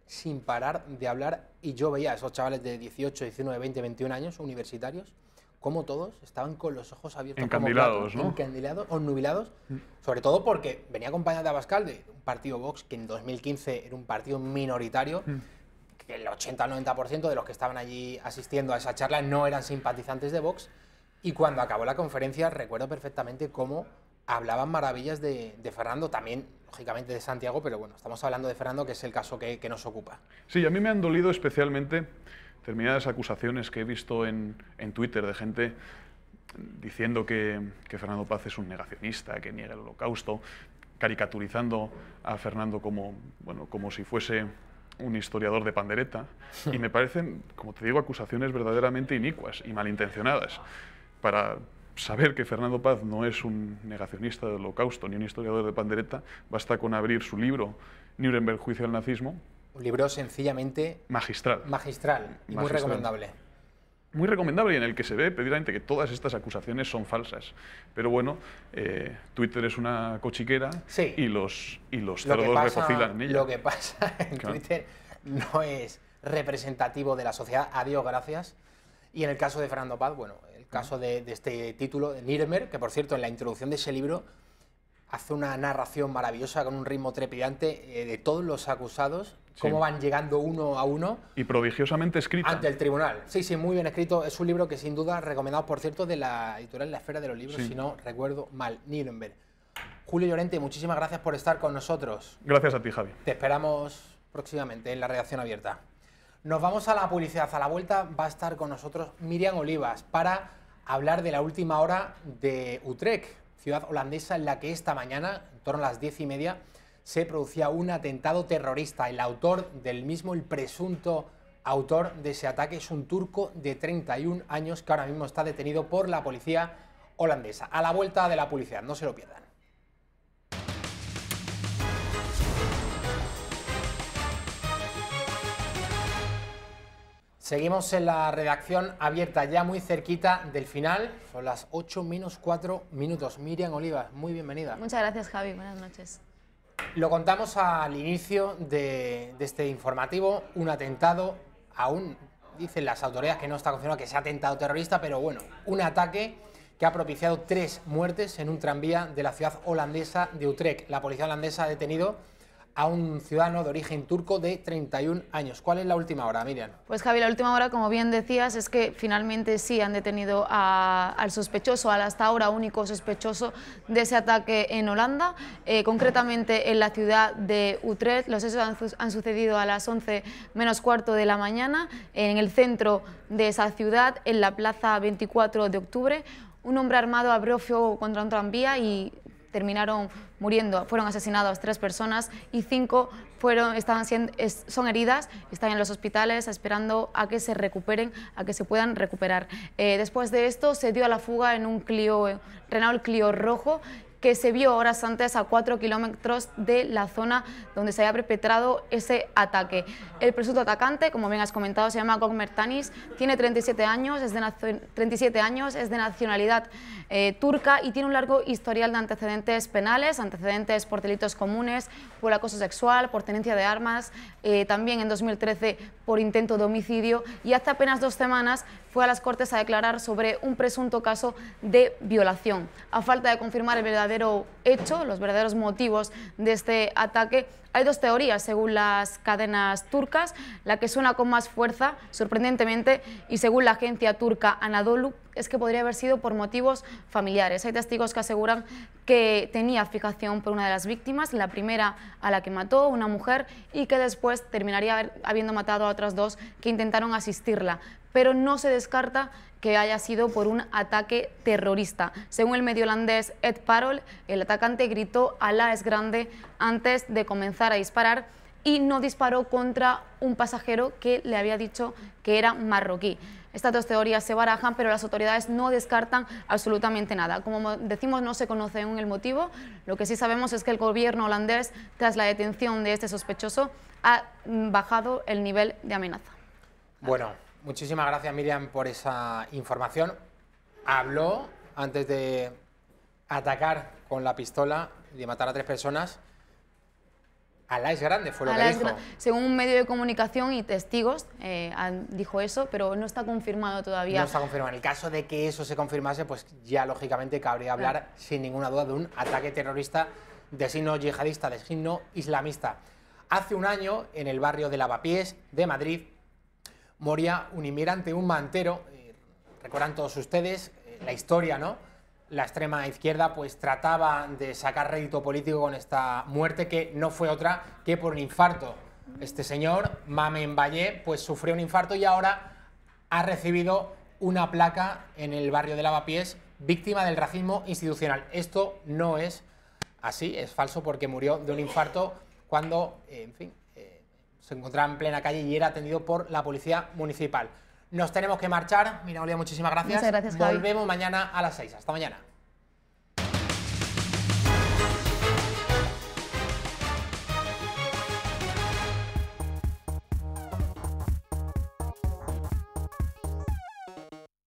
sin parar de hablar, y yo veía a esos chavales de 18, 19, 20, 21 años, universitarios, como todos estaban con los ojos abiertos, encandilados, como platos, encandilados o nubilados, sobre todo porque venía acompañado de Abascal, de un partido Vox que en 2015 era un partido minoritario, que el 80 al 90% de los que estaban allí asistiendo a esa charla no eran simpatizantes de Vox, y cuando acabó la conferencia recuerdo perfectamente cómo hablaban maravillas de Fernando, también lógicamente de Santiago, pero bueno, estamos hablando de Fernando, que es el caso que nos ocupa. Sí, a mí me han dolido especialmente determinadas acusaciones que he visto en Twitter de gente diciendo que Fernando Paz es un negacionista, que niega el Holocausto, caricaturizando a Fernando como si fuese un historiador de pandereta, y me parecen, como te digo, acusaciones verdaderamente inicuas y malintencionadas. Para saber que Fernando Paz no es un negacionista del Holocausto ni un historiador de pandereta, basta con abrir su libro Nuremberg, juicio al nazismo. Un libro sencillamente magistral y muy recomendable. Muy recomendable, y en el que se ve precisamente que todas estas acusaciones son falsas. Pero bueno, Twitter es una cochiquera, y los cerdos refocilan en ella. Lo que pasa en Twitter no es representativo de la sociedad, a Dios gracias. Y en el caso de Fernando Paz, bueno, el caso de este título, de Nuremberg, que por cierto en la introducción de ese libro hace una narración maravillosa con un ritmo trepidante de todos los acusados, cómo van llegando uno a uno. Y prodigiosamente escrito. Ante el tribunal. Sí, muy bien escrito. Es un libro que sin duda recomendado, por cierto, de la editorial La Esfera de los Libros, si no recuerdo mal, Nuremberg. Julio Llorente, muchísimas gracias por estar con nosotros. Gracias a ti, Javi. Te esperamos próximamente en la redacción abierta. Nos vamos a la publicidad. A la vuelta va a estar con nosotros Míriam Olivas para hablar de la última hora de Utrecht, ciudad holandesa en la que esta mañana, en torno a las 10:30, se producía un atentado terrorista. El autor del mismo, el presunto autor de ese ataque, es un turco de 31 años que ahora mismo está detenido por la policía holandesa. A la vuelta de la publicidad, no se lo pierdan. Seguimos en la redacción abierta, ya muy cerquita del final. Son las 8 menos 4 minutos. Míriam Olivas, muy bienvenida. Muchas gracias, Javi. Buenas noches. Lo contamos al inicio de este informativo. Un atentado, aún dicen las autoridades que no está confirmado que sea atentado terrorista, pero bueno, un ataque que ha propiciado 3 muertes en un tranvía de la ciudad holandesa de Utrecht. La policía holandesa ha detenido a un ciudadano de origen turco de 31 años. ¿Cuál es la última hora, Míriam? Pues Javi, la última hora, como bien decías, es que finalmente sí han detenido al sospechoso, al hasta ahora único sospechoso de ese ataque en Holanda, concretamente en la ciudad de Utrecht. Los hechos han sucedido a las 11 menos cuarto de la mañana, en el centro de esa ciudad, en la plaza 24 de octubre. Un hombre armado abrió fuego contra un tranvía y terminaron muriendo, fueron asesinadas 3 personas y 5 son heridas, están en los hospitales esperando a que se recuperen, a que se puedan recuperar. Después de esto se dio a la fuga en un Renault Clio rojo que se vio horas antes a 4 kilómetros de la zona donde se había perpetrado ese ataque. El presunto atacante, como bien has comentado, se llama Gökmen Tanis, tiene 37 años, es de nacionalidad turca y tiene un largo historial de antecedentes penales, antecedentes por delitos comunes, por acoso sexual, por tenencia de armas, también en 2013 por intento de homicidio, y hace apenas 2 semanas fue a las Cortes a declarar sobre un presunto caso de violación. A falta de confirmar el verdadero hecho, los verdaderos motivos de este ataque, hay 2 teorías según las cadenas turcas. La que suena con más fuerza, sorprendentemente, y según la agencia turca Anadolu, es que podría haber sido por motivos familiares. Hay testigos que aseguran que tenía fijación por una de las víctimas, la primera a la que mató, una mujer, y que después terminaría habiendo matado a otras 2 que intentaron asistirla. Pero no se descarta que haya sido por un ataque terrorista. Según el medio holandés Ed Parol, el atacante gritó "Alá es grande" antes de comenzar a disparar y no disparó contra un pasajero que le había dicho que era marroquí. Estas 2 teorías se barajan, pero las autoridades no descartan absolutamente nada. Como decimos, no se conoce aún el motivo. Lo que sí sabemos es que el gobierno holandés, tras la detención de este sospechoso, ha bajado el nivel de amenaza. Bueno, muchísimas gracias, Míriam, por esa información. Habló, antes de atacar con la pistola y de matar a 3 personas, Alá es grande, fue lo que dijo. Según un medio de comunicación y testigos, dijo eso, pero no está confirmado todavía. No está confirmado. En el caso de que eso se confirmase, pues ya lógicamente cabría hablar sin ninguna duda de un ataque terrorista de signo yihadista, de signo islamista. Hace un año, en el barrio de Lavapiés de Madrid, moría un inmigrante, un mantero. Recuerdan todos ustedes la historia, ¿no? La extrema izquierda pues trataba de sacar rédito político con esta muerte, que no fue otra que por un infarto. Este señor, Mamen Vallé, pues sufrió un infarto y ahora ha recibido una placa en el barrio de Lavapiés, víctima del racismo institucional. Esto no es así, es falso, porque murió de un infarto cuando, se encontraba en plena calle y era atendido por la policía municipal. Nos tenemos que marchar. Míriam Olivas, muchísimas gracias. Muchas gracias, Javi. Volvemos mañana a las 6. Hasta mañana.